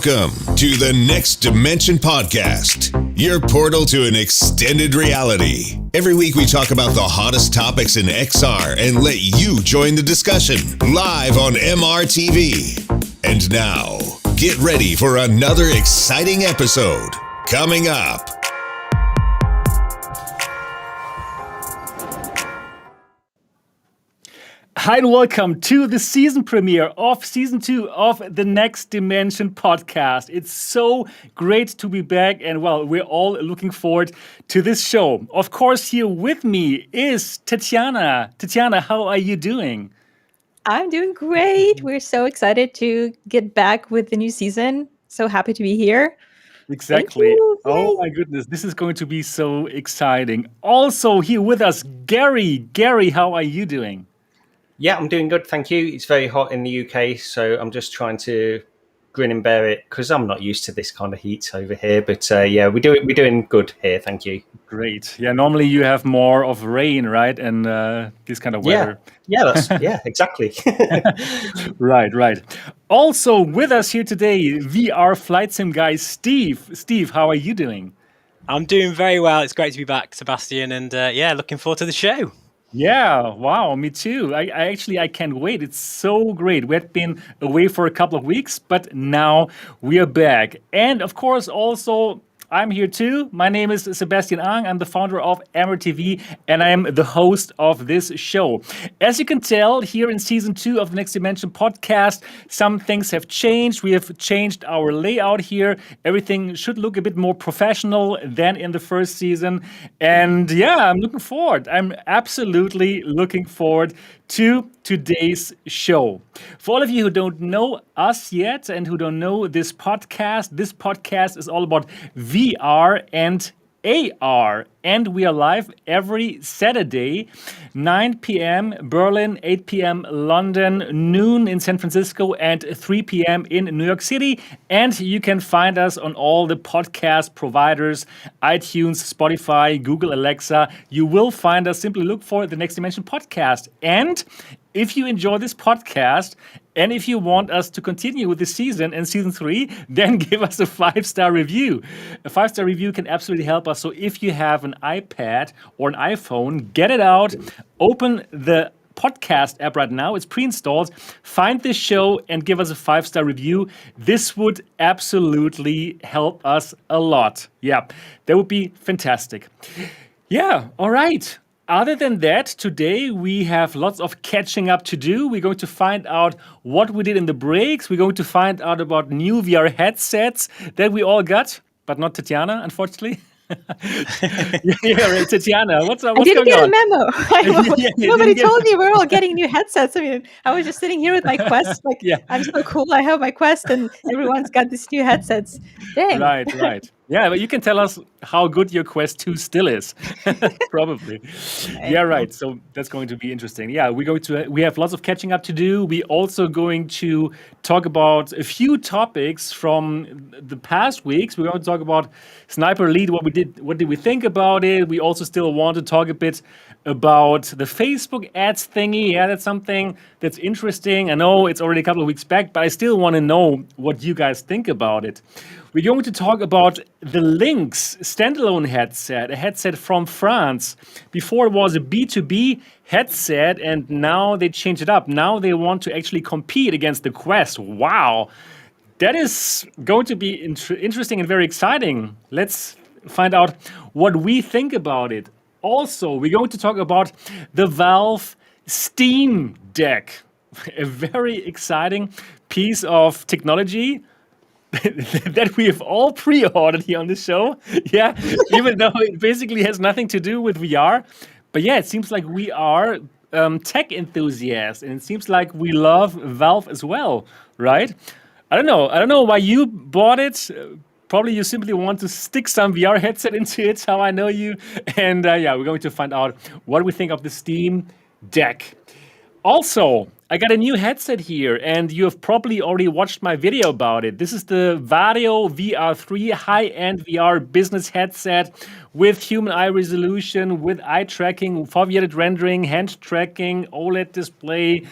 Welcome to the Next Dimension Podcast, your portal to an extended reality. Every week we talk about the hottest topics in XR and let you join the discussion live on MRTV. And now, get ready for another exciting episode coming up. Hi and welcome to the season premiere of season 2 of the Next Dimension podcast. It's so great to be back, and well, we're all looking forward to this show. Of course, here with me is Tetiana. Tetiana, how are you doing? I'm doing great. We're so excited to get back with the new season. So happy to be here. Exactly. Thank you. Oh Yay. my goodness, this is going to be so exciting. Also here with us, Gary. Gary, how are you doing? Yeah, I'm doing good, thank you. It's very hot in the UK, so I'm just trying to grin and bear it because I'm not used to this kind of heat over here. But yeah, we're doing good here, thank you. Great. Yeah, normally you have more of rain, right? And this kind of weather. Yeah, exactly. Right. Also with us here today, VR flight sim guy Steve. Steve, how are you doing? I'm doing very well. It's great to be back, Sebastian, and looking forward to the show. Yeah, wow, me too. I can't wait. It's so great. We had been away for a couple of weeks, but now we are back. And of course, also, I'm here too. My name is Sebastian. I'm the founder of MRTV, and I am the host of this show. As you can tell, here in season 2 of the Next Dimension podcast, some things have changed. We have changed our layout here. Everything should look a bit more professional than in the first season. And yeah, I'm looking forward. I'm absolutely looking forward to today's show. For all of you who don't know us yet and who don't know this podcast is all about VR and AR, and we are live every Saturday, 9 p.m. Berlin, 8 p.m. London, noon in San Francisco, and 3 p.m. in New York City. And you can find us on all the podcast providers, iTunes, Spotify, Google, Alexa. You will find us. Simply look for the Next Dimension podcast. And if you enjoy this podcast, and if you want us to continue with the season and season 3, then give us a 5-star review. A 5-star review can absolutely help us. So if you have an iPad or an iPhone, get it out, open the podcast app right now. It's pre-installed. Find this show and give us a 5-star review. This would absolutely help us a lot. Yeah, that would be fantastic. Yeah, all right. Other than that, today we have lots of catching up to do. We're going to find out what we did in the breaks. We're going to find out about new VR headsets that we all got, but not Tetiana, unfortunately. Yeah, right, Tetiana, what's going on? I didn't get a memo. Nobody didn't told me we're all getting new headsets. I mean, I was just sitting here with my Quest. Like, Yeah. I'm so cool. I have my Quest, and everyone's got these new headsets. Dang. Right. Yeah, but you can tell us how good your Quest 2 still is. Probably. Yeah, right. So that's going to be interesting. Yeah, we have lots of catching up to do. We're also going to talk about a few topics from the past weeks. We're going to talk about Sniper Elite, what did we think about it? We also still want to talk a bit about the Facebook ads thingy. Yeah, that's something that's interesting. I know it's already a couple of weeks back, but I still want to know what you guys think about it. We're going to talk about the Lynx standalone headset, a headset from France. Before it was a B2B headset, and now they changed it up. Now they want to actually compete against the Quest. Wow. That is going to be interesting and very exciting. Let's find out what we think about it. Also, we're going to talk about the Valve Steam Deck, a very exciting piece of technology that we have all pre-ordered here on the show. Yeah, even though it basically has nothing to do with VR. But yeah, it seems like we are tech enthusiasts, and it seems like we love Valve as well, right? I don't know why you bought it. Probably you simply want to stick some VR headset into it, how I know you. And yeah, we're going to find out what we think of the Steam Deck. Also, I got a new headset here, and you have probably already watched my video about it. This is the Varjo VR-3 high-end VR business headset with human eye resolution, with eye tracking, foveated rendering, hand tracking, OLED display.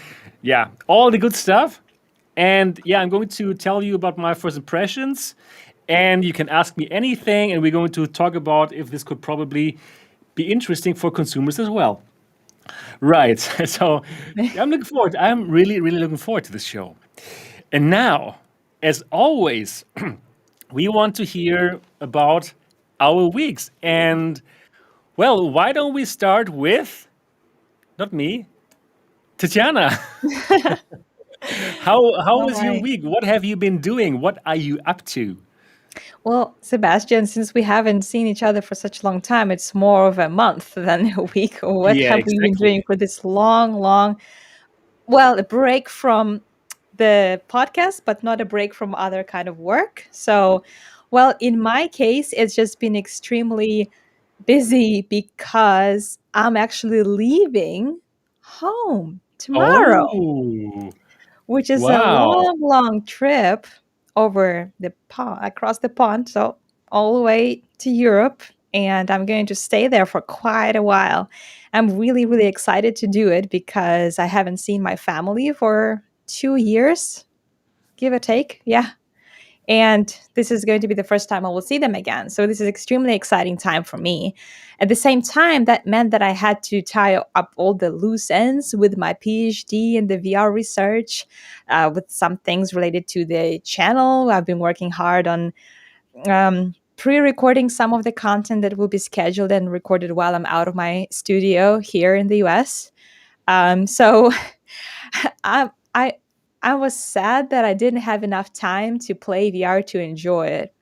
Yeah, all the good stuff. And yeah, I'm going to tell you about my first impressions. And you can ask me anything. And we're going to talk about if this could probably be interesting for consumers as well. Right. So I'm looking forward. I'm really, really looking forward to this show. And now, as always, we want to hear about our weeks. And well, why don't we start with, not me, Tetiana? How All was your right. week? What have you been doing? What are you up to? Well, Sebastian, since we haven't seen each other for such a long time, it's more of a month than a week. What Yeah, have we been exactly. doing for this long, well, a break from the podcast, but not a break from other kind of work. So, well, in my case, it's just been extremely busy because I'm actually leaving home tomorrow, Oh, which is a wow. long trip over the pond, across the pond, so all the way to Europe. And I'm going to stay there for quite a while. I'm really excited to do it because I haven't seen my family for 2 years, give or take. Yeah. And this is going to be the first time I will see them again. So this is extremely exciting time for me. At the same time, that meant that I had to tie up all the loose ends with my PhD and the VR research, with some things related to the channel. I've been working hard on pre-recording some of the content that will be scheduled and recorded while I'm out of my studio here in the US. So I, I I was sad that I didn't have enough time to play VR to enjoy it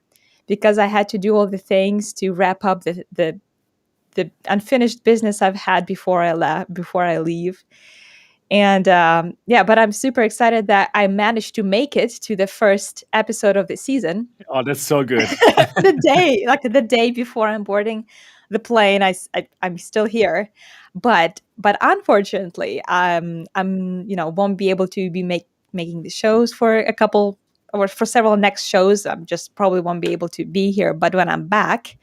because I had to do all the things to wrap up the unfinished business I've had before I leave. And yeah, but I'm super excited that I managed to make it to the first episode of the season. Oh, that's so good. The day before I'm boarding the plane, I'm still here, but unfortunately, I'm won't be able to be making the shows for a couple or for several next shows. I'm just probably won't be able to be here. But when I'm back,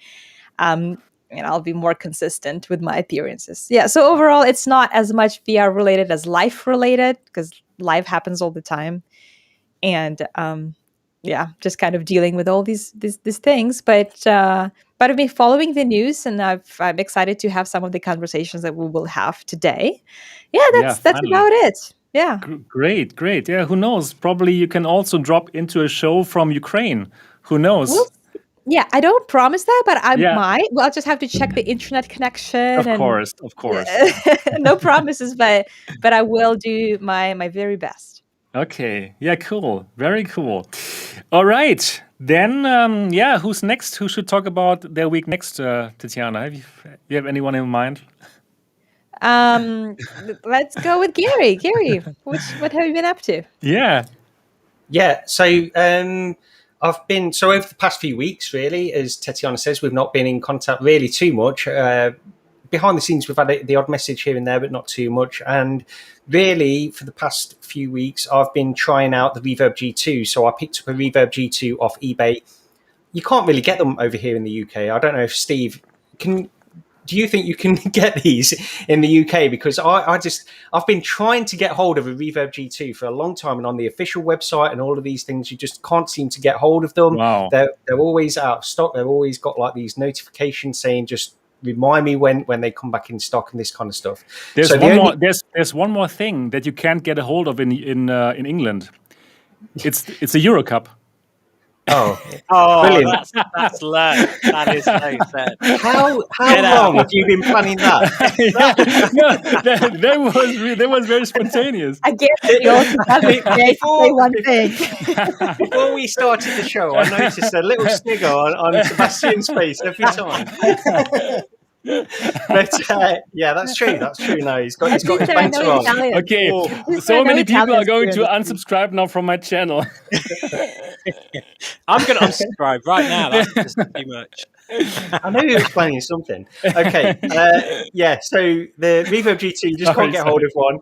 um, I'll be more consistent with my appearances. Yeah. So overall, it's not as much VR related as life related because life happens all the time, and yeah, just kind of dealing with all these things. But I've been following the news, and I'm excited to have some of the conversations that we will have today. Yeah, Yeah, that's finally. about it. Yeah. Great, great. Yeah, who knows? Probably you can also drop into a show from Ukraine. Who We'll knows? see. Yeah, I don't promise that, but I Yeah, might. Well, I'll just have to check the internet connection of and course, of course. no promises, but I will do my very best. Okay. Yeah, cool. Very cool. All right. Then, yeah, who's next? Who should talk about their week next, Tatiana? You have anyone in mind? Let's go with Gary. Gary, what have you been up to? Yeah. Yeah, so I've been over the past few weeks, really, as Tetiana says, we've not been in contact really too much. Behind the scenes, we've had the odd message here and there, but not too much. And really, for the past few weeks, I've been trying out the Reverb G2. So I picked up a Reverb G2 off eBay. You can't really get them over here in the UK. I don't know if Steve can. Do you think you can get these in the UK? Because I've been trying to get hold of a Reverb G2 for a long time, and on the official website and all of these things, you just can't seem to get hold of them. Wow. They're always out of stock. They've always got like these notifications saying just remind me when they come back in stock and this kind of stuff. There's So there's one more thing that you can't get a hold of in England. It's a Euro Cup. Oh, brilliant! That's low. That is low, Seb. How long have you been planning that? That was very spontaneous. I guess you also have to say one thing. Before we started the show, I noticed a little snigger on Sebastian's face every time. But yeah, that's true. That's true. No, he's got his banter on. Okay, so many people are going to unsubscribe now from my channel. I'm going to unsubscribe right now. That's just too much. I know you're explaining something. Okay, yeah. So the Reverb G2, you just can't get hold of one.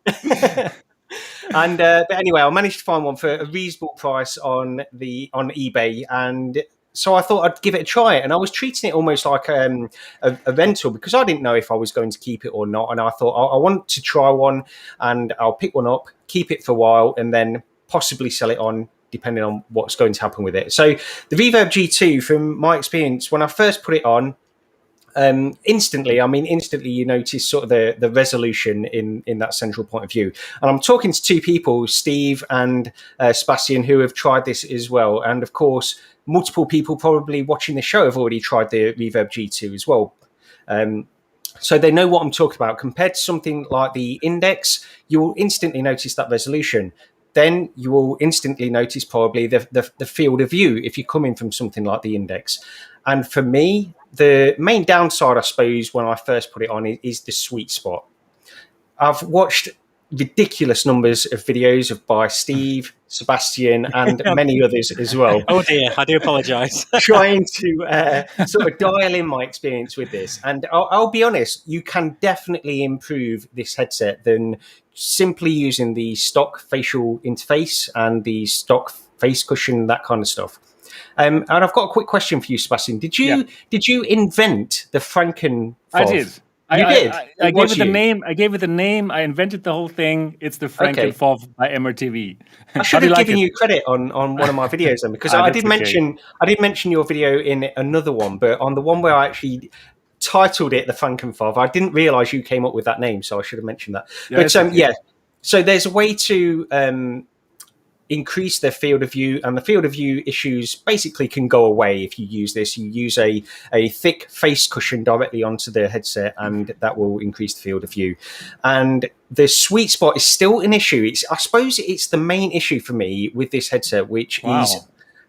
And but anyway, I managed to find one for a reasonable price on eBay, and so I thought I'd give it a try. And I was treating it almost like a rental because I didn't know if I was going to keep it or not. And I thought I want to try one, and I'll pick one up, keep it for a while, and then possibly sell it on, depending on what's going to happen with it. So the Reverb G2, from my experience, when I first put it on, instantly you notice sort of the resolution in that central point of view. And I'm talking to two people, Steve and Sebastian, who have tried this as well. And of course, multiple people probably watching the show have already tried the Reverb G2 as well. So they know what I'm talking about. Compared to something like the Index, you will instantly notice that resolution. Then you will instantly notice probably the field of view if you're coming from something like the Index. And for me, the main downside, I suppose, when I first put it on is the sweet spot. I've watched ridiculous numbers of videos by Steve, Sebastian, and many others as well. Oh dear, I do apologise. Trying to sort of dial in my experience with this. And I'll be honest, you can definitely improve this headset than simply using the stock facial interface and the stock face cushion, that kind of stuff. And I've got a quick question for you, Sebastian. Did you invent the Franken? I did. You did. I gave it the name. I gave it the name. I invented the whole thing. It's the Frankenfov by MRTV. I should have given you credit on one of my videos then, because I did mention your video in another one, but on the one where I actually titled it the Frankenfov, I didn't realise you came up with that name, so I should have mentioned that. So there's a way to increase their field of view, and the field of view issues basically can go away if you use this. You use a thick face cushion directly onto the headset, and that will increase the field of view. And the sweet spot is still an issue. I suppose it's the main issue for me with this headset, which is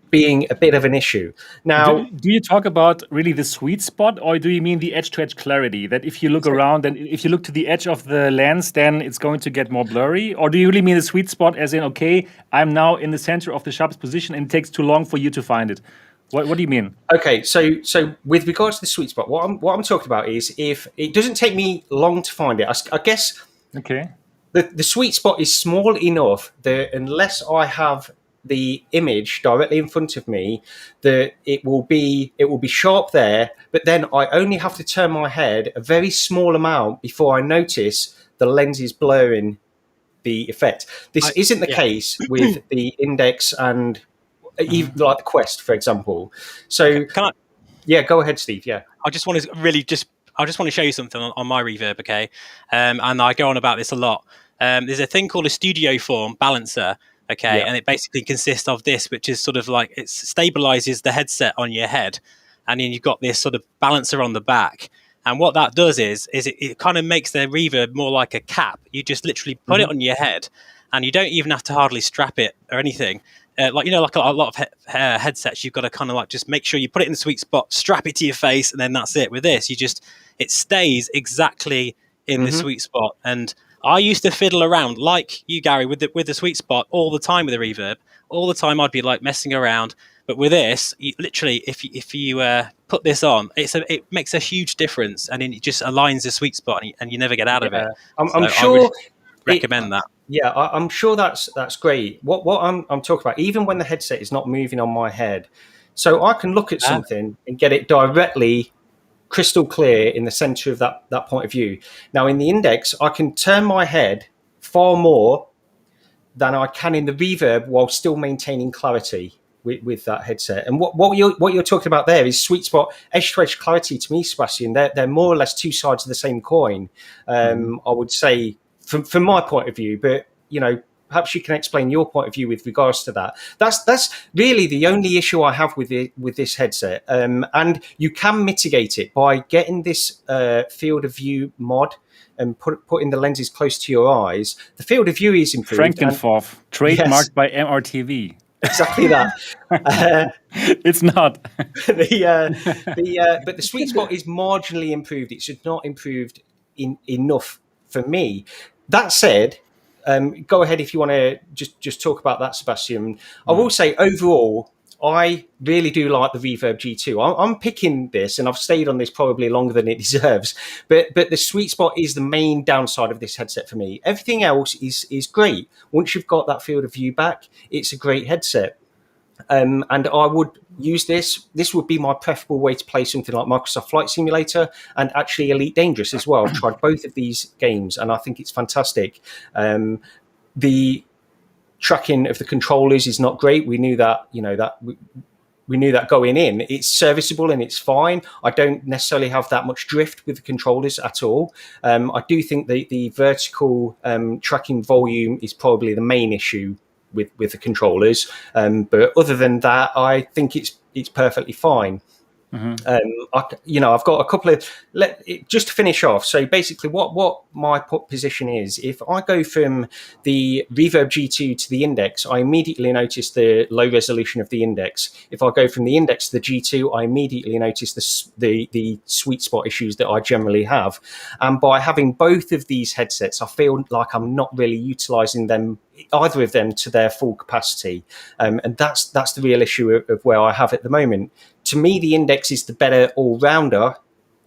being a bit of an issue. Now, do you talk about really the sweet spot, or do you mean the edge-to-edge clarity? That if you look around and if you look to the edge of the lens, then it's going to get more blurry? Or do you really mean the sweet spot as in, okay, I'm now in the center of the sharpest position and it takes too long for you to find it? What do you mean? Okay, so with regards to the sweet spot, what I'm talking about is if it doesn't take me long to find it, I guess the sweet spot is small enough that unless I have the image directly in front of me, that it will be sharp there, but then I only have to turn my head a very small amount before I notice the lens is blurring the effect. This isn't the case with the Index and even like the Quest, for example. So can I go ahead, Steve. I just want to show you something on my Reverb, okay? And I go on about this a lot. There's a thing called a studio form balancer. Okay, and it basically consists of this, which is sort of like it stabilizes the headset on your head, and then you've got this sort of balancer on the back. And what that does is it kind of makes the Reverb more like a cap. You just literally put it on your head, and you don't even have to hardly strap it or anything. Like a lot of headsets, you've got to kind of like just make sure you put it in the sweet spot, strap it to your face, and then that's it. With this, it stays exactly in the sweet spot. And I used to fiddle around like you, Gary, with the sweet spot all the time with the Reverb. All the time, I'd be like messing around. But with this, literally, if you put this on, it makes a huge difference, and it just aligns the sweet spot, and you never get out of it. I'm sure. I would recommend that. Yeah, I'm sure that's great. What I'm talking about, even when the headset is not moving on my head, so I can look at something and get it directly crystal clear in the center of that point of view. Now in the Index, I can turn my head far more than I can in the Reverb while still maintaining clarity with that headset. And what you're talking about there is sweet spot, edge to edge clarity. To me, Sebastian, they're more or less two sides of the same coin. I would say from my point of view, but perhaps you can explain your point of view with regards to that. That's really the only issue I have with this headset. And you can mitigate it by getting this field of view mod and putting the lenses close to your eyes. The field of view is improved. Frankenfov, trademarked by MRTV. Exactly that. It's not. But the sweet spot is marginally improved. It's not improved enough for me. That said, go ahead if you want to just talk about that, Sebastian. I will say overall, I really do like the Reverb G2. I'm picking this, and I've stayed on this probably longer than it deserves. But the sweet spot is the main downside of this headset for me. Everything else is great. Once you've got that field of view back, it's a great headset. And I would use this. This would be my preferable way to play something like Microsoft Flight Simulator and actually Elite Dangerous as well. I've tried both of these games, and I think it's fantastic. The tracking of the controllers is not great. We knew that, we knew that going in. It's serviceable and it's fine. I don't necessarily have that much drift with the controllers at all. I do think the vertical tracking volume is probably the main issue with the controllers. But other than that, I think it's perfectly fine. I've got a couple of just to finish off. So basically, what my position is, if I go from the Reverb G2 to the Index, I immediately notice the low resolution of the Index. If I go from the Index to the G2, I immediately notice the sweet spot issues that I generally have. And by having both of these headsets, I feel like I'm not really utilizing either of them to their full capacity, and that's the real issue of where I have at the moment. To me, the Index is the better all-rounder.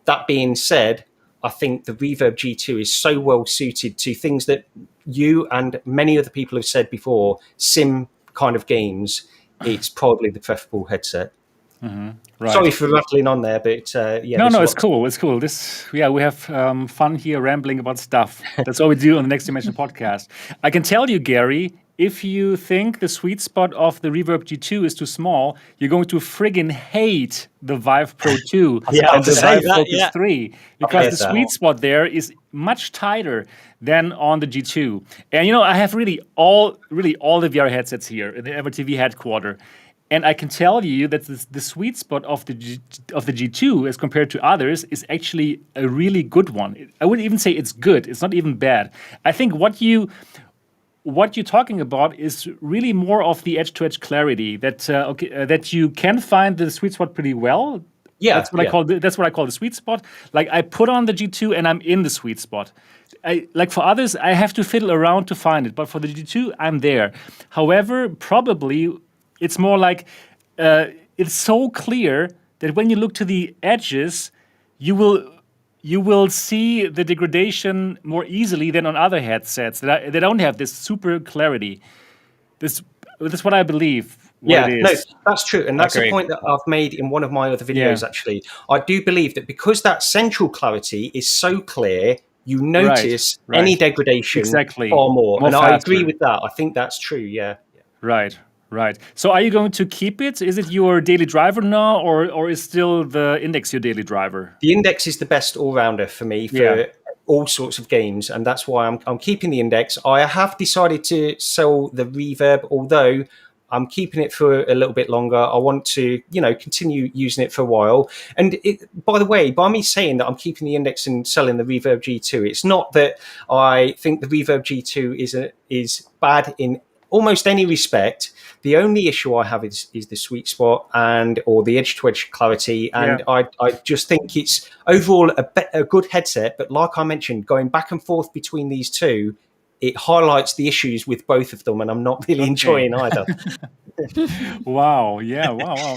That being said, I think the Reverb G2 is so well suited to things that you and many other people have said before, sim kind of games. It's probably the preferable headset. Right. Sorry for rattling on there, but No, it's cool. It's cool. We have fun here rambling about stuff. That's all we do on the Next Dimension podcast. I can tell you, Gary, if you think the sweet spot of the Reverb G2 is too small, you're going to friggin' hate the Vive Pro 2 and the Vive Focus 3, because the sweet spot there is much tighter than on the G2. And I have really all the VR headsets here in the MRTV headquarters. And I can tell you that the sweet spot of the G2 as compared to others is actually a really good one. I wouldn't even say it's good. It's not even bad. I think what you're talking about is really more of the edge-to-edge clarity that you can find the sweet spot pretty well. Yeah, that's what I call the sweet spot. Like, I put on the G2 and I'm in the sweet spot. Like for others, I have to fiddle around to find it, but for the G2, I'm there. However, probably it's more like it's so clear that when you look to the edges, you will see the degradation more easily than on other headsets that don't have this super clarity. That's what I believe. That's true, and that's a point that I've made in one of my other videos. Actually, I do believe that because that central clarity is so clear, you notice any degradation far more. And I agree with that. I think that's true. Yeah. Right. So are you going to keep it? Is it your daily driver now, or is still the Index your daily driver? The Index is the best all-rounder for me for all sorts of games, and that's why I'm keeping the Index. I have decided to sell the Reverb, although I'm keeping it for a little bit longer. I want to, continue using it for a while. And by the way, by me saying that I'm keeping the Index and selling the Reverb G2, it's not that I think the Reverb G2 is bad in almost any respect. The only issue I have is the sweet spot or the edge-to-edge clarity, and I just think it's overall a good headset. But like I mentioned, going back and forth between these two, it highlights the issues with both of them, and I'm not really enjoying either. Wow,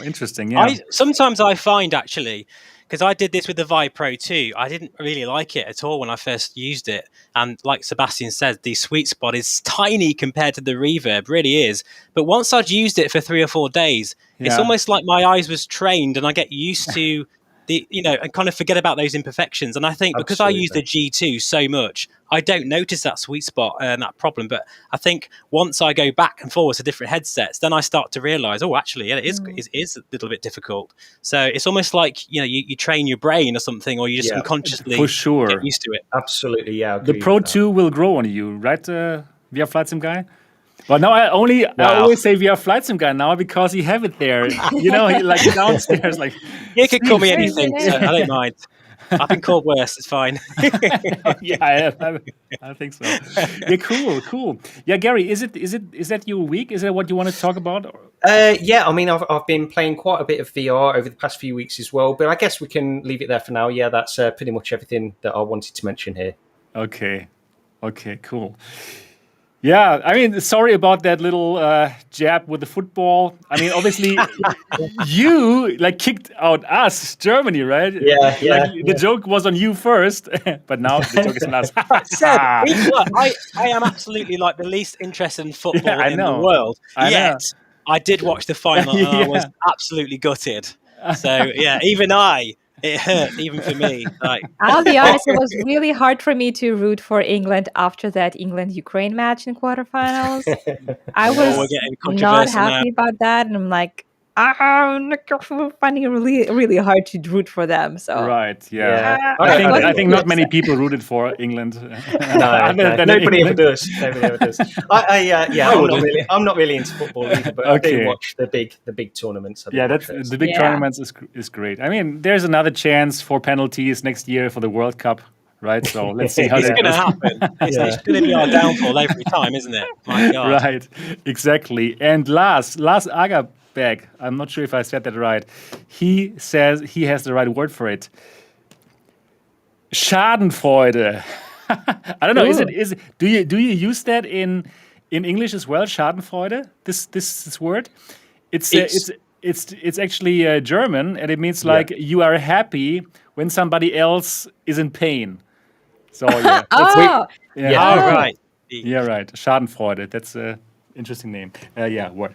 interesting. Yeah. Sometimes I find, actually, because I did this with the Vive Pro 2, I didn't really like it at all when I first used it. And like Sebastian said, the sweet spot is tiny compared to the Reverb, really is. But once I'd used it for 3 or 4 days, it's almost like my eyes was trained and I get used to and kind of forget about those imperfections. And I think because I use the G2 so much, I don't notice that sweet spot and that problem. But I think once I go back and forwards to different headsets, then I start to realize, actually, it is a little bit difficult. So it's almost like, you train your brain or something, or you just unconsciously for sure get used to it. Absolutely, yeah. The Pro 2 will grow on you, right, VR Flight Sim guy? Well, now I always say VR Flight Sim guy now because you have it there. He like downstairs. Like, you could call me anything, so I don't mind. I've been called worse. It's fine. I think so. Yeah, cool. Yeah, Gary, is that your week? Is that what you want to talk about? Yeah, I mean, I've been playing quite a bit of VR over the past few weeks as well, but I guess we can leave it there for now. Yeah, that's pretty much everything that I wanted to mention here. Okay, cool. Yeah, I mean, sorry about that little jab with the football. I mean, obviously, you kicked out us, Germany, right? Yeah. The joke was on you first, but now the joke is on us. Seb, I am absolutely the least interested in football in the world. Yet I did watch the final, and I was absolutely gutted. So yeah, even I it hurts even for me. Like, I'll be honest, it was really hard for me to root for England after that England-Ukraine match in quarterfinals. I we're was getting not controversial now. happy about that, and I'm like, I'm finding it really, really hard to root for them. So Right. Yeah. I think not many people rooted for England. No, than nobody ever England. does. Nobody ever does. I'm not really into football either, but I do Okay. watch the big tournaments. Yeah, that's the big tournaments is great. I mean, there's another chance for penalties next year for the World Cup, right? So let's see how It's that going to goes. happen. It's going to be our downfall every time, isn't it? My God. Right, exactly. And Lars Agerbeck, I'm not sure if I said that right. He says he has the right word for it. Schadenfreude. I don't know. Is it? Do you use that in English as well? Schadenfreude. This word. It's actually German, and it means like you are happy when somebody else is in pain. So yeah. Right. Yeah, right. Schadenfreude. That's an interesting name. Word.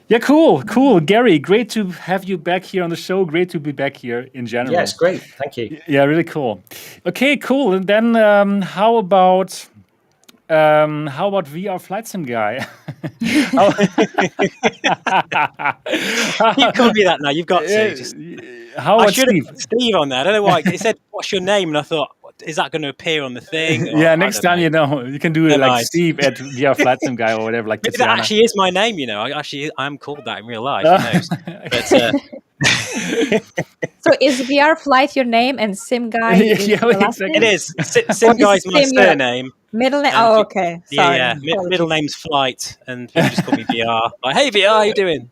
Yeah, cool. Gary, great to have you back here on the show. Great to be back here in general. Yeah, it's great. Thank you. Yeah, really cool. Okay, cool. And then how about VR Flight Sim guy? You can't be that now. You've got to. How I about should Steve? have put Steve on there. I don't know why. It said, "What's your name?" And I thought, is that going to appear on the thing? Or, Yeah, next time you can do it Never like mind. Steve at VR Flight Sim guy or whatever, like Maybe that Tetiana. actually is my name. You know, I'm called that in real life. Who knows? But So is VR Flight your name and Sim Guy? is Yeah, your last exactly. it name? is. Sim Guy's my Sim your surname. Middle name? And Oh, okay. Sorry. Yeah. Middle name's Flight, and people just call me VR. Like, hey VR, how you doing?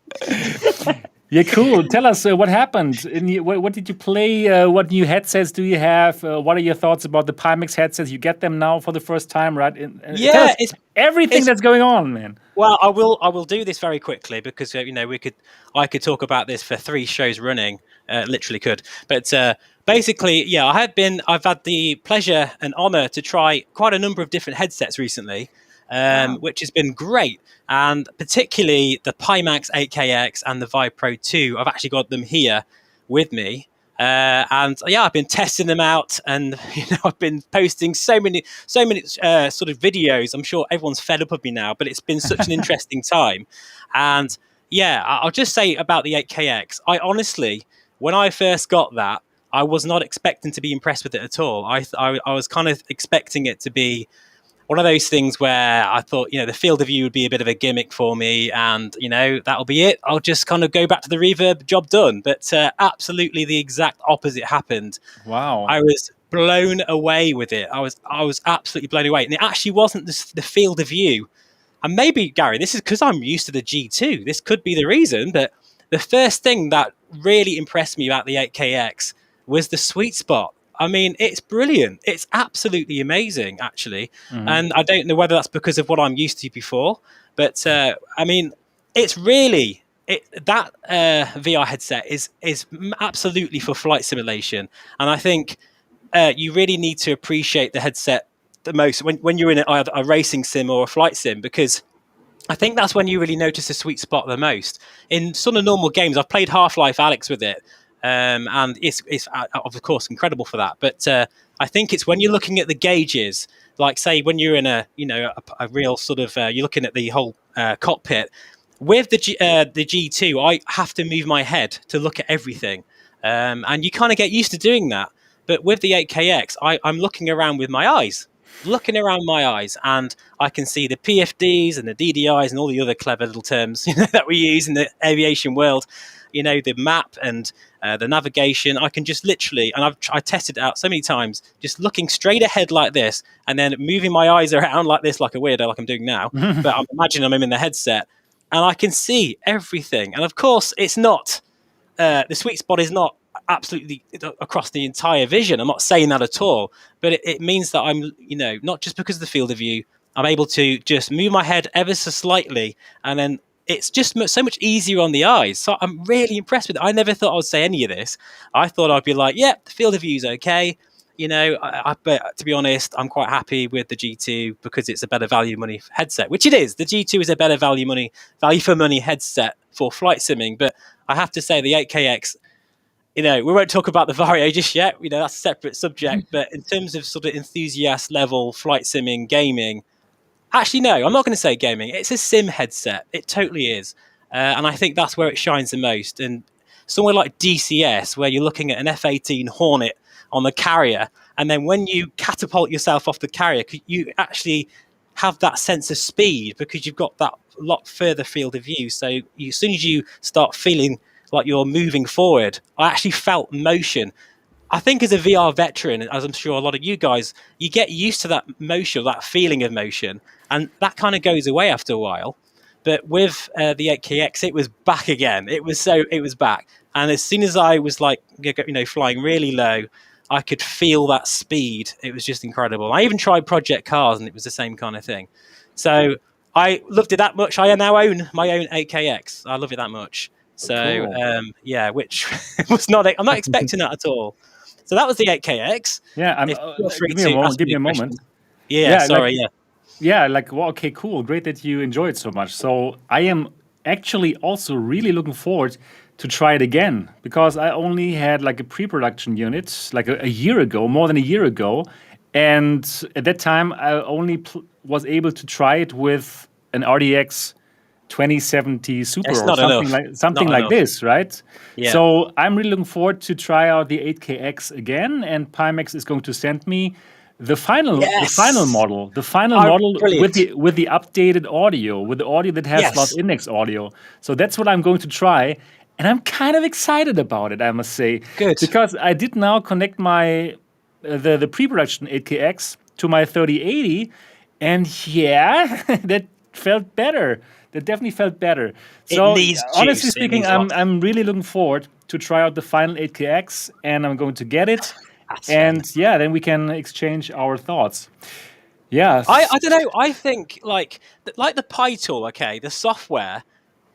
Yeah, cool. Tell us what happened. What did you play? What new headsets do you have? What are your thoughts about the Pimax headsets? You get them now for the first time, right? Tell us everything that's going on, man. Well, I will do this very quickly because I could talk about this for 3 shows running. Literally could, but basically, yeah, I've had the pleasure and honor to try quite a number of different headsets recently. Which has been great. And particularly the Pimax 8KX and the Vive Pro 2, I've actually got them here with me. And yeah, I've been testing them out, and I've been posting so many sort of videos. I'm sure everyone's fed up of me now, but it's been such an interesting time. And yeah, I'll just say about the 8KX. I honestly, when I first got that, I was not expecting to be impressed with it at all. I was kind of expecting it to be one of those things where I thought, the field of view would be a bit of a gimmick for me, and that'll be it. I'll just kind of go back to the reverb, job done. But absolutely the exact opposite happened. Wow. I was blown away with it. I was absolutely blown away, and it actually wasn't the field of view. And maybe, Gary, this is because I'm used to the G2. This could be the reason, but the first thing that really impressed me about the 8KX was the sweet spot. I mean, it's brilliant. It's absolutely amazing, actually. Mm-hmm. And I don't know whether that's because of what I'm used to before, but I mean, it's really that VR headset is absolutely for flight simulation. And I think you really need to appreciate the headset the most when you're in either a racing sim or a flight sim, because I think that's when you really notice the sweet spot the most. In sort of normal games, I've played Half-Life Alyx with it. And it's of course incredible for that, but I think it's when you're looking at the gauges, like say when you're in a real sort of you're looking at the whole cockpit with the G2. I have to move my head to look at everything, and you kind of get used to doing that. But with the 8KX, I'm looking around with my eyes, and I can see the PFDs and the DDIs and all the other clever little terms that we use in the aviation world. The map and the navigation. I can just literally, and I tested it out so many times, just looking straight ahead like this, and then moving my eyes around like this, like a weirdo, like I'm doing now. But I'm imagining I'm in the headset, and I can see everything. And of course, it's not the sweet spot is not absolutely across the entire vision. I'm not saying that at all, but it means that I'm, not just because of the field of view, I'm able to just move my head ever so slightly, and then it's just so much easier on the eyes. So I'm really impressed with it. I never thought I would say any of this. I thought I'd be like, yeah, the field of view is okay. But to be honest, I'm quite happy with the G2 because it's a better value money headset, which it is. The G2 is a better value for money headset for flight simming. But I have to say the 8KX, we won't talk about the Varjo just yet. That's a separate subject. But in terms of sort of enthusiast level flight simming gaming, actually, no, I'm not going to say gaming. It's a sim headset. It totally is. And I think that's where it shines the most. And somewhere like DCS, where you're looking at an F-18 Hornet on the carrier, and then when you catapult yourself off the carrier, you actually have that sense of speed because you've got that lot further field of view. So as soon as you start feeling like you're moving forward, I actually felt motion. I think as a VR veteran, as I'm sure a lot of you guys, you get used to that motion, that feeling of motion, and that kind of goes away after a while. But with the 8KX, it was back again. It was back. And as soon as I was flying really low, I could feel that speed. It was just incredible. I even tried Project Cars, and it was the same kind of thing. So I loved it that much. I now own my own 8KX. I love it that much. So cool. Which was not. I'm not expecting that at all. So that was the 8KX. Yeah, give me a moment. Yeah, sorry. Yeah, well, okay, cool. Great that you enjoy it so much. So I am actually also really looking forward to try it again, because I only had a pre-production unit a year ago, more than a year ago. And at that time, I only was able to try it with an RDX 2070 Super or something like this, right? Yeah. So I'm really looking forward to try out the 8KX again, and Pimax is going to send me the final model with the updated audio, with the audio that has slot index audio. So that's what I'm going to try, and I'm kind of excited about it, I must say. Good, because I did now connect my the pre-production 8KX to my 3080, and that felt better. That definitely felt better. So honestly speaking, I'm really looking forward to try out the final 8KX, and I'm going to get it. And then we can exchange our thoughts. Yeah. I don't know. I think like the Pi tool, the software,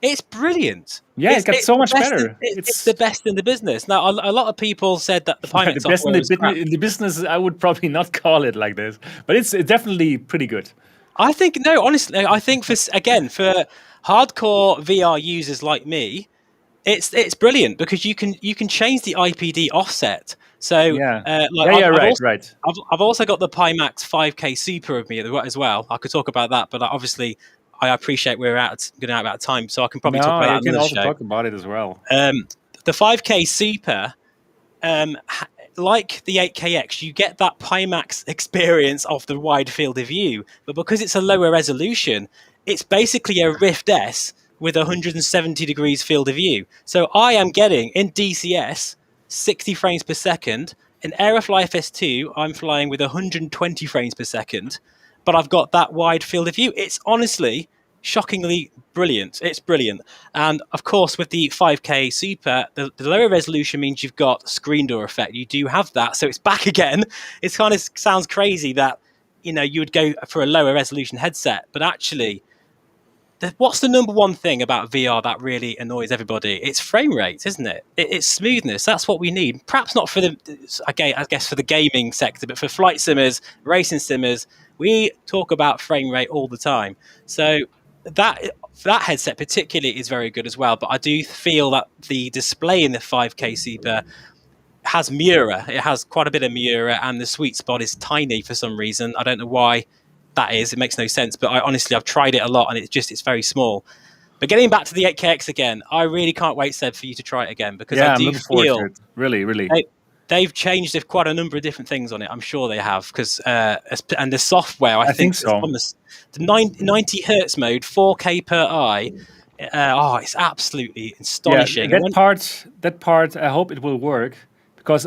it's brilliant. Yeah, it got so much better. It's the best in the business. Now, a lot of people said that the Pi the best in the business, I would probably not call it like this, but it's definitely pretty good. I think honestly, I think for hardcore VR users like me, it's brilliant because you can change the IPD offset. So right. I've also got the Pimax 5K Super with me as well. I could talk about that, but obviously I appreciate we're getting out of time, so I can probably talk about that. You can also talk about it as well. The 5K Super, like the 8KX, you get that Pimax experience of the wide field of view, but because it's a lower resolution, it's basically a Rift S with 170 degrees field of view. So I am getting in DCS 60 frames per second. In Aerofly FS2, I'm flying with 120 frames per second, but I've got that wide field of view. It's honestly shockingly brilliant. It's brilliant. And of course, with the 5K Super, the lower resolution means you've got screen door effect. You do have that. So it's back again. It kind of sounds crazy that, you would go for a lower resolution headset, but actually, what's the number one thing about VR that really annoys everybody? It's frame rate, isn't it? It's smoothness. That's what we need. Perhaps not for I guess for the gaming sector, but for flight simmers, racing simmers, we talk about frame rate all the time. So that headset particularly is very good as well. But I do feel that the display in the 5K Super has Miura. It has quite a bit of Miura, and the sweet spot is tiny for some reason. I don't know why that is. It makes no sense, but I've tried it a lot, and it's very small. But getting back to the 8KX again, I really can't wait, Seb, for you to try it again, because I do feel to it. Really they've changed quite a number of different things on it. I'm sure they have, because and the software I think so. The 90 hertz mode, 4K per eye. It's absolutely astonishing. Yeah, that part I hope it will work. Because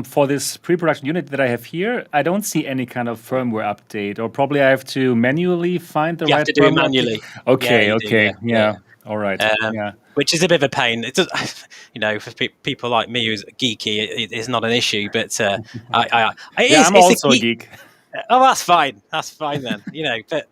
for this pre-production unit that I have here, I don't see any kind of firmware update, or probably I have to manually find the right firmware. You have to do it manually. Okay. Yeah. All right. Which is a bit of a pain. It does, for people like me who's geeky, it's not an issue. But I'm also a geek. Oh, that's fine. That's fine then. But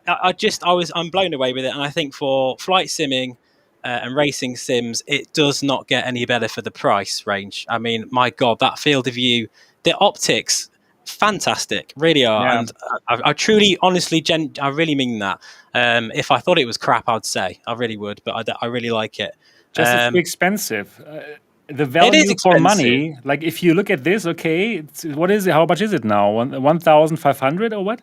I'm blown away with it, and I think for flight simming and racing sims, it does not get any better for the price range. I mean, my God, that field of view, the optics, fantastic, really are. Yeah. And I truly, honestly, I really mean that. If I thought it was crap, I'd say I really would, but I really like it. Just it's too expensive. the value for expensive. money, like if you look at this, okay, what is it? How much is it now? 1,500 or what?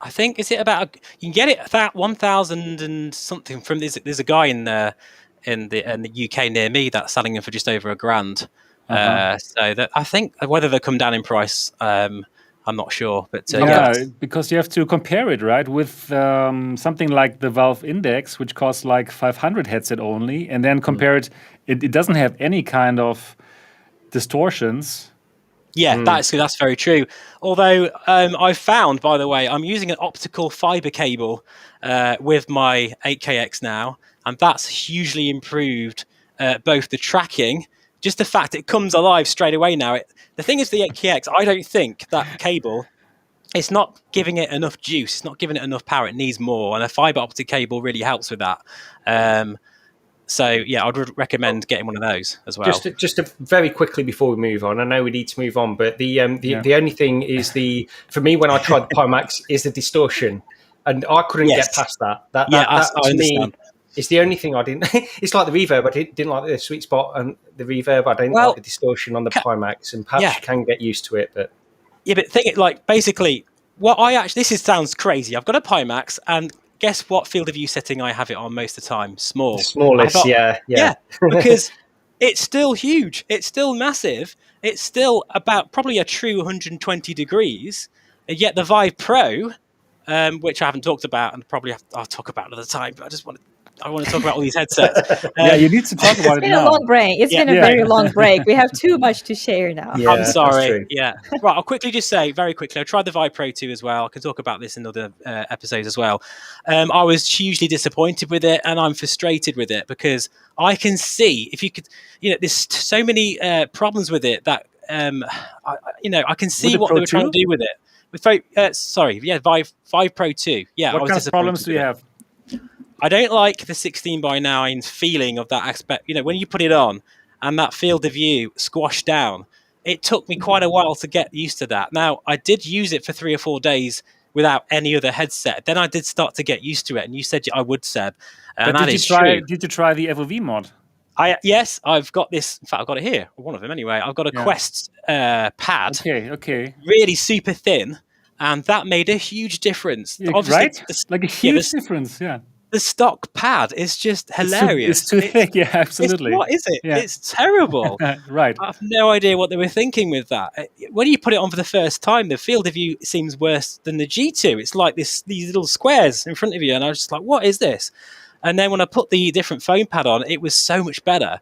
I think is it about you can get it about 1,000 and something from there's a guy in the UK near me that's selling them for just over $1,000. So that I think whether they come down in price, I'm not sure, but yeah, because you have to compare it, right, with something like the Valve Index, which costs like 500 headset only, and then compare it. It doesn't have any kind of distortions. Yeah, that's very true. Although I've found, by the way, I'm using an optical fiber cable with my 8KX now, and that's hugely improved both the tracking, just the fact it comes alive straight away now. The thing is, the 8KX, I don't think that cable, it's not giving it enough juice. It's not giving it enough power. It needs more, and a fiber optic cable really helps with that. So yeah, I'd recommend getting one of those as well. Just very quickly before we move on, I know we need to move on, but the only thing is for me when I tried the Pimax is the distortion, and I couldn't get past that. That to me is the only thing I didn't. It's like the reverb. I didn't like the sweet spot and the reverb. I didn't like the distortion on the Pimax, and perhaps you can get used to it. But basically, this sounds crazy. I've got a Pimax and. Guess what field of view setting I have it on most of the time? Small. The smallest, yeah. Because it's still huge. It's still massive. It's still about probably a true 120 degrees. And yet the Vive Pro, which I haven't talked about and probably I'll talk about another time, but I want to talk about all these headsets. Yeah, you need to talk about it now. It's been a long break. It's been a very long break. We have too much to share now. Yeah, I'm sorry. Yeah. Right, I'll quickly just say, very quickly, I tried the Vive Pro 2 as well. I can talk about this in other episodes as well. I was hugely disappointed with it, and I'm frustrated with it because I can see, if you could, there's so many problems with it that, I can see what they were trying to do with it. Vive Pro 2. Yeah, what kind of problems do you have? I don't like the 16:9 feeling of that aspect. When you put it on and that field of view squashed down, it took me quite a while to get used to that. Now, I did use it for 3 or 4 days without any other headset. Then I did start to get used to it, and you said I would, Seb. But did you try the FOV mod? Yes, I've got this. In fact, I've got it here. One of them, anyway. I've got a Quest pad. Okay. Really super thin, and that made a huge difference. Right? Like a huge difference, yeah. The stock pad is just hilarious. It's too thick, yeah, absolutely. What is it? Yeah. It's terrible. Right. I have no idea what they were thinking with that. When you put it on for the first time, the field of view seems worse than the G2. It's like these little squares in front of you, and I was just like, what is this? And then when I put the different phone pad on, it was so much better.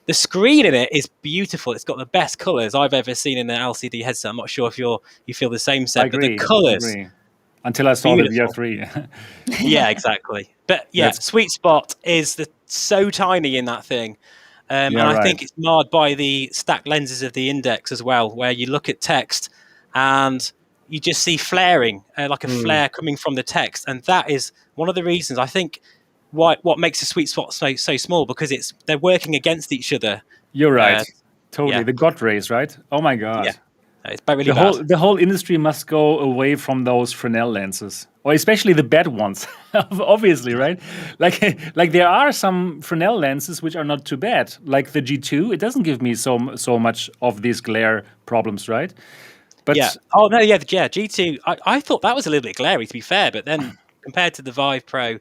The screen in it is beautiful. It's got the best colours I've ever seen in an LCD headset. I'm not sure if you feel the same, Seb, but the colours. Until I saw the VR3. Yeah, exactly. But yeah, sweet spot is so tiny in that thing. And I think it's marred by the stacked lenses of the Index as well, where you look at text and you just see flaring, like a flare coming from the text. And that is one of the reasons I think what makes the sweet spot so small, because they're working against each other. You're right. Totally. Yeah. The God rays, right? Oh my God. Yeah. It's really bad. The whole industry must go away from those Fresnel lenses, or especially the bad ones, obviously, right? Like there are some Fresnel lenses which are not too bad. Like the G2, it doesn't give me so much of these glare problems, right? But G2. I thought that was a little bit glary, to be fair, but then compared to the Vive Pro,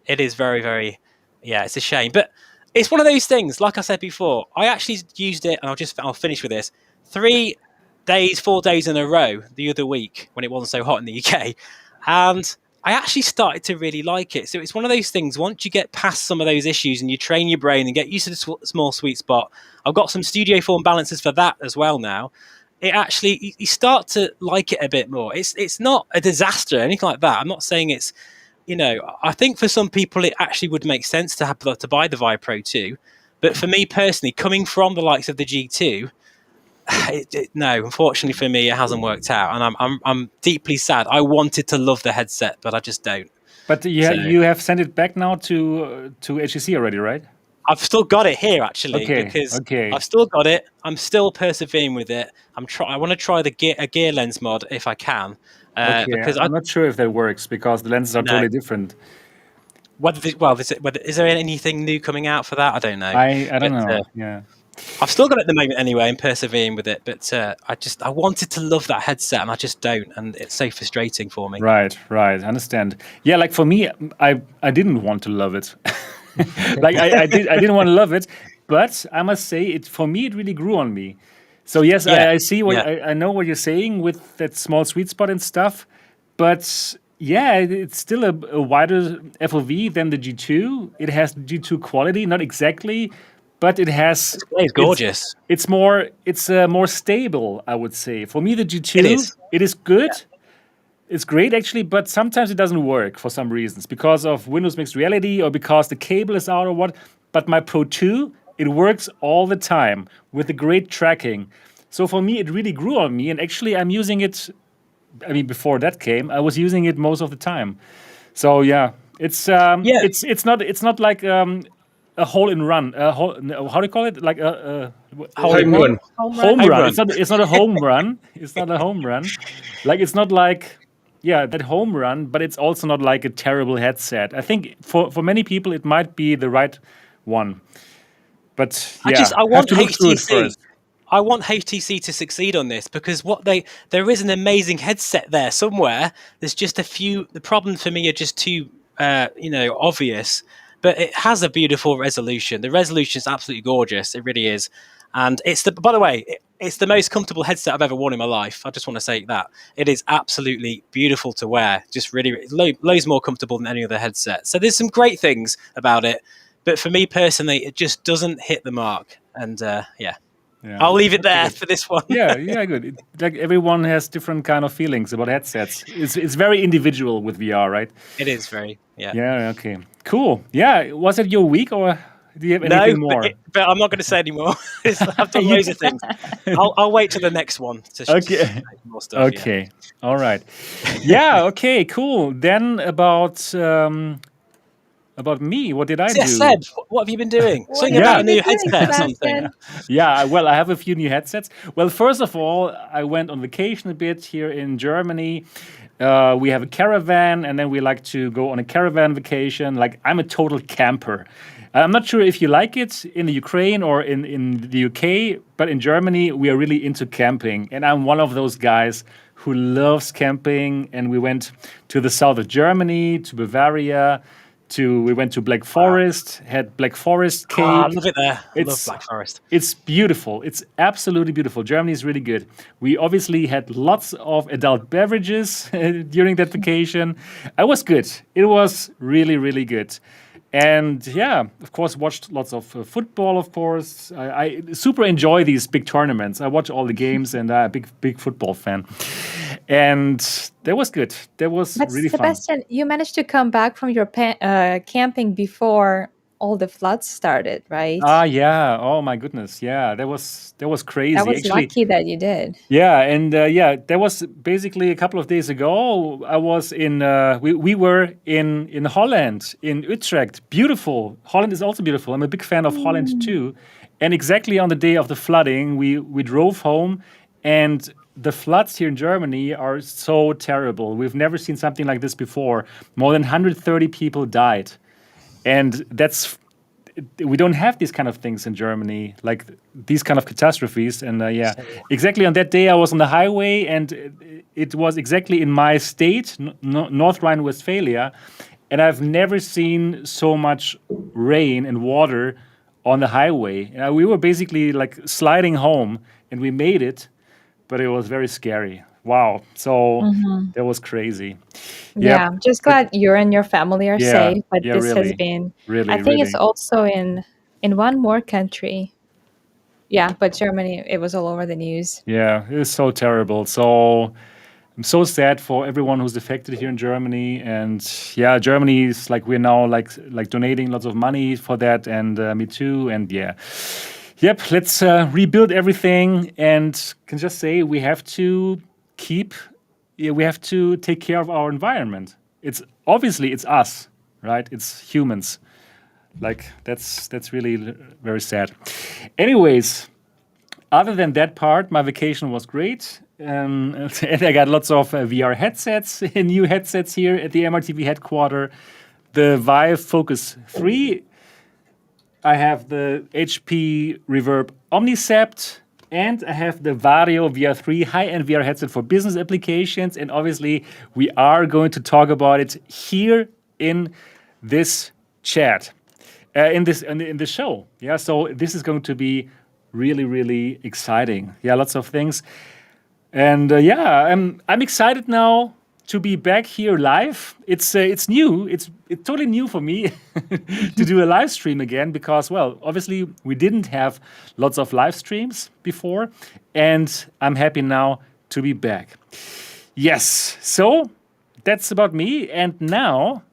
it is very, very, it's a shame. But it's one of those things. Like I said before, I actually used it, and I'll finish with this. 4 days in a row the other week when it wasn't so hot in the UK, and I actually started to really like it. So it's one of those things, once you get past some of those issues and you train your brain and get used to the small sweet spot, I've got some studio form balancers for that as well now. It actually, you start to like it a bit more. It's not a disaster or anything like that. I'm not saying it's, I think for some people it actually would make sense to buy the Vive Pro 2, but for me personally, coming from the likes of the G2, no, unfortunately for me, it hasn't worked out, and I'm deeply sad. I wanted to love the headset, but I just don't. But you have sent it back now to HTC already, right? I've still got it here actually, because I've still got it. I'm still persevering with it. I want to try a gear lens mod if I can. Because I'm not sure if that works because the lenses are totally different. Is there anything new coming out for that? I don't know. I don't know. Yeah. I've still got it at the moment anyway, and persevering with it. But I wanted to love that headset, and I just don't, and it's so frustrating for me. Right. I understand. Yeah, like for me, I didn't want to love it. Like I didn't want to love it, but I must say it for me it really grew on me. So yes, Yeah, I see what yeah. I know what you're saying with that small sweet spot and stuff, but yeah, it's still a wider FOV than the G2. It has G2 quality, not exactly, but it has. It's gorgeous. It's more stable, I would say. For me, the G2 It is. it is good. It's great actually, but sometimes it doesn't work for some reasons because of Windows Mixed Reality or because the cable is out or what. But my Pro 2, it works all the time with the great tracking. So for me, it really grew on me, and actually, I'm using it. I mean, before that came, I was using it most of the time. So yeah, it's it's not like a hole in run. No, how do you call it? Like a Home run. home Home run. run. It's not a home run. It's not a home run. Like it's not like that home run, but it's also not like a terrible headset. I think for many people it might be the right one. But yeah, I have want to look through it HTC. first. I want HTC to succeed on this because there is an amazing headset there somewhere. There's just a few. The problems for me are just too obvious, but it has a beautiful resolution. The resolution is absolutely gorgeous. It really is, and by the way, it's the most comfortable headset I've ever worn in my life. I just want to say that it is absolutely beautiful to wear. Just really loads more comfortable than any other headset. So there's some great things about it, but for me personally, it just doesn't hit the mark. And Yeah. I'll leave it there for this one. Yeah, good. Like everyone has different kind of feelings about headsets. It's very individual with VR, right? It is very, yeah. Yeah. Okay. Cool. Yeah. Was it your week, or do you have anything more? But I'm not going to say anymore. I've done loads of things. I'll wait till the next one to Okay. say more stuff. Okay. All right. Yeah. Okay. Cool. Then about me, what did I Yeah, do? Seb, what have you been doing? Something Yeah. about a new What have you been headset or doing, something. Sebastian? Yeah, well, I have a few new headsets. Well, first of all, I went on vacation a bit here in Germany. We have a caravan, and then we like to go on a caravan vacation. Like, I'm a total camper. I'm not sure if you like it in the Ukraine or in the UK, but in Germany, we are really into camping. And I'm one of those guys who loves camping. And we went to the south of Germany, to Bavaria. We went to Black Forest, had Black Forest Cave. I love it there. I love Black Forest. It's beautiful. It's absolutely beautiful. Germany is really good. We obviously had lots of adult beverages during that vacation. It was good. It was really, really good. And yeah, of course, watched lots of football, of course. I super enjoy these big tournaments. I watch all the games, and I'm a big football fan. And that was good. That was But really fun. Sebastian, you managed to come back from your camping before all the floods started, right? Yeah. Oh my goodness. Yeah, that was crazy. That was Actually, lucky that you did. yeah, and that was basically a couple of days ago. I was we were in Holland, in Utrecht. Beautiful. Holland is also beautiful. I'm a big fan of Holland too. And exactly on the day of the flooding, we drove home, and the floods here in Germany are so terrible. We've never seen something like this before. More than 130 people died. And we don't have these kind of things in Germany, like these kind of catastrophes. And exactly on that day, I was on the highway, and it was exactly in my state, North Rhine-Westphalia, and I've never seen so much rain and water on the highway. We were basically like sliding home, and we made it, but it was very scary. Wow. So that was crazy. Yeah, I'm just glad you and your family are Yeah, safe. But yeah, this has really. been, Really, I think it's really. also in one more country. Yeah, but Germany, it was all over the news. Yeah, it is so terrible. So I'm so sad for everyone who's affected here in Germany. And yeah, Germany is like we're now like donating lots of money for that, and me too. And yep, let's rebuild everything. And can just say we have to we have to take care of our environment. It's us, right? It's humans. Like that's really very sad. Anyways, other than that part, my vacation was great. And I got lots of VR headsets, new headsets here at the MRTV headquarters. The Vive Focus 3 I have the HP Reverb Omnicept, and I have the Varjo VR-3 high-end VR headset for business applications. And obviously, we are going to talk about it here in this chat, in the show. Yeah, so this is going to be really, really exciting. Yeah, lots of things. And yeah, I'm excited now to be back here live. It's new. It's totally new for me to do a live stream again because, well, obviously we didn't have lots of live streams before, and I'm happy now to be back. Yes, so that's about me, and now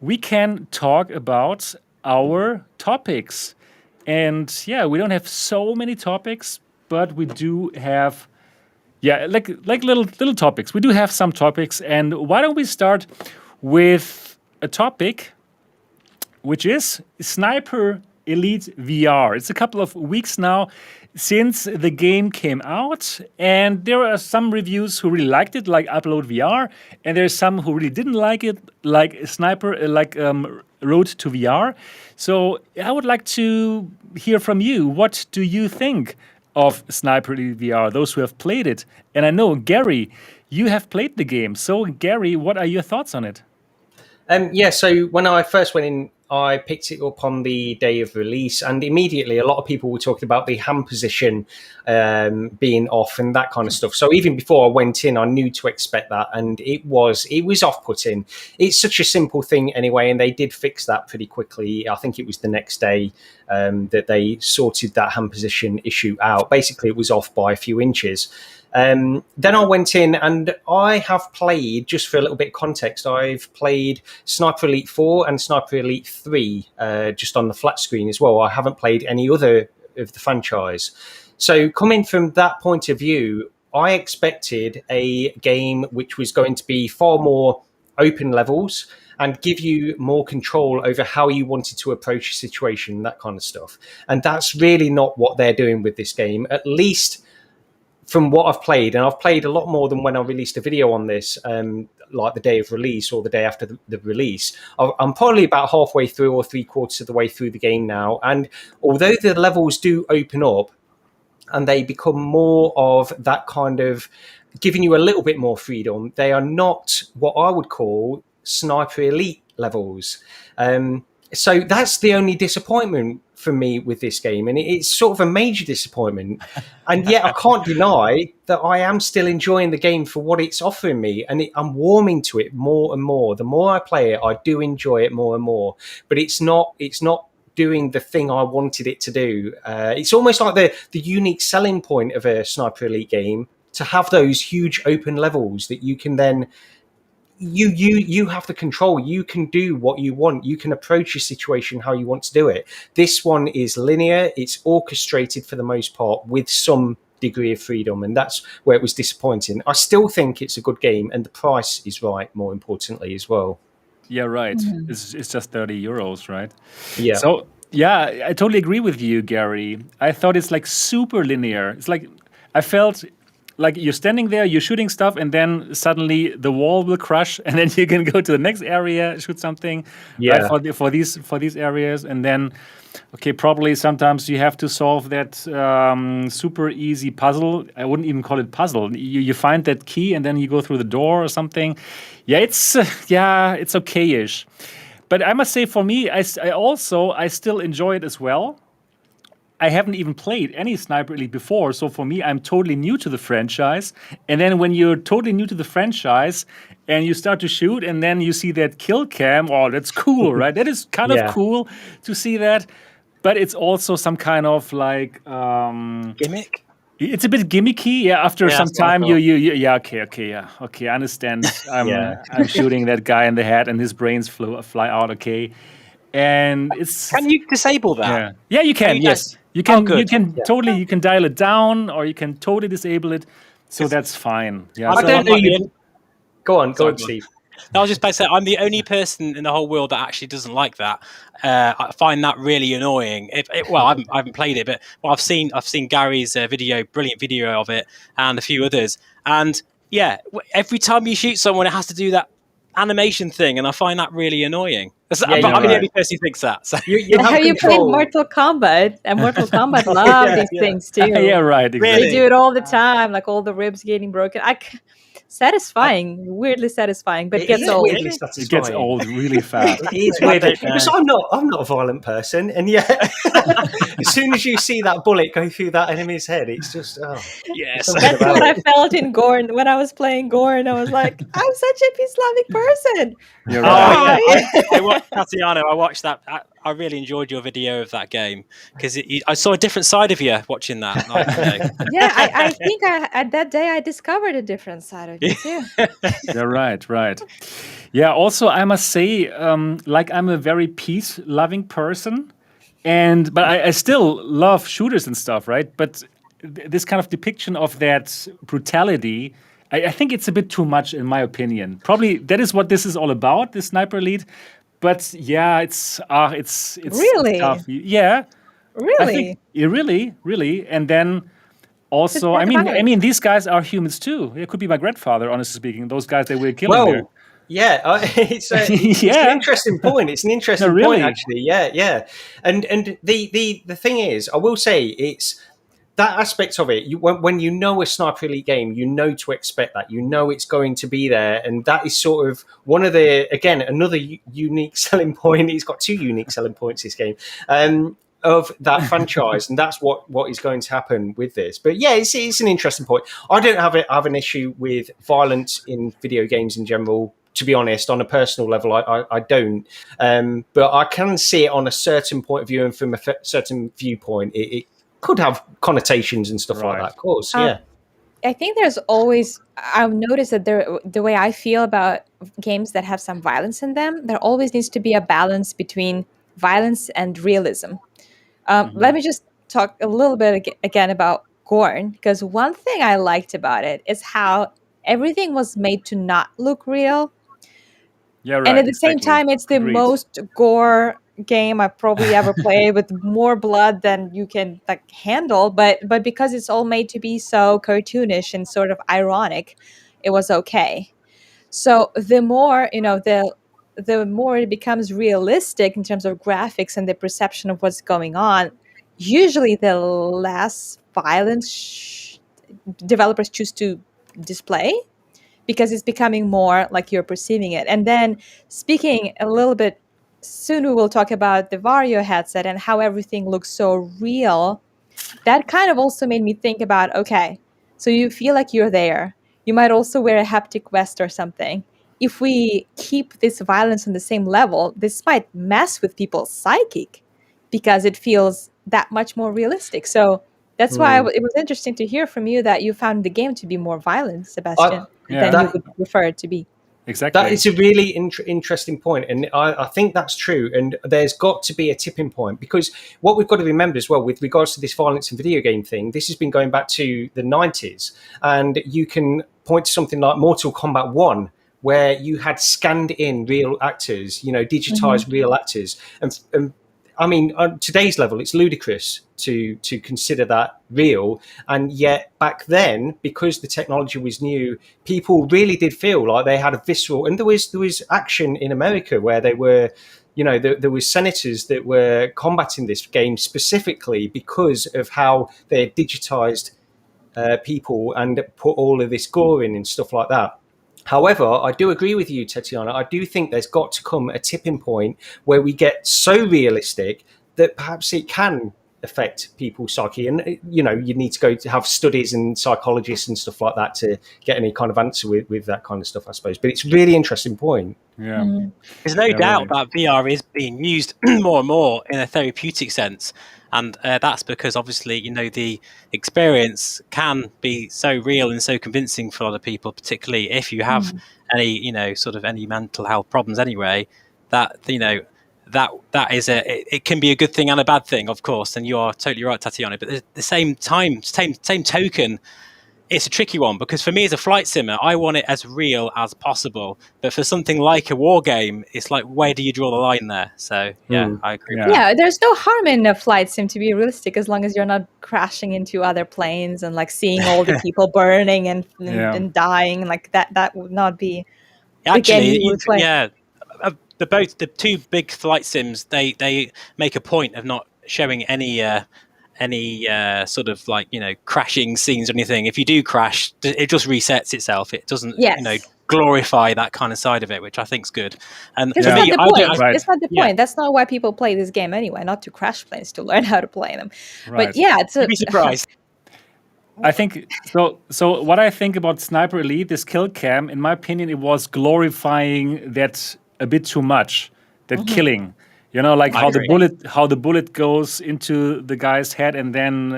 we can talk about our topics. And yeah, we don't have so many topics, but we do have like little topics. We do have some topics, and why don't we start with a topic which is Sniper Elite VR. It's a couple of weeks now since the game came out, and there are some reviews who really liked it, like Upload VR, and there's some who really didn't like it, like Road to VR. So I would like to hear from you. What do you think of Sniper Elite VR, those who have played it? And I know, Gary, you have played the game. So, Gary, what are your thoughts on it? Yeah, so when I first went in, I picked it up on the day of release, and immediately a lot of people were talking about the hand position being off and that kind of stuff. So even before I went in, I knew to expect that, and it was off-putting. It's such a simple thing anyway, and they did fix that pretty quickly. I think it was the next day that they sorted that hand position issue out. Basically, it was off by a few inches. Then I went in and I have played, just for a little bit of context, I've played Sniper Elite 4 and Sniper Elite 3 just on the flat screen as well. I haven't played any other of the franchise. So coming from that point of view, I expected a game which was going to be far more open levels and give you more control over how you wanted to approach a situation, that kind of stuff. And that's really not what they're doing with this game, at least from what I've played. And I've played a lot more than when I released a video on this, like the day of release or the day after the release. I'm probably about halfway through or 3/4 of the way through the game now. And although the levels do open up and they become more of that kind of giving you a little bit more freedom, they are not what I would call Sniper Elite levels. So that's the only disappointment for me with this game, and it's sort of a major disappointment. And yet I can't deny that I am still enjoying the game for what it's offering me, and I'm warming to it more and more. The more I play it, I do enjoy it more and more. But it's not doing the thing I wanted it to do. It's almost like the unique selling point of a Sniper Elite game, to have those huge open levels that you can then you have the control. You can do what you want. You can approach your situation how you want to do it. This one is linear. It's orchestrated for the most part with some degree of freedom, and that's where it was disappointing. I still think it's a good game, and the price is right, more importantly, as well. Yeah, right. Mm-hmm. It's just €30, right? Yeah. So, yeah, I totally agree with you, Gary. I thought it's like super linear. It's like, I felt like you're standing there, you're shooting stuff, and then suddenly the wall will crush, and then you can go to the next area, shoot something, yeah, right, for these areas, and then, okay, probably sometimes you have to solve that super easy puzzle. I wouldn't even call it puzzle. You find that key, and then you go through the door or something. Yeah, it's okay-ish. But I must say, for me, I still enjoy it as well. I haven't even played any Sniper Elite before, so for me, I'm totally new to the franchise. And then when you're totally new to the franchise and you start to shoot and then you see that kill cam, oh, that's cool, right? That is kind of cool to see that. But it's also some kind of like... gimmick? It's a bit gimmicky, yeah. After some time, okay, I understand. I'm shooting that guy in the head and his brains fly out, okay. And it's... Can you disable that? Yeah, you can, yes. You can totally you can dial it down, or you can totally disable it. So that's fine. Yeah. I don't know. Go on, Steve. I was just about to say, I'm the only person in the whole world that actually doesn't like that. I find that really annoying. I haven't played it, but I've seen Gary's brilliant video of it, and a few others. And yeah, every time you shoot someone, it has to do that animation thing, and I find that really annoying. I'm the right. only person who thinks that. So. You But have have you played control. Mortal Kombat? And Mortal Kombat love Yeah, these yeah. things too. Yeah, right. They Exactly. Really? do it all the time, like all the ribs getting broken. Satisfying, weirdly satisfying, but It gets is old. weirdly Really? satisfying. It gets old really fast. It is I weird don't know. because I'm not a violent person, and yet as soon as you see that bullet go through that enemy's head, it's just Yes. something That's about what I it. felt in Gorn when I was playing Gorn. I was like, I'm such a peace-loving person. You're Oh right. yeah, I watched Tatiana. I watched that. I really enjoyed your video of that game because I saw a different side of you watching that. Like, Yeah, I think at that day I discovered a different side of me too. You're right. Right. Yeah. Also, I must say, like, I'm a very peace-loving person, but I still love shooters and stuff, right? But this kind of depiction of that brutality, I think it's a bit too much, in my opinion. Probably that is what this is all about, this Sniper Elite. But yeah, it's Really? tough. Yeah, I Really? think really. And then also, That's violent. these guys are humans too. It could be my grandfather, honestly speaking. Those guys they were killing there. Well, yeah, it's an Yeah. interesting point. It's an interesting No, point, really. actually. Yeah. And the thing is, I will say it's that aspect of it. When you know a Sniper Elite game, you know to expect that. You know it's going to be there, and that is sort of one of another unique selling point. It's got two unique selling points, this game. Of that franchise, and that's what is going to happen with this. But yeah, it's an interesting point. I don't have an issue with violence in video games in general. To be honest, on a personal level, I don't. But I can see it on a certain point of view, and from a certain viewpoint, it could have connotations and stuff like Right. that. Of course, Um, yeah. I think I've noticed that the way I feel about games that have some violence in them, there always needs to be a balance between violence and realism. Let me just talk a little bit again about Gorn, because one thing I liked about it is how everything was made to not look real. Yeah, right. And at the same exactly. time, it's the Agreed. most gore game I've probably ever played, with more blood than you can like handle. But because it's all made to be so cartoonish and sort of ironic, it was okay. So the more the more it becomes realistic in terms of graphics and the perception of what's going on, usually the less violence developers choose to display, because it's becoming more like you're perceiving it. And then, speaking a little bit, soon we will talk about the Varjo headset and how everything looks so real. That kind of also made me think about, okay, so you feel like you're there. You might also wear a haptic vest or something. If we keep this violence on the same level, this might mess with people's psychic, because it feels that much more realistic. So that's why it was interesting to hear from you that you found the game to be more violent, Sebastian, Yeah. than you would prefer it to be. Exactly. That is a really interesting point, and I think that's true. And there's got to be a tipping point, because what we've got to remember as well, with regards to this violence and video game thing, this has been going back to the 90s, and you can point to something like Mortal Kombat 1, where you had scanned in real actors, digitized real actors, and I mean, on today's level, it's ludicrous to consider that real. And yet back then, because the technology was new, people really did feel like they had a visceral, and there was action in America where they were, there was senators that were combating this game specifically because of how they had digitized people and put all of this gore in and stuff like that. However, I do agree with you, Tetiana. I do think there's got to come a tipping point where we get so realistic that perhaps it can affect people's psyche. And, you need to go to have studies and psychologists and stuff like that to get any kind of answer with that kind of stuff, I suppose. But it's a really interesting point. Yeah. There's no doubt really. that VR is being used more and more in a therapeutic sense. And that's because obviously, the experience can be so real and so convincing for other people, particularly if you have any, sort of any mental health problems anyway, that, that is it can be a good thing and a bad thing, of course. And you are totally right, Tatiana. But at the same time, same token, it's a tricky one, because for me as a flight simmer, I want it as real as possible. But for something like a war game, it's like, where do you draw the line there? So yeah, I agree. Yeah. With that. Yeah, there's no harm in a flight sim to be realistic, as long as you're not crashing into other planes and like seeing all the people burning and Yeah. dying. Like that would not be the game Actually, you would play. yeah. the two big flight sims, they make a point of not showing any sort of like, crashing scenes or anything. If you do crash, it just resets itself. It doesn't, Yes. glorify that kind of side of it, which I think's good. And Because for it's me, not the I point. don't. Right. It's not the Yeah. point. That's not why people play this game anyway. Not to crash planes, to learn how to play them. Right. But yeah, it's You'd be surprised. I think so. So what I think about Sniper Elite, this kill cam, in my opinion, it was glorifying that a bit too much. That killing, like I how the agree. bullet goes into the guy's head, and then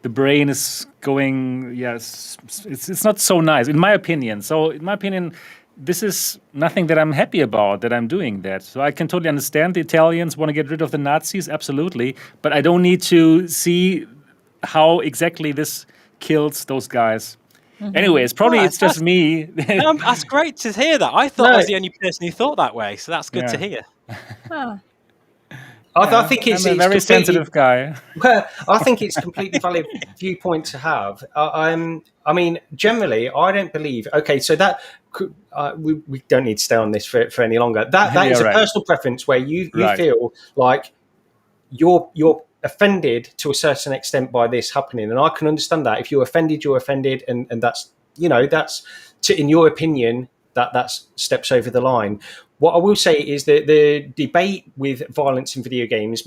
the brain is going. Yes, it's not so nice, in my opinion. So in my opinion, this is nothing that I'm happy about, that I'm doing that. So I can totally understand the Italians want to get rid of the Nazis, absolutely, but I don't need to see how exactly this kills those guys. Anyways, probably it's just me. No, that's great to hear that. I thought I No. was the only person who thought that way, so that's good to Yeah. hear. Huh. I think it's I'm a very completely, sensitive guy. well, I think it's completely valid viewpoint to have. I mean, generally, I don't believe. Okay, so that we don't need to stay on this for any longer. That Yeah, is a right. personal preference where you Right. feel like you're offended to a certain extent by this happening, and I can understand that. If you're offended, and that's in your opinion that steps over the line. What I will say is that the debate with violence in video games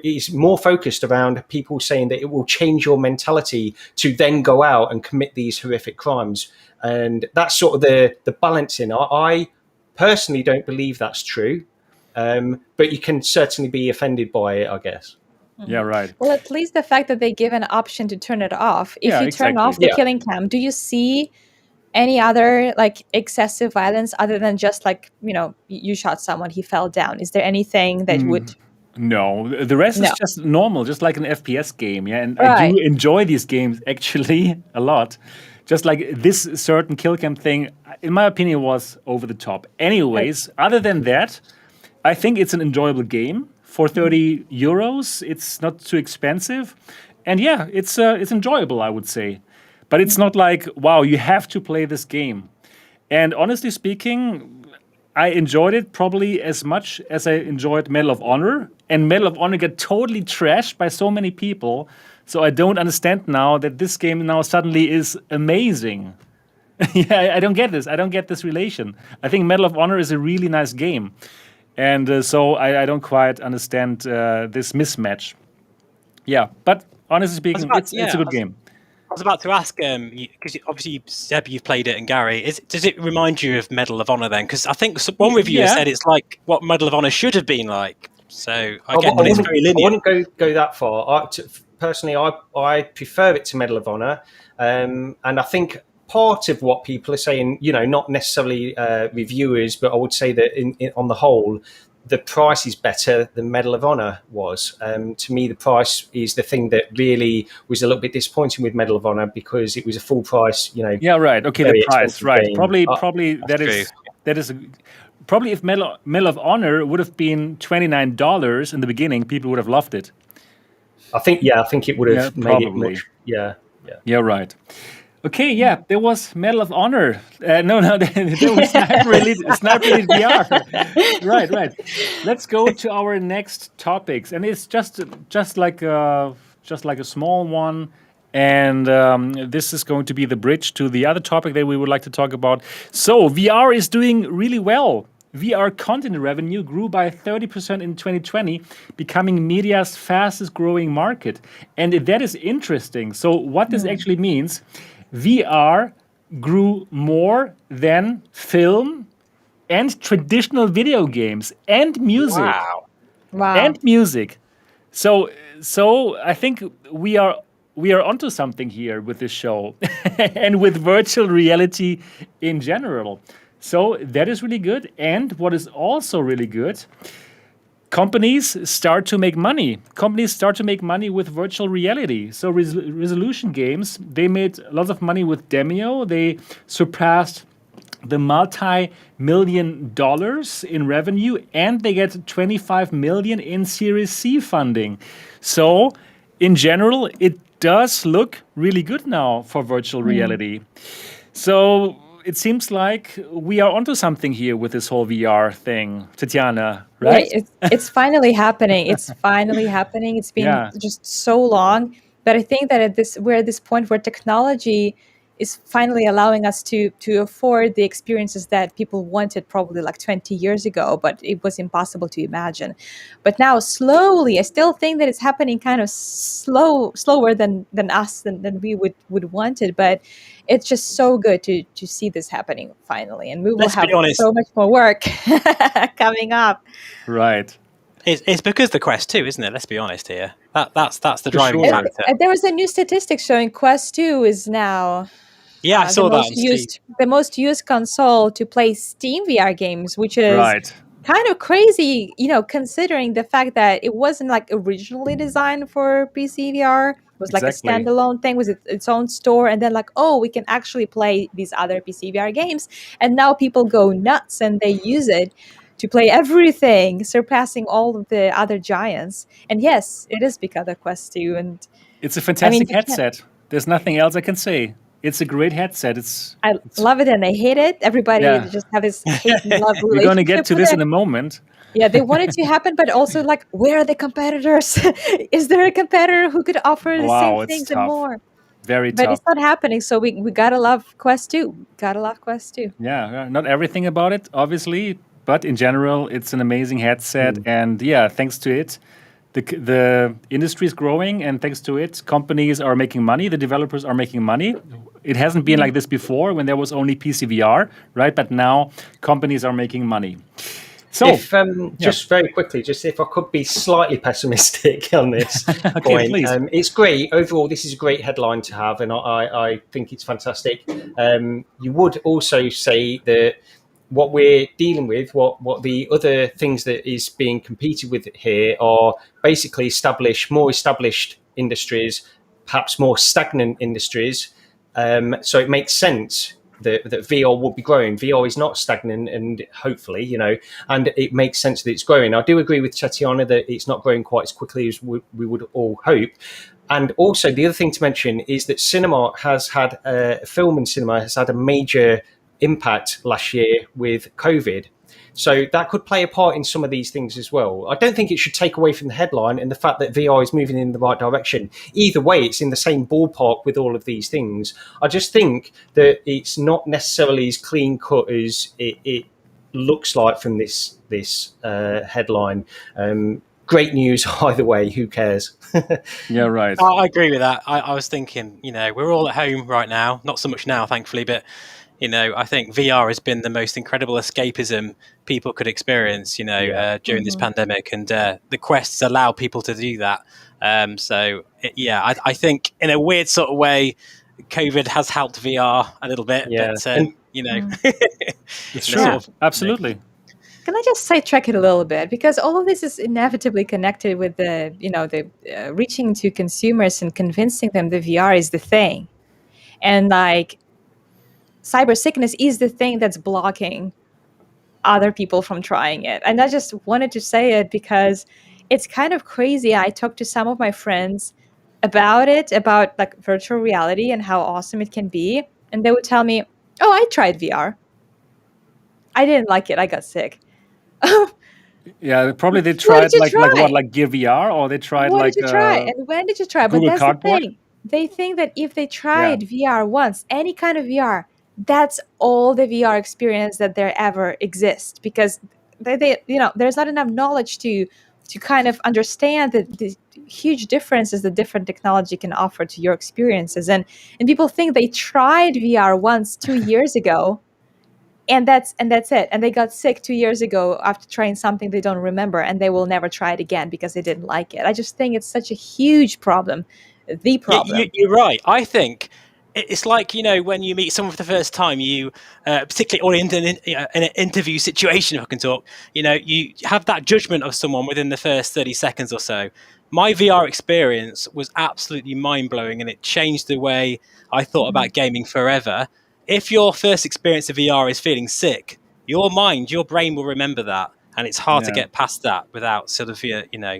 is more focused around people saying that it will change your mentality to then go out and commit these horrific crimes, and that's sort of the balancing. I personally don't believe that's true, but you can certainly be offended by it, I guess. Yeah, right. Well, at least the fact that they give an option to turn it off. If Yeah, you turn exactly. off the Yeah. killing cam, do you see any other like excessive violence other than just like, you shot someone, he fell down? Is there anything that would No, the rest No. is just normal, just like an FPS game. Yeah, and I Right. do enjoy these games actually a lot. Just like this certain kill cam thing, in my opinion, was over the top. Anyways, other than that, I think it's an enjoyable game for 30 euros. It's not too expensive, and yeah, it's enjoyable, I would say. But it's not like, wow, you have to play this game. And honestly speaking, I enjoyed it probably as much as I enjoyed Medal of Honor. And Medal of Honor got totally trashed by so many people. So I don't understand now that this game now suddenly is amazing. Yeah, I don't get this. I don't get this relation. I think Medal of Honor is a really nice game. And so I don't quite understand this mismatch. Yeah, but honestly speaking, it's a good game. I was about to ask, because obviously, Seb, you've played it, and Gary, does it remind you of Medal of Honor then? Because I think one reviewer Yeah. said it's like what Medal of Honor should have been like. So I I get that it's very I linear. wouldn't go that far. Personally, I prefer it to Medal of Honor, and I think part of what people are saying, not necessarily reviewers, but I would say that on the whole, the price is better than Medal of Honor was. To me, the price is the thing that really was a little bit disappointing with Medal of Honor, because it was a full price, Yeah, right. Okay, very the price, expensive right? game. Probably that is probably if Medal of Honor would have been $29 in the beginning, people would have loved it. I think it would have made it probably. much. Yeah. Yeah, right. Okay, yeah, there was Medal of Honor. No, there was Sniper Elite VR. Right. Let's go to our next topics, and it's just like a small one. And this is going to be the bridge to the other topic that we would like to talk about. So VR is doing really well. VR content revenue grew by 30% in 2020, becoming media's fastest growing market. And that is interesting. So what this actually means, VR grew more than film and traditional video games and music. Wow. And music. So I think we are onto something here with this show and with virtual reality in general. So that is really good. And what is also really good, companies start to make money. Companies start to make money with virtual reality. So Resolution Games, they made lots of money with Demio. They surpassed the multi-million dollars in revenue, and they get 25 million in Series C funding. So in general, it does look really good now for virtual reality. So it seems like we are onto something here with this whole VR thing, Tetiana, Yeah, right? it's finally happening. It's finally happening. It's been Yeah, just so long, but I think that we're at this point where technology is finally allowing us to afford the experiences that people wanted probably like 20 years ago, but it was impossible to imagine. But now slowly, I still think that it's happening kind of slower than us than we would want it, but it's just so good to see this happening finally, and we will Let's be have honest. so much more work coming up. right. It's because the Quest 2, isn't it? Let's be honest here. That's the For driving sure. factor. There was a new statistic showing Quest 2 is now Yeah, I the saw that most on Steam. used console to play Steam VR games, which is Right. kind of crazy, considering the fact that it wasn't like originally designed for PC VR. It was like a Exactly. standalone thing with its own store, and then like, oh, we can actually play these other PC VR games, and now people go nuts and they use it to play everything, surpassing all of the other giants. And yes, it is because of Quest 2, and It's a I mean, fantastic you can't. headset. There's nothing else I can say. It's a great headset. I It's love it and I hate it. Everybody yeah. just have this hate and love We're going to get relationship to with this it. in a moment. Yeah, they want it to happen, but also like, where are the competitors? Is there a competitor who could offer the same Wow, it's things and tough. more? Very But tough. it's not happening, so we gotta love Quest 2. Gotta love Quest 2. Yeah, not everything about it, obviously, but in general, it's an amazing headset. And yeah, thanks to it, the industry is growing, and thanks to it, companies are making money. The developers are making money. It hasn't been like this before when there was only PCVR, right? But now companies are making money. So, If just very quickly, just if I could be slightly pessimistic on this point, please. it's great overall. This is a great headline to have, and I think it's fantastic. You would also say that what we're dealing with, what the other things that is being competed with here are basically more established industries, perhaps more stagnant industries. So it makes sense that VR will be growing. VR is not stagnant, and hopefully, and it makes sense that it's growing. I do agree with Tetiana that it's not growing quite as quickly as we would all hope. And also, the other thing to mention is that cinema has had film and cinema has had a major impact last year with COVID. So that could play a part in some of these things as well. I don't think it should take away from the headline and the fact that VR is moving in the right direction. Either way, it's in the same ballpark with all of these things. I just think that it's not necessarily as clean cut as it looks like from this headline. Great news either way. Who cares? Yeah, right. I agree with that. I was thinking, we're all at home right now. Not so much now, thankfully, but I think VR has been the most incredible escapism people could experience, during this pandemic, and the Quests allow people to do that. I think in a weird sort of way, COVID has helped VR a little bit, Yeah. but It's true. Yeah. Absolutely. Can I just sidetrack it a little bit, because all of this is inevitably connected with the reaching to consumers and convincing them the VR is the thing, and like cyber sickness is the thing that's blocking other people from trying it. And I just wanted to say it because it's kind of crazy. I talked to some of my friends about like virtual reality and how awesome it can be, and they would tell me, "Oh, I tried VR. I didn't like it. I got sick." Yeah, probably they What tried did you like try? like Gear VR, or they tried What like did you try? And when did you try? But Google that's Cardboard. the thing. They think that if they Yeah. tried VR once, any kind of VR, that's all the VR experience that there ever exists, because there's not enough knowledge to kind of understand the huge differences that different technology can offer to your experiences. And people think they tried VR once 2 years ago, and that's it, and they got sick 2 years ago after trying something they don't remember, and they will never try it again because they didn't like it. I just think it's such a huge problem. The problem. You're right. I think it's like, when you meet someone for the first time, you particularly or in an interview situation, if I can talk, you have that judgment of someone within the first 30 seconds or so. My VR experience was absolutely mind-blowing, and it changed the way I thought about gaming forever. If your first experience of VR is feeling sick, your brain will remember that. and it's hard to Yeah. get past that without sort of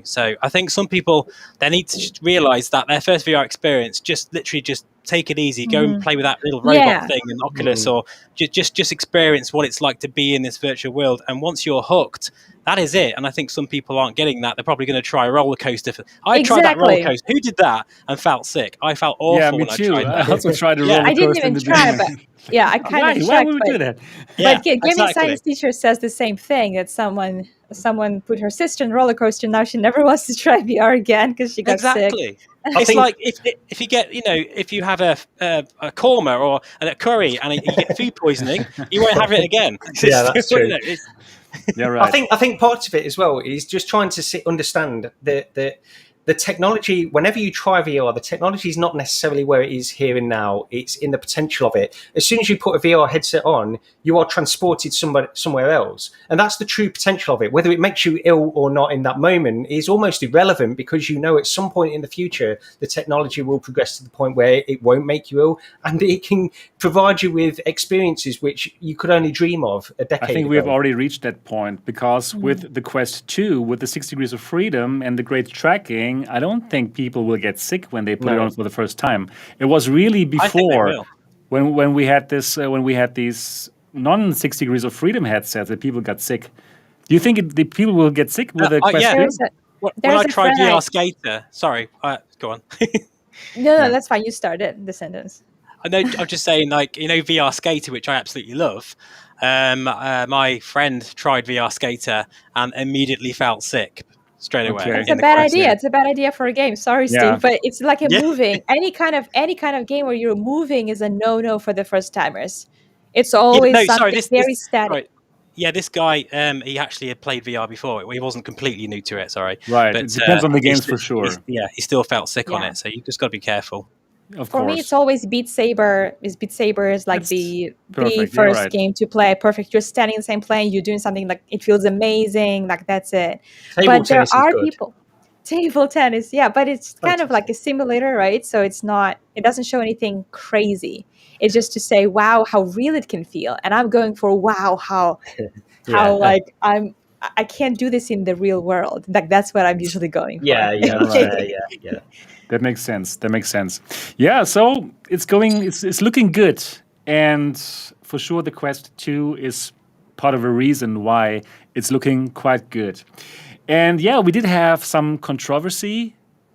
so I think some people, they need to just realize that their first VR experience, just literally just take it easy, go and play with that little robot Yeah. thing in Oculus, or just experience what it's like to be in this virtual world. And once you're hooked, that is it. And I think some people aren't getting that. They're probably going to try a roller coaster. I tried that roller Exactly. coaster. Who did that and felt sick? I felt awful Yeah, me when I too. tried I that. also tried a Yeah. roller I didn't coaster in even the try, but yeah, I kind of Why checked. would we But, do that? Yeah, but gaming exactly. science teacher says the same thing, that someone put her sister in a roller coaster. Now she never wants to try VR again because she got sick. Exactly. It's like if you get, if you have a korma or a curry and you get food poisoning, you won't have it again. Yeah, that's true. Yeah, right. I think part of it as well is just trying to understand that the technology, whenever you try VR, the technology is not necessarily where it is here and now. It's in the potential of it. As soon as you put a VR headset on, you are transported somewhere else. And that's the true potential of it. Whether it makes you ill or not in that moment is almost irrelevant, because at some point in the future, the technology will progress to the point where it won't make you ill, and it can provide you with experiences which you could only dream of a decade I think ago. we've already reached that point, because with the Quest 2, with the 6 degrees of freedom and the great tracking, I don't think people will get sick when they put it on for the first time. It was really I think they before, will. when we had these non 6 degrees of freedom headsets, that people got sick. Do you think the people will get sick with the Quest yeah. 2? When There's I a tried friend VR Skater, sorry, go on. No, that's fine. You started the sentence. I know. I'm just saying, VR Skater, which I absolutely love. My friend tried VR Skater and immediately felt sick straight away. Okay. It's in a the bad Quest. idea. It's a bad idea for a game. Sorry, Yeah. Steve, but it's like a Yeah. moving. Any kind of game where you're moving is a no for the first timers. It's Yeah, always no, something sorry. This very static. right. Yeah, this guy, he actually had played VR before. He wasn't completely new to it. Sorry, Right. but It depends on the games he for sure. he still felt sick on Yeah. it. So you just got to be careful. Of For course. me, it's always Beat Saber. Beat Saber is like That's the perfect. Yeah, first right. game to play. Perfect. You're standing in the same plane. You're doing something like it feels amazing. Like that's it. Table But there tennis is are good. people. Table tennis, yeah, but it's kind of like a simulator, right? So it's not. It doesn't show anything crazy. It's just to say, wow, how real it can feel. And I'm going for wow, how like I can't do this in the real world. Like that's what I'm usually going for. Yeah, Right. yeah. That makes sense. Yeah, so it's looking good. And for sure the Quest 2 is part of a reason why it's looking quite good. And yeah, we did have some controversy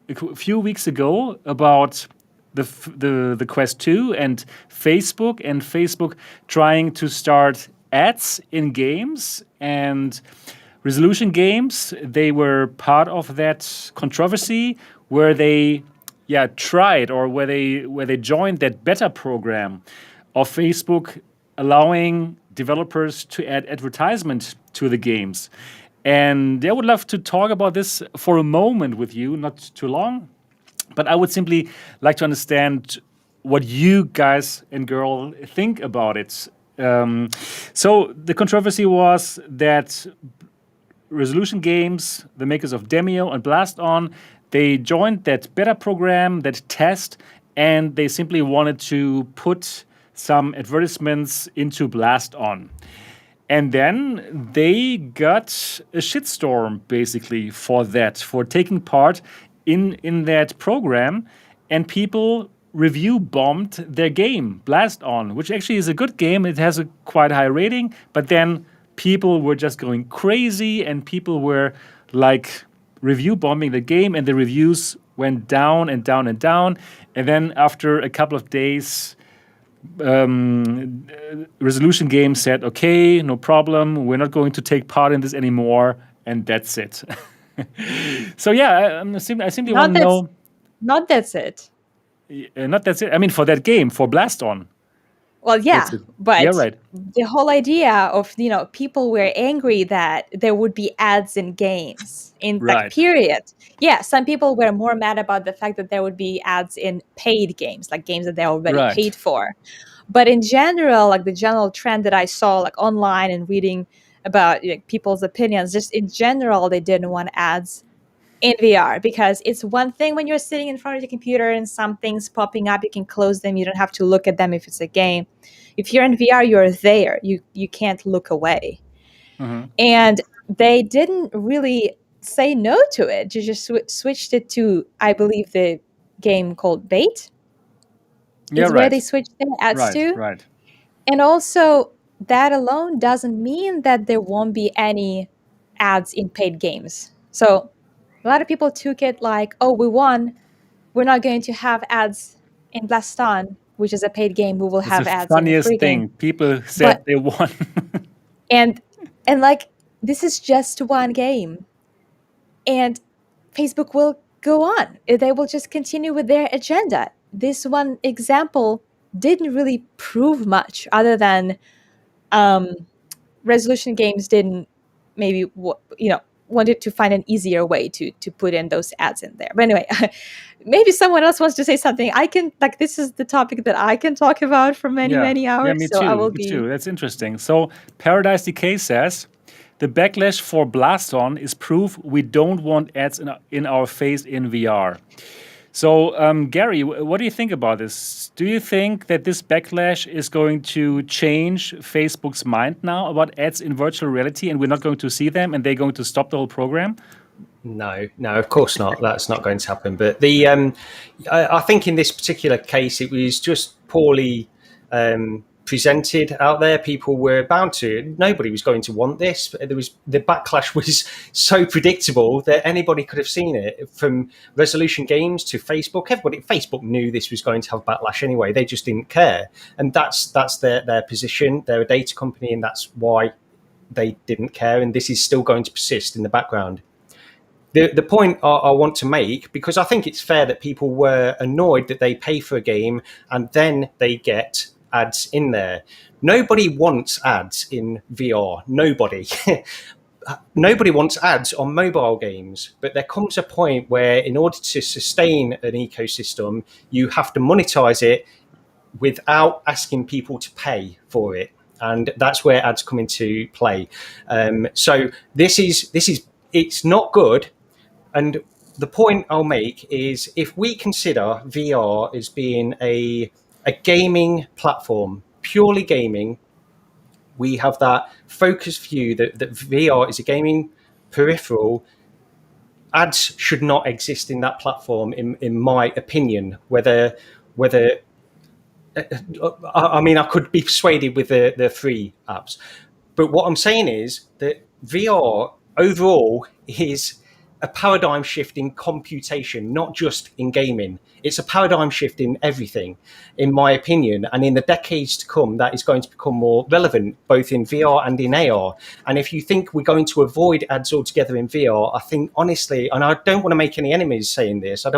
a few weeks ago about the Quest 2 and Facebook trying to start ads in games, and Resolution Games, they were part of that controversy where they tried, or where they joined that beta program of Facebook, allowing developers to add advertisement to the games. And I would love to talk about this for a moment with you, not too long, but I would simply like to understand what you guys and girl think about it. So the controversy was that Resolution Games, the makers of Demio and Blast On, they joined that beta program, that test, and they simply wanted to put some advertisements into Blast On. And then they got a shitstorm, basically, for taking part in that program, and people review bombed their game, Blast On, which actually is a good game. It has a quite high rating, but then people were just going crazy, and people were like review bombing the game, and the reviews went down and down and down. And then after a couple of days, Resolution Games said, okay, no problem, we're not going to take part in this anymore, and that's it. So yeah, I simply want to know. Not that's it. Not that's it. I mean, for that game, for Blast On. Well, yeah, That's it. but Yeah, right. the whole idea of people were angry that there would be ads in games in Right. that period. Yeah, some people were more mad about the fact that there would be ads in paid games, like games that they already Right. paid for. But in general, like the general trend that I saw, like online and reading about people's opinions, just in general, they didn't want ads in VR, because it's one thing when you're sitting in front of the computer and something's popping up, you can close them, you don't have to look at them if it's a game. If you're in VR, you're there, you can't look away. Mhm. And they didn't really say no to it. They just switched it to, I believe, the game called Bait. Yeah, Is where right. they switched their ads Right, to. right. And also, that alone doesn't mean that there won't be any ads in paid games. So a lot of people took it like, oh, we won. We're not going to have ads in Blast On, which is a paid game. We will It's the have ads in a free funniest game. thing. People said But they won. and like, this is just one game. And Facebook will go on. They will just continue with their agenda. This one example didn't really prove much other than resolution games didn't maybe wanted to find an easier way to put in those ads in there. But anyway, maybe someone else wants to say something. I can, like, this is the topic that I can talk about for many Yeah, hours. me So too. I will Me be. too. That's interesting. So Paradise Decay says the backlash for Blast On is proof we don't want ads in our face in VR. So Gary, what do you think about this? Do you think that this backlash is going to change Facebook's mind now about ads in virtual reality, and we're not going to see them, and they're going to stop the whole program? No, of course not. That's not going to happen. But I think in this particular case, it was just poorly presented out there. People were bound to. Nobody was going to want this. The backlash was so predictable that anybody could have seen it. From Resolution Games to Facebook, Facebook knew this was going to have backlash anyway. They just didn't care, and that's their position. They're a data company, and that's why they didn't care. And this is still going to persist in the background. The point I want to make, because I think it's fair that people were annoyed that they pay for a game and then they get ads in there. Nobody wants ads in VR. Nobody. Nobody wants ads on mobile games. But there comes a point where in order to sustain an ecosystem, you have to monetize it without asking people to pay for it. And that's where ads come into play. So this is it's not good. And the point I'll make is, if we consider VR as being a gaming platform, purely gaming, we have that focused view that VR is a gaming peripheral. Ads should not exist in that platform, in my opinion. Whether I mean, I could be persuaded with the free apps, but what I'm saying is that VR overall is a paradigm shift in computation, not just in gaming. It's a paradigm shift in everything, in my opinion. And in the decades to come, that is going to become more relevant, both in VR and in AR. And if you think we're going to avoid ads altogether in VR, I think, honestly, and I don't want to make any enemies saying this, I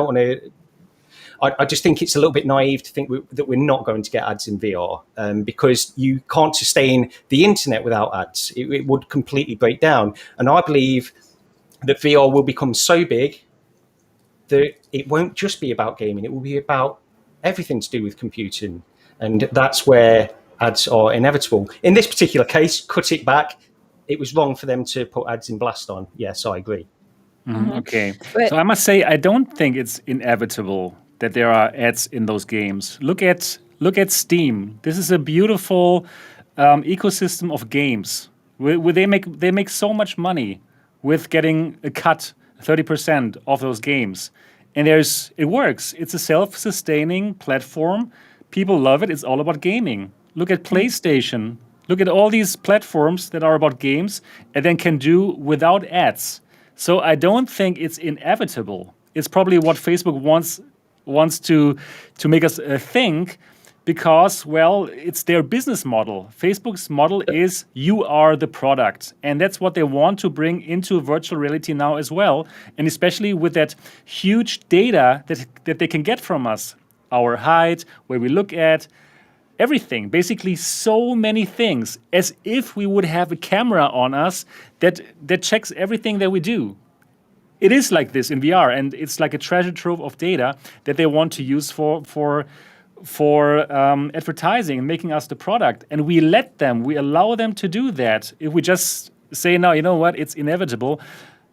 just think it's a little bit naive to think that we're not going to get ads in VR, because you can't sustain the internet without ads. It would completely break down. And I believe that VR will become so big that it won't just be about gaming. It will be about everything to do with computing. And that's where ads are inevitable. In this particular case, cut it back. It was wrong for them to put ads in Blast On. Yes, I agree. Okay. But- So I must say, I don't think it's inevitable that there are ads in those games. Look at Steam. This is a beautiful ecosystem of games where they make so much money with getting a cut, 30% of those games. And it works. It's a self-sustaining platform. People love it. It's all about gaming. Look at PlayStation. Look at all these platforms that are about games and then can do without ads. So I don't think it's inevitable. It's probably what Facebook wants to make us think, because, well, it's their business model. Facebook's model is you are the product. And that's what they want to bring into virtual reality now as well. And especially with that huge data that they can get from us. Our height, where we look at, everything. Basically so many things. As if we would have a camera on us that checks everything that we do. It is like this in VR, and it's like a treasure trove of data that they want to use for advertising and making us the product. And we allow them to do that. If we just say, no, you know what, it's inevitable,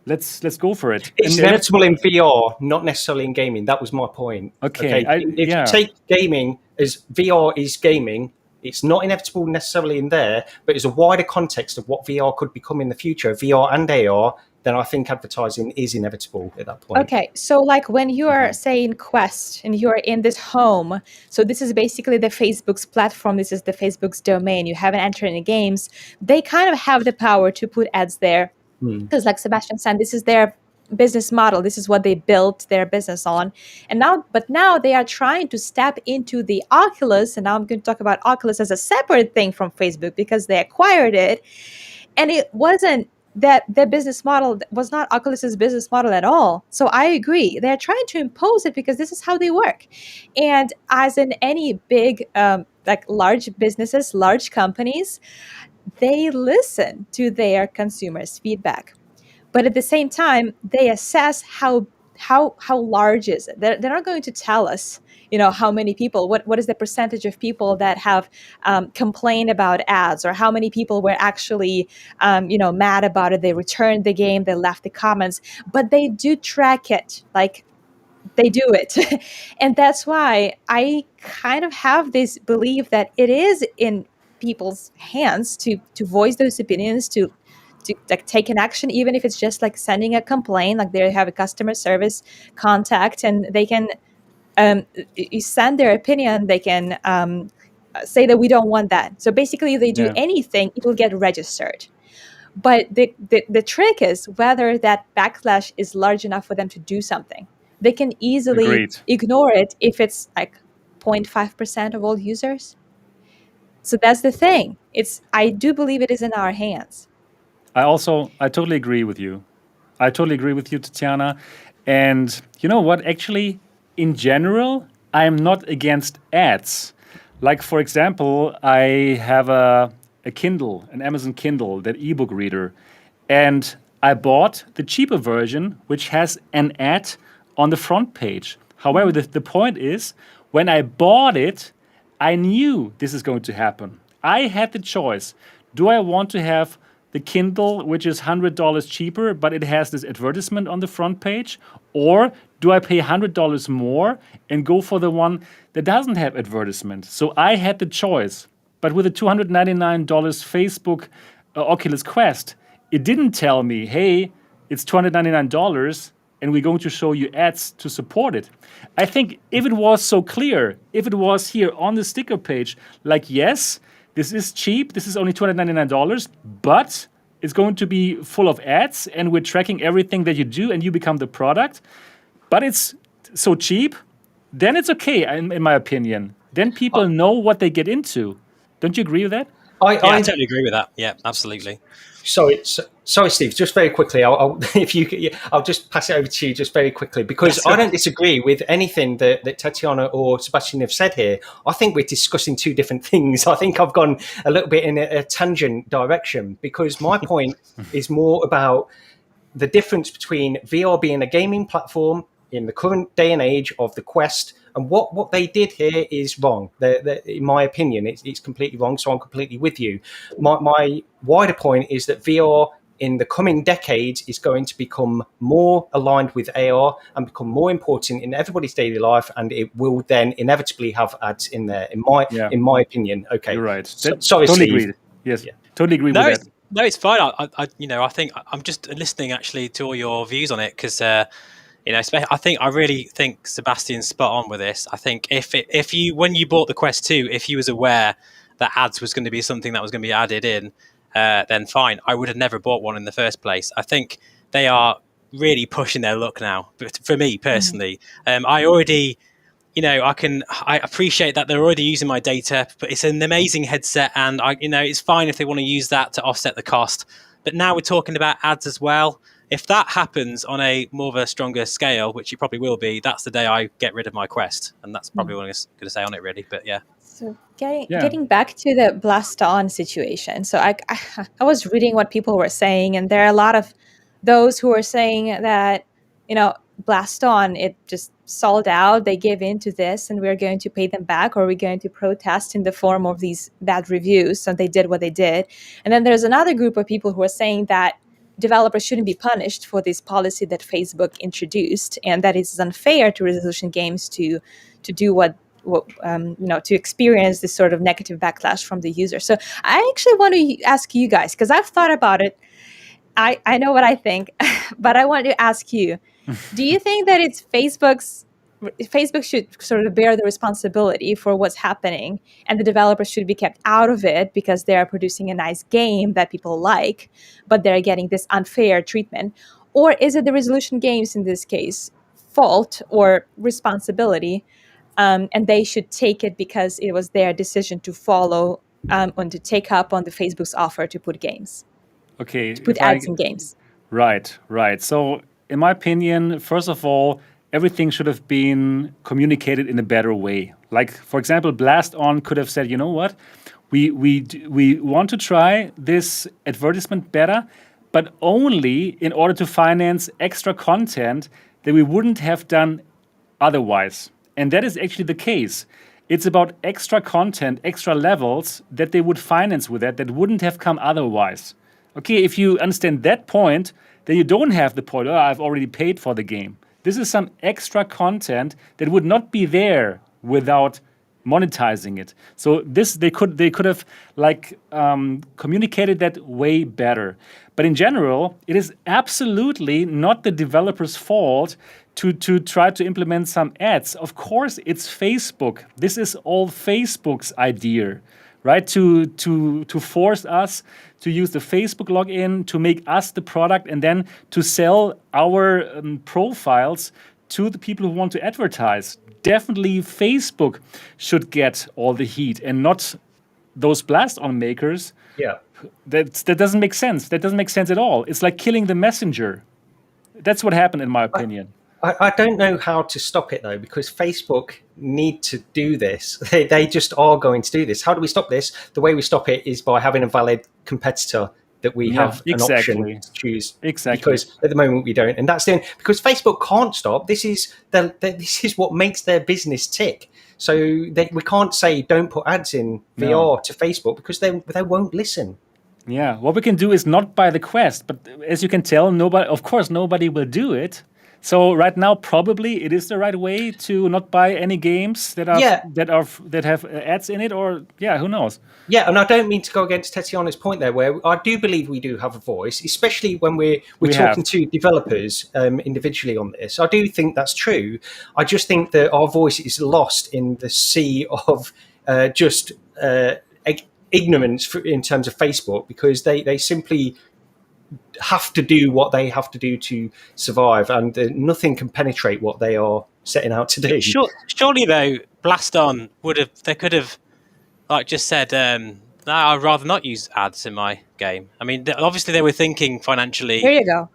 let's go for it. It's inevitable in VR, not necessarily in gaming. That was my point. Okay. If you take gaming as VR is gaming, it's not inevitable necessarily in there, but it's a wider context of what VR could become in the future, VR and AR, then I think advertising is inevitable at that point. Okay, so like when you are saying Quest and you're in this home, so this is basically the Facebook's platform, this is the Facebook's domain, you haven't entered any games, they kind of have the power to put ads there. Because like Sebastian said, this is their business model, this is what they built their business on. And now they are trying to step into the Oculus, and now I'm going to talk about Oculus as a separate thing from Facebook because they acquired it. And it wasn't that their business model was not Oculus's business model at all. So I agree. They're trying to impose it because this is how they work. And as in any big, like large businesses, large companies, they listen to their consumers' feedback. But at the same time, they assess how large is it. They're not going to tell us, how many people, what is the percentage of people that have complained about ads, or how many people were actually, mad about it. They returned the game, they left the comments, but they do track it. Like, they do it. And that's why I kind of have this belief that it is in people's hands to voice those opinions, to like take an action, even if it's just like sending a complaint. Like, they have a customer service contact, and they can you send their opinion. They can say that we don't want that. So basically, if they do anything, it will get registered. But the trick is whether that backlash is large enough for them to do something. They can easily ignore it if it's like 0.5% of all users. So that's the thing. I do believe it is in our hands. I totally agree with you. I totally agree with you, Tetiana. And you know what? Actually, in general, I am not against ads. Like, for example, I have a Kindle, an Amazon Kindle, that ebook reader. And I bought the cheaper version, which has an ad on the front page. However, the point is, when I bought it, I knew this is going to happen. I had the choice. Do I want to have the Kindle, which is $100 cheaper, but it has this advertisement on the front page? Or do I pay $100 more and go for the one that doesn't have advertisement? So I had the choice. But with the $299 Facebook Oculus Quest, it didn't tell me, hey, it's $299 and we're going to show you ads to support it. I think if it was so clear, if it was here on the sticker page, like, yes, this is cheap, this is only $299, but it's going to be full of ads and we're tracking everything that you do and you become the product, but it's so cheap, then it's okay, in my opinion. Then people know what they get into. Don't you agree with that? I totally agree with that. Yeah, absolutely. Sorry, Steve. Just very quickly, I'll just pass it over to you just very quickly, because I don't disagree with anything that Tetiana or Sebastian have said here. I think we're discussing two different things. I think I've gone a little bit in a tangent direction, because my point is more about the difference between VR being a gaming platform in the current day and age of the Quest, and what they did here is wrong. In my opinion, it's completely wrong. So I'm completely with you. My wider point is that VR in the coming decades is going to become more aligned with AR and become more important in everybody's daily life, and it will then inevitably have ads in there. In my opinion, okay, you're right. Sorry, totally Steve. Agreed. Yes, totally agree with that. No, it's fine. I think I'm just listening actually to all your views on it, because I really think Sebastian's spot on with this. I think if you, when you bought the Quest 2, if you was aware that ads was going to be something that was going to be added in, then fine. I would have never bought one in the first place. I think they are really pushing their luck now. But for me personally, I already, I appreciate that they're already using my data, but it's an amazing headset, and it's fine if they want to use that to offset the cost. But now we're talking about ads as well. If that happens on a more of a stronger scale, which it probably will be, that's the day I get rid of my Quest. And that's probably what I'm going to say on it, really. But yeah. So getting back to the Blast On situation. So I was reading what people were saying, and there are a lot of those who are saying that, Blast On, it just sold out. They gave in to this, and we're going to pay them back, or we're going to protest in the form of these bad reviews. So they did what they did. And then there's another group of people who are saying that developers shouldn't be punished for this policy that Facebook introduced, and that it's unfair to resolution games to do what to experience this sort of negative backlash from the user. So I actually want to ask you guys, because I've thought about it. I know what I think, but I want to ask you, do you think that Facebook should sort of bear the responsibility for what's happening, and the developers should be kept out of it because they're producing a nice game that people like, but they're getting this unfair treatment? Or is it the Resolution Games in this case fault or responsibility, and they should take it because it was their decision to follow and to take up on the Facebook's offer to put games, Okay, to put ads in games? Right, right. So, in my opinion, first of all, everything should have been communicated in a better way. Like, for example, Blast On could have said, you know what, we want to try this advertisement better, but only in order to finance extra content that we wouldn't have done otherwise. And that is actually the case. It's about extra content, extra levels that they would finance with that wouldn't have come otherwise. Okay, if you understand that point, then you don't have the point, oh, I've already paid for the game. This is some extra content that would not be there without monetizing it. So this they could have communicated that way better. But in general, it is absolutely not the developer's fault to try to implement some ads. Of course, it's Facebook. This is all Facebook's idea, right? To force us to use the Facebook login, to make us the product, and then to sell our profiles to the people who want to advertise. Definitely Facebook should get all the heat and not those Blast On makers. Yeah. That doesn't make sense. That doesn't make sense at all. It's like killing the messenger. That's what happened, in my opinion. I don't know how to stop it, though, because Facebook need to do this. They just are going to do this. How do we stop this? The way we stop it is by having a valid competitor that we have an option to choose. Exactly. Because at the moment we don't. And that's because Facebook can't stop. This is what makes their business tick. So we can't say don't put ads in VR to Facebook because they won't listen. Yeah, what we can do is not buy the Quest, but as you can tell, nobody will do it. So right now, probably it is the right way to not buy any games that have ads in it, or who knows? Yeah, and I don't mean to go against Tetiana's point there, where I do believe we do have a voice, especially when we're talking to developers individually on this. I do think that's true. I just think that our voice is lost in the sea of ignorance in terms of Facebook, because they simply have to do what they have to do to survive, and nothing can penetrate what they are setting out to do. Surely though, Blast On they could have just said, no, I'd rather not use ads in my game. I mean, obviously they were thinking financially. There you go.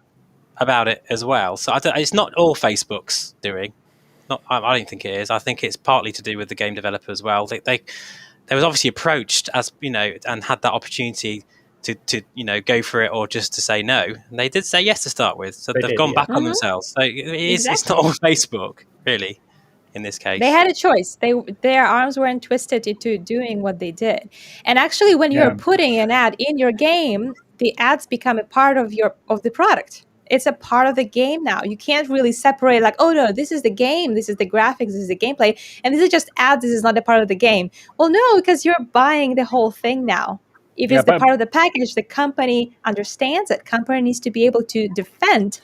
About it as well. So it's not all Facebook's doing. I don't think it is. I think it's partly to do with the game developer as well. They was obviously approached as and had that opportunity to go for it, or just to say no. And they did say yes to start with, so they've gone back on themselves. So it's not all Facebook, really, in this case. They had a choice. Their arms weren't twisted into doing what they did. And actually, when you're putting an ad in your game, the ads become a part of the product. It's a part of the game now. You can't really separate oh no, this is the game, this is the graphics, this is the gameplay, and this is just ads, this is not a part of the game. Well, no, because you're buying the whole thing now. If it's the part of the package, the company understands it. Company needs to be able to defend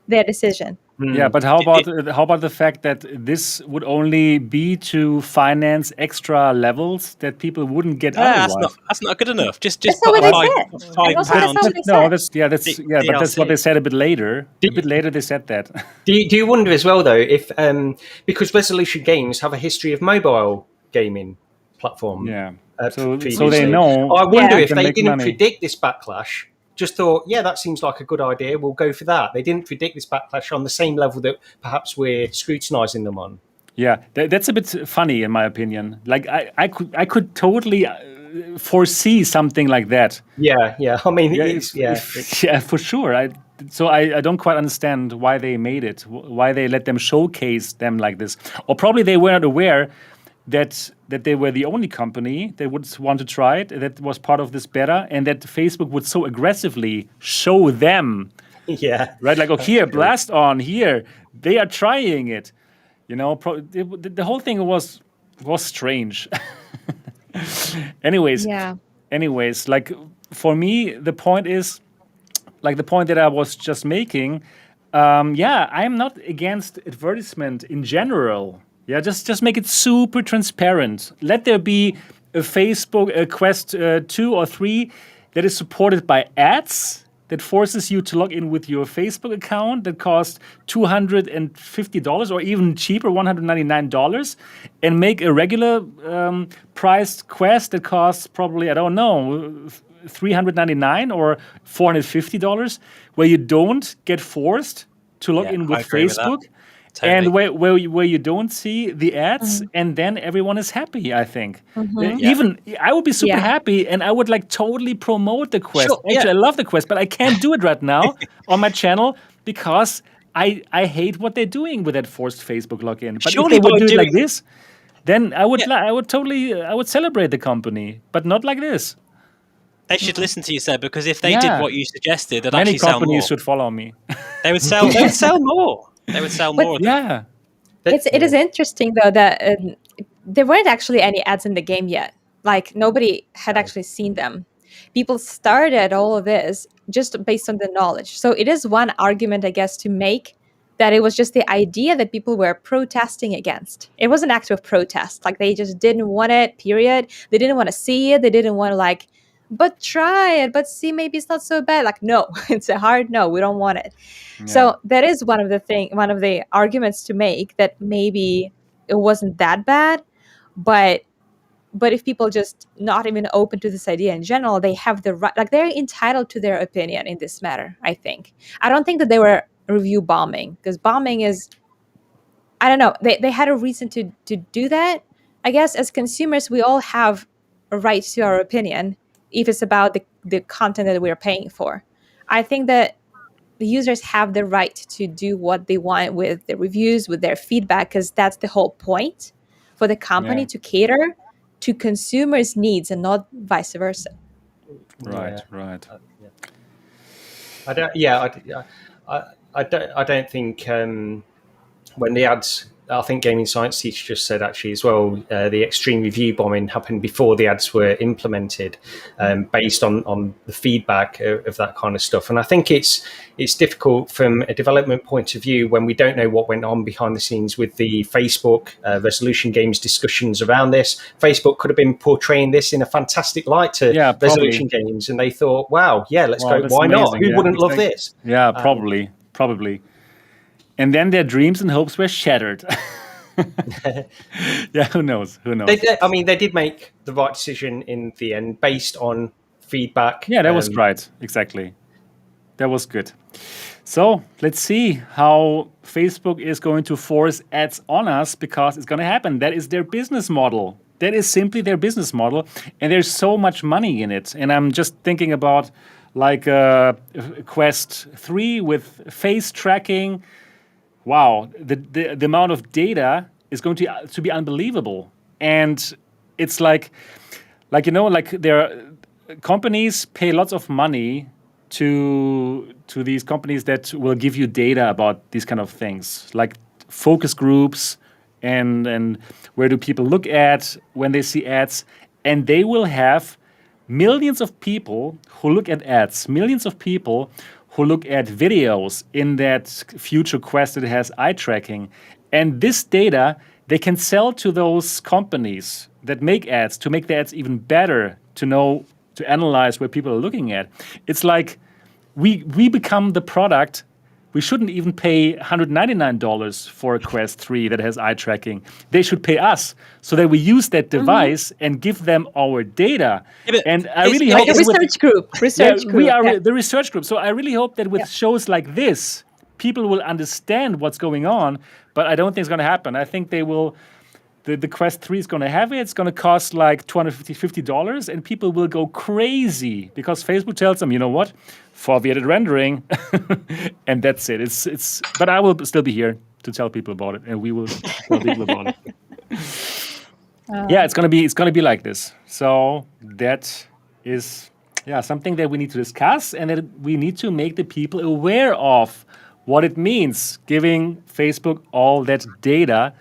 their decision. Yeah, but how about the fact that this would only be to finance extra levels that people wouldn't get otherwise? That's not good enough. Just that's put £5. No, but that's what they said a bit later. A bit later they said that. Do you wonder as well, though, if because Resolution Games have a history of mobile gaming platform? Yeah. So they know. I wonder if they didn't predict this backlash, just thought, that seems like a good idea, we'll go for that. They didn't predict this backlash on the same level that perhaps we're scrutinizing them on. Yeah, that's a bit funny in my opinion. Like I could totally foresee something like that. Yeah. I mean, for sure. I don't quite understand why they made it, why they let them showcase them like this, or probably they were not aware that they were the only company that would want to try it, that was part of this beta, and that Facebook would so aggressively show them. Yeah. Right? Like, here, Blast On, here, they are trying it. The whole thing was was strange. anyways Yeah. anyways, like, for me, the point is, like, the point that I was just making. Yeah, I'm not against advertisement in general. Yeah, just make it super transparent. Let there be a Facebook a Quest 2 or 3 that is supported by ads that forces you to log in with your Facebook account that costs $250 or even cheaper, $199, and make a regular priced Quest that costs probably, I don't know, $399 or $450, where you don't get forced to log Yeah, in I with agree with that. Facebook, Totally. and where you don't see the ads, and then everyone is happy. I think. Mm-hmm. Yeah. Even I would be super Yeah. happy, and I would like totally promote the Quest. Sure, yeah. Actually, I love the Quest, but I can't do it right now on my channel because I hate what they're doing with that forced Facebook login. But Surely if they would by do it like doing- this, then I would Yeah. I would totally I would celebrate the company, but not like this. They should listen to you, Seb, because if they Yeah. did what you suggested, they'd Many actually sell more. companies should follow me. They would sell. They would sell more. They would sell But- more. of them. Yeah. It is interesting though that there weren't actually any ads in the game yet. Like nobody had actually seen them. People started all of this just based on the knowledge. So it is one argument, I guess, to make that it was just the idea that people were protesting against. It was an act of protest. Like they just didn't want it, period. They didn't want to see it. They didn't want to like, but try it, but see, maybe it's not so bad. Like, no, it's a hard no, we don't want it. So that is one of the arguments to make, that maybe it wasn't that bad, but if people just not even open to this idea in general, they have the right, like they're entitled to their opinion in this matter. I think. I don't think that they were review bombing, because bombing is, I don't know, they had a reason to do that. I guess as consumers, we all have a right to our opinion if it's about the content that we're paying for. I think that the users have the right to do what they want with the reviews, with their feedback, because that's the whole point, for the company Yeah. to cater to consumers' needs and not vice versa. Right. Yeah. Right. I don't. Yeah, I don't think when the ads. I think gaming science teacher just said actually as well. The extreme review bombing happened before the ads were implemented, based on the feedback of that kind of stuff. And I think it's difficult from a development point of view when we don't know what went on behind the scenes with the Facebook Resolution Games discussions around this. Facebook could have been portraying this in a fantastic light to Yeah, probably. Resolution Games, and they thought, "Wow, yeah, let's Wow, go. that's Why not? amazing. Who Yeah, wouldn't love exactly. this?" Yeah, probably. And then their dreams and hopes were shattered. Yeah, who knows? They did make the right decision in the end based on feedback. Yeah, that was right. Exactly. That was good. So let's see how Facebook is going to force ads on us, because it's going to happen. That is their business model. That is simply their business model. And there's so much money in it. And I'm just thinking about like Quest 3 with face tracking. Wow, the amount of data is going to be unbelievable. And it's like there companies pay lots of money to these companies that will give you data about these kind of things, like focus groups and where do people look at when they see ads. And they will have millions of people who look at ads, millions of people who look at videos in that future Quest that has eye tracking. And this data, they can sell to those companies that make ads to make the ads even better, to analyze where people are looking at. It's like we become the product. We shouldn't even pay $199 for a Quest 3 that has eye tracking. They should pay us so that we use that device and give them our data. Yeah, but and I it's really like hope Like a that with- research group. we are yeah. the research group. So I really hope that with shows like this, people will understand what's going on. But I don't think it's going to happen. I think they will. The Quest 3 is going to have it. It's going to cost like $250, and people will go crazy because Facebook tells them, you know what, foveated rendering, and that's it. It's. But I will still be here to tell people about it, and we will tell people about it. Yeah, it's gonna be like this. So that is something that we need to discuss, and that we need to make the people aware of what it means, giving Facebook all that data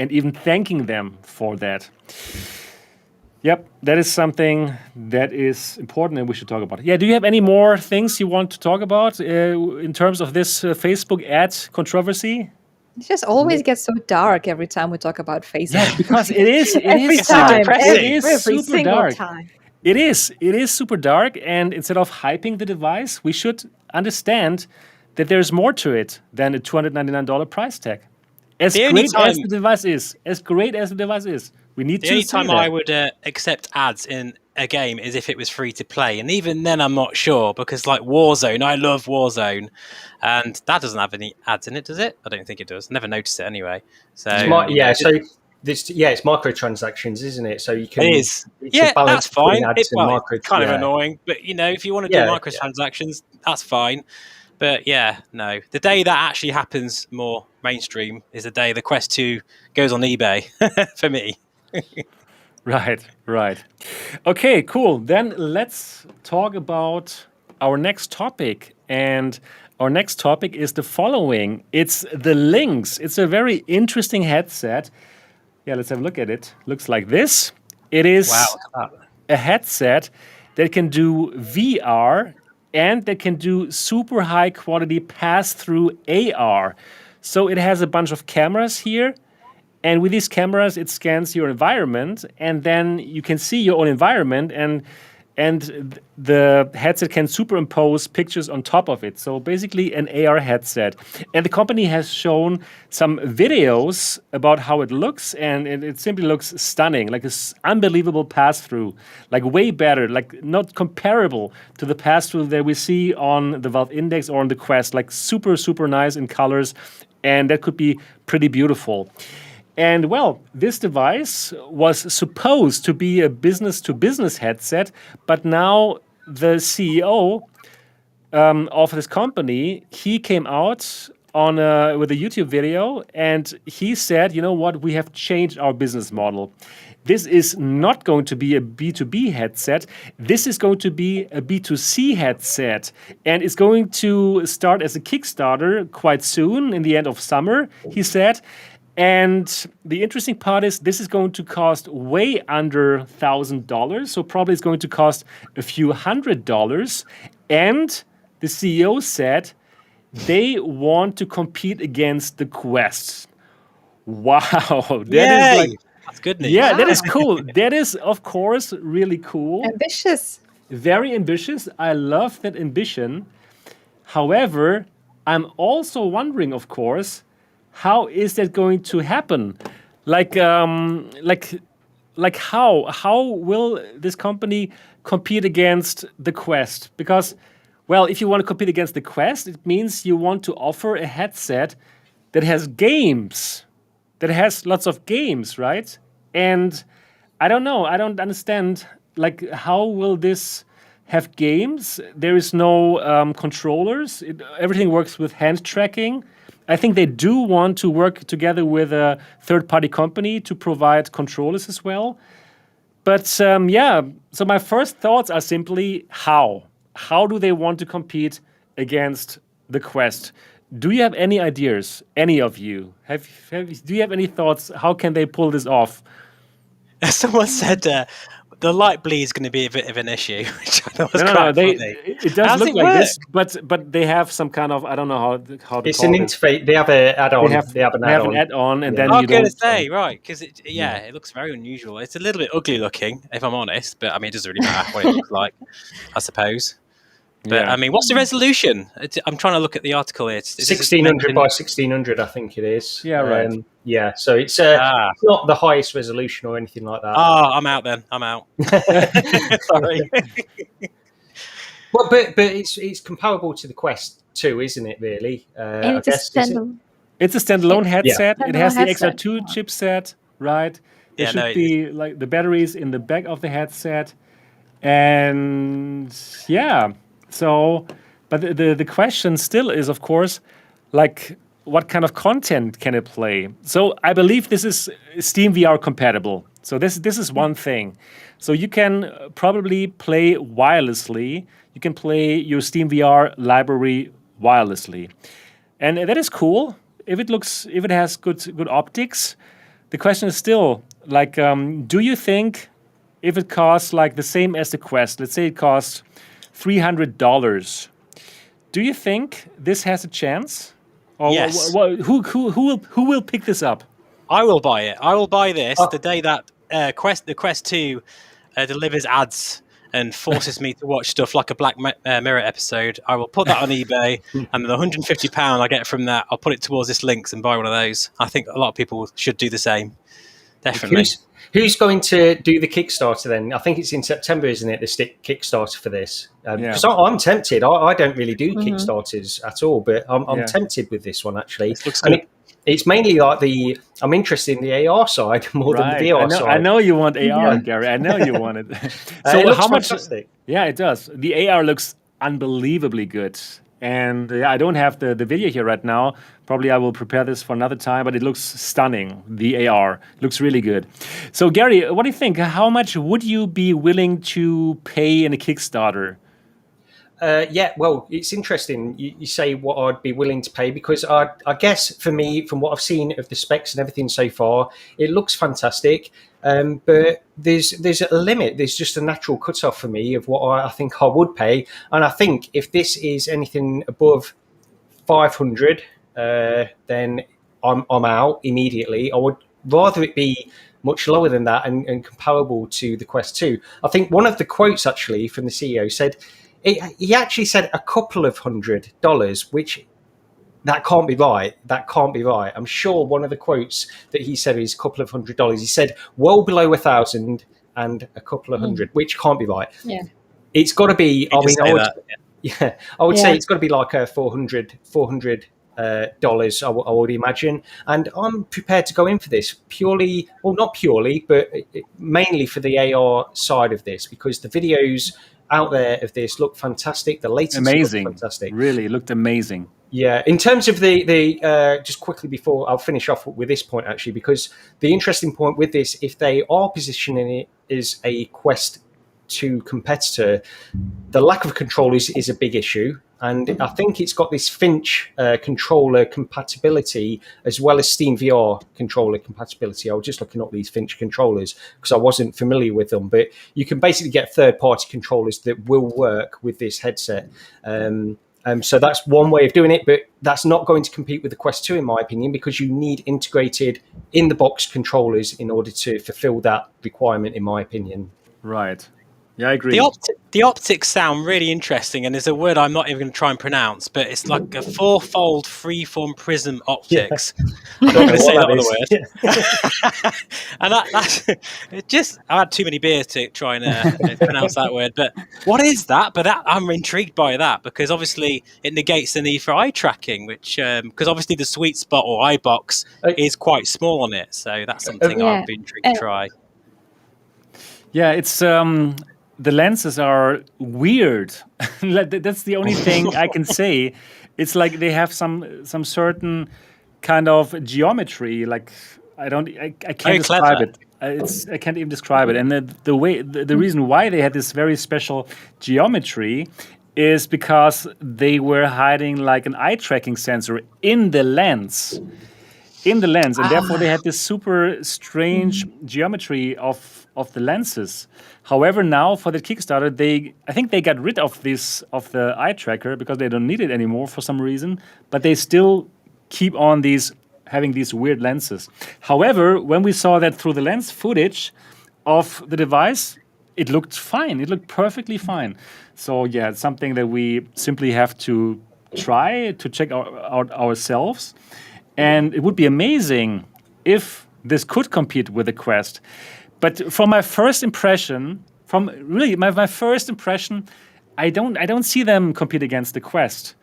and even thanking them for that. Yep, that is something that is important and we should talk about. Yeah, do you have any more things you want to talk about in terms of this Facebook ad controversy? It just always gets so dark every time we talk about Facebook. Yeah, because it is every so time, depressing. It is every super single dark. time. It is super dark, and instead of hyping the device, we should understand that there's more to it than a $299 price tag. As The only great as the device is, we need The to only say time that. I would accept ads in a game is if it was free to play, and even then I'm not sure, because like Warzone, I love Warzone, and that doesn't have any ads in it, does it? I don't think it does. Never noticed it anyway. So It's microtransactions, isn't it? So you can. it is. It's a Yeah, balance that's fine. between ads and It's kind of annoying, but you know, if you want to do microtransactions, that's fine. But yeah, no. The day that actually happens more mainstream is the day the Quest 2 goes on eBay for me. Right. Okay, cool. Then let's talk about our next topic. And our next topic is the following. It's the Lynx. It's a very interesting headset. Yeah, let's have a look at it. Looks like this. It is a headset that can do VR and that can do super high quality pass-through AR. So it has a bunch of cameras here. And with these cameras, it scans your environment, and then you can see your own environment, and the headset can superimpose pictures on top of it. So basically an AR headset. And the company has shown some videos about how it looks, and it simply looks stunning, like this unbelievable pass-through, like way better, like not comparable to the pass-through that we see on the Valve Index or on the Quest, like super, super nice in colors, and that could be pretty beautiful. And well, this device was supposed to be a business-to-business headset, but now the CEO of this company, he came out with a YouTube video, and he said, you know what, we have changed our business model. This is not going to be a B2B headset. This is going to be a B2C headset, and it's going to start as a Kickstarter quite soon, in the end of summer, he said. And the interesting part is this is going to cost way under $1,000. So probably it's going to cost a few $100s. And the CEO said they want to compete against the Quest. Wow. That's good news. Yeah, that is cool. That is, of course, really cool. Ambitious. Very ambitious. I love that ambition. However, I'm also wondering, of course, how is that going to happen? Like how will this company compete against the Quest? Because, well, if you want to compete against the Quest, it means you want to offer a headset that has games, that has lots of games, right? And I don't know. I don't understand. Like, how will this have games? There is no controllers. Everything works with hand tracking. I think they do want to work together with a third-party company to provide controllers as well. But so my first thoughts are simply how? How do they want to compete against the Quest? Do you have any ideas, any of you? Do you have any thoughts? How can they pull this off? Someone said the light bleed is going to be a bit of an issue, which I thought was quite funny. It does look like this, but they have some kind of, I don't know how to call it. It's an interface. They have an add-on. They have an add-on, and then I you was going to don't. say, right, because it looks very unusual. It's a little bit ugly looking, if I'm honest, but I mean, it doesn't really matter what it looks like, I suppose. But I mean, what's the resolution? I'm trying to look at the article here. 1600 by 1600, I think it is. Yeah, right. So it's not the highest resolution or anything like that. Oh, I'm out then. I'm out. Sorry. Well, but it's comparable to the Quest 2, isn't it? Really? And it's a standalone. It's a standalone headset. Yeah. It has the Headset. XR2 chipset, right? There should be like the batteries in the back of the headset, and yeah. So, but the question still is, of course, like, what kind of content can it play? So I believe this is Steam VR compatible. So this is one thing. So you can probably play wirelessly. You can play your Steam VR library wirelessly, and that is cool if it has good optics. the question is still like, do you think if it costs like the same as the Quest, let's say it costs $300, do you think this has a chance? Or Yes. who will pick this up? I will buy it. I will buy this the day that the Quest 2 delivers ads and forces me to watch stuff like a Black Mirror episode. I will put that on eBay, and the £150 I get from that, I'll put it towards this Lynx and buy one of those. I think a lot of people should do the same. Definitely. Who's going to do the Kickstarter then? I think it's in September, isn't it? The Kickstarter for this. Because I'm tempted. I don't really do Kickstarters at all, but I'm tempted with this one actually. This looks good. It's mainly like I'm interested in the AR side more than the VR side. I know you want AR, Gary. I know you want it. So it looks how much? fantastic. Yeah, it does. The AR looks unbelievably good. And I don't have the video here right now. Probably I will prepare this for another time, but it looks stunning. The AR looks really good. So Gary, what do you think? How much would you be willing to pay in a Kickstarter? Well, it's interesting. You say what I'd be willing to pay, because I guess for me, from what I've seen of the specs and everything so far, it looks fantastic. But there's a limit. There's just a natural cutoff for me of what I think I would pay. And I think if this is anything above 500, then I'm out immediately. I would rather it be much lower than that and comparable to the Quest 2. I think one of the quotes actually from the CEO said, he actually said a couple of $100, which that can't be right. That can't be right. I'm sure one of the quotes that he said is a couple of $100. He said well below 1,000 and a couple of hundred, which can't be right. Yeah, it's got to be. I would say it's got to be like a $400 dollars. I would imagine, and I'm prepared to go in for this purely, well, not purely, but mainly for the AR side of this, because the videos out there of this look fantastic. The latest amazing, look fantastic. Really looked amazing. Yeah, in terms of the just quickly before I'll finish off with this point actually, because the interesting point with this, if they are positioning it as a Quest 2 competitor, the lack of controllers is a big issue. And I think it's got this Finch controller compatibility as well as Steam VR controller compatibility. I was just looking up these Finch controllers because I wasn't familiar with them. But you can basically get third-party controllers that will work with this headset. So that's one way of doing it, but that's not going to compete with the Quest 2, in my opinion, because you need integrated in-the-box controllers in order to fulfill that requirement, in my opinion. Right. Yeah, I agree. The optics sound really interesting, and there's a word I'm not even going to try and pronounce, but it's like a four-fold freeform prism optics. Yeah. I'm not going to say that other word. And that's it. Just I had too many beers to try and pronounce that word. But what is that? But I'm intrigued by that, because obviously it negates the need for eye tracking, which because obviously the sweet spot or eye box is quite small on it. So that's something I'd be intrigued to try. Yeah, it's the lenses are weird. That's the only thing I can say. It's like they have some certain kind of geometry. Like I can't describe it. I can't even describe it. And the reason why they had this very special geometry is because they were hiding like an eye tracking sensor in the lens. And therefore they had this super strange geometry of the lenses. However, now for the Kickstarter, I think they got rid of the eye tracker because they don't need it anymore for some reason. But they still keep on having these weird lenses. However, when we saw that through the lens footage of the device, it looked fine. It looked perfectly fine. So yeah, it's something that we simply have to try to check out ourselves. And it would be amazing if this could compete with the Quest. But from my first impression, my first impression, I don't see them compete against the Quest.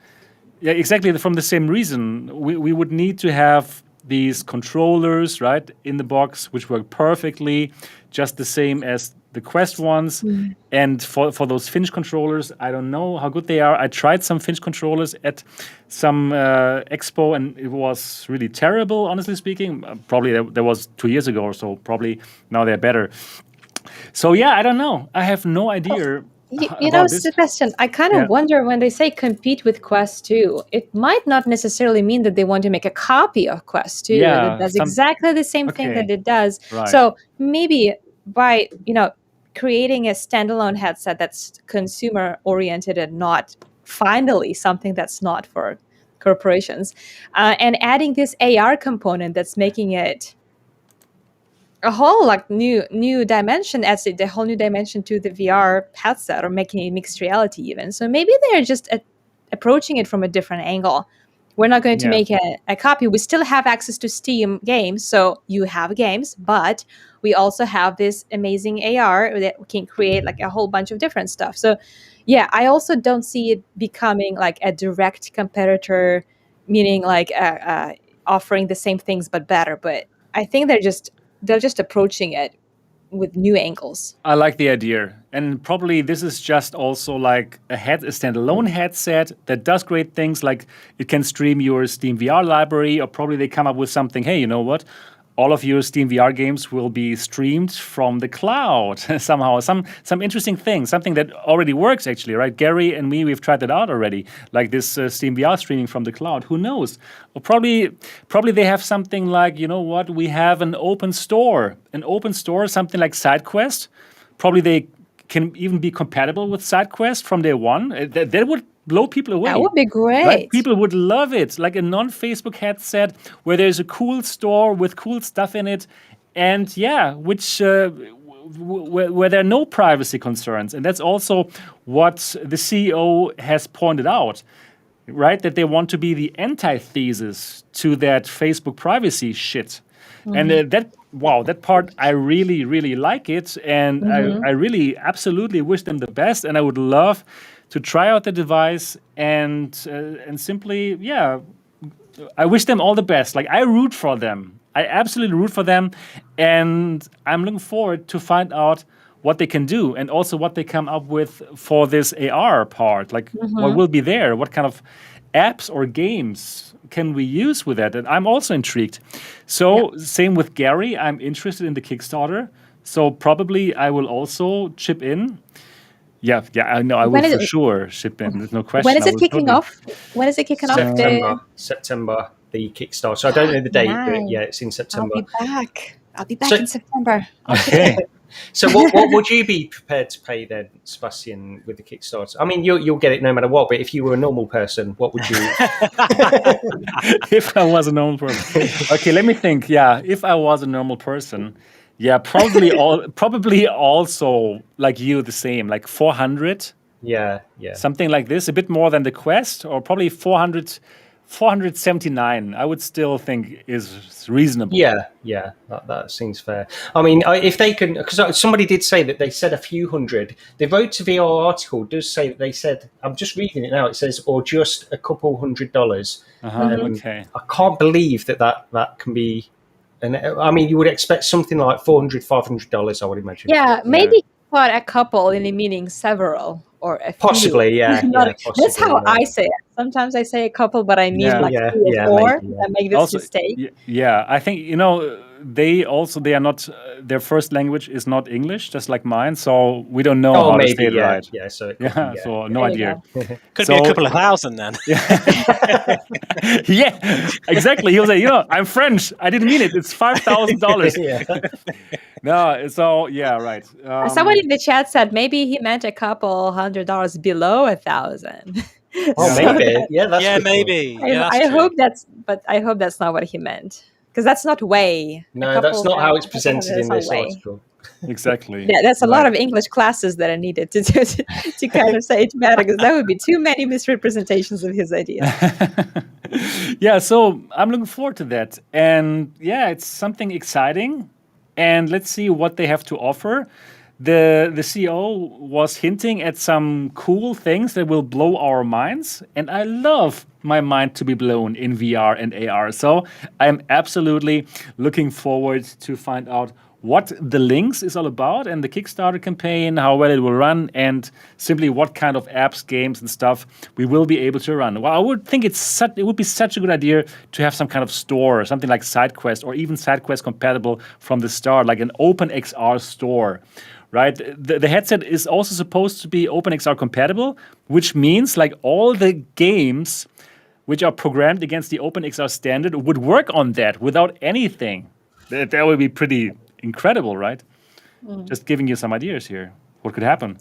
Yeah, exactly from the same reason. We would need to have these controllers, right, in the box, which work perfectly, just the same as the Quest ones. And for those Finch controllers, I don't know how good they are. I tried some Finch controllers at some expo, and it was really terrible, honestly speaking. Probably that was 2 years ago or so. Probably now they're better. So yeah, I don't know. I have no idea You know, about this. Sebastian, I kind Yeah. of wonder when they say compete with Quest 2, it might not necessarily mean that they want to make a copy of Quest 2 that Yeah. does exactly the same thing that Okay. it does. Right. So maybe by, creating a standalone headset that's consumer oriented and not finally something that's not for corporations, and adding this AR component that's making it a whole like new dimension, adds the whole new dimension to the VR headset, or making it mixed reality even. So maybe they're just approaching it from a different angle. We're not going to Yeah. make a copy. We still have access to Steam games, so you have games, but we also have this amazing AR that can create like a whole bunch of different stuff. So yeah, I also don't see it becoming like a direct competitor, meaning like offering the same things but better. But I think they're just approaching it with new angles. I like the idea. And probably this is just also like a standalone headset that does great things, like it can stream your Steam VR library, or probably they come up with something, hey, you know what? All of your Steam VR games will be streamed from the cloud somehow. Some interesting thing, something that already works actually, right? Gary and me, we've tried that out already, like this Steam VR streaming from the cloud. Who knows? Or probably they have something like, you know what? We have an open store, something like SideQuest. Probably they can even be compatible with SideQuest from day one. That would blow people away. That would be great. Like, people would love it. Like a non-Facebook headset where there's a cool store with cool stuff in it, and yeah, which where there are no privacy concerns. And that's also what the CEO has pointed out, right? That they want to be the antithesis to that Facebook privacy shit. And that part, I really, really like it. And I really absolutely wish them the best. And I would love to try out the device and simply, yeah, I wish them all the best. Like, I root for them. I absolutely root for them. And I'm looking forward to find out what they can do, and also what they come up with for this AR part. Like, what will be there? What kind of apps or games can we use with that? And I'm also intrigued. So same with Gary, I'm interested in the Kickstarter. So probably I will also chip in. Yeah, I know. I will for sure chip in. There's no question. When is it kicking off? When is it kicking off? September, the Kickstarter. So I don't know the date, but yeah, it's in September. I'll be back in September. Okay. So what would you be prepared to pay then, Sebastian, with the Kickstarter? I mean, you'll get it no matter what, but if you were a normal person, what would you... If I was a normal person. Okay, let me think. Yeah, if I was a normal person, yeah, probably also like you, the same, like 400. Yeah. Something like this, a bit more than the Quest, or probably 479, I would still think is reasonable. Yeah, that seems fair. I mean, if they can, because somebody did say that they said a few hundred. The Road to VR article does say that they said, I'm just reading it now, it says, or just a couple $100. Okay. I can't believe that can be, and I mean, you would expect something like $400, $500, I would imagine. Yeah, maybe not a couple, in the meaning several. Or a possibly, few. Possibly, that's how I say it. Sometimes I say a couple, but I mean like 3 or 4. Maybe, I make this mistake. Yeah, I think they are not. Their first language is not English, just like mine. So we don't know how to say it right. Yeah, so so no idea. Could be a couple of thousand then. Yeah, exactly. He'll say, I'm French. I didn't mean it. It's $5,000. No, so yeah, right. Somebody in the chat said maybe he meant a couple $100 below 1,000. Maybe. That's maybe. I hope that's not what he meant, because that's not way. No, that's not how it's presented in this article. Exactly. Yeah, that's a lot of English classes that are needed to kind of say it better, because that would be too many misrepresentations of his ideas. Yeah, so I'm looking forward to that, and yeah, it's something exciting. And let's see what they have to offer. The CEO was hinting at some cool things that will blow our minds. And I love my mind to be blown in VR and AR. So I'm absolutely looking forward to find out what the Lynx is all about, and the Kickstarter campaign, how well it will run, and simply what kind of apps, games, and stuff we will be able to run. Well, I would think it would be such a good idea to have some kind of store, something like SideQuest, or even SideQuest compatible from the start, like an open XR store, right? The headset is also supposed to be OpenXR compatible, which means like all the games which are programmed against the OpenXR standard would work on that without anything. That would be pretty incredible, right? Just giving you some ideas here. What could happen?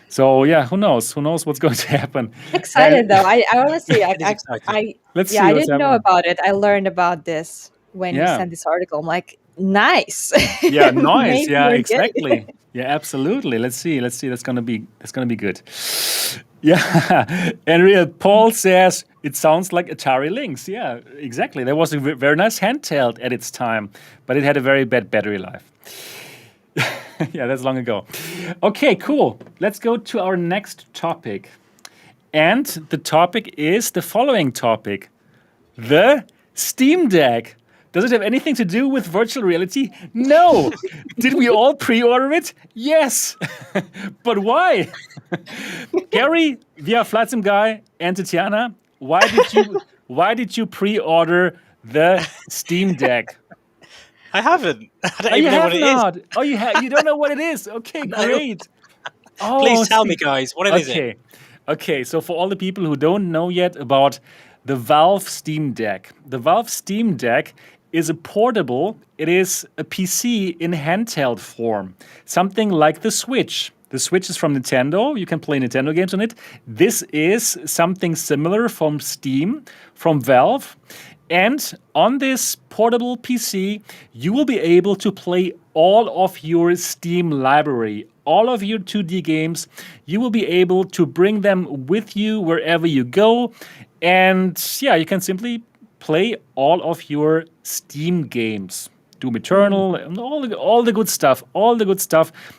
So yeah, who knows? Who knows what's going to happen? Excited though. I honestly, It is exciting. Let's yeah, see I what's didn't know happening. about it. I learned about this when you Yeah. sent this article. I'm like, nice. Yeah, nice. Maybe Yeah, we're getting exactly. Yeah, absolutely. Let's see. That's gonna be good. Yeah, and Paul says it sounds like Atari Lynx. Yeah, exactly. That was a very nice handheld at its time, but it had a very bad battery life. Yeah, that's long ago. Okay, cool. Let's go to our next topic, and the topic is the following topic: the Steam Deck. Does it have anything to do with virtual reality? No. Did we all pre-order it? Yes. But why? Gary, VR Flight Sim Guy, and Tetiana, why did you pre-order the Steam Deck? I haven't. I don't Oh, you even know have what it is. not. Oh, you don't know what it is. Okay, No. great. Oh, Please tell me, Steve. guys, what is it? Okay. Okay, so for all the people who don't know yet about the Valve Steam Deck, the Valve Steam Deck is a portable, it is a PC in handheld form, something like the Switch. The Switch is from Nintendo. You can play Nintendo games on it. This is something similar from Steam, from Valve. And on this portable PC, you will be able to play all of your Steam library, all of your 2D games. You will be able to bring them with you wherever you go. And yeah, you can simply play all of your Steam games. Doom Eternal, and all the good stuff,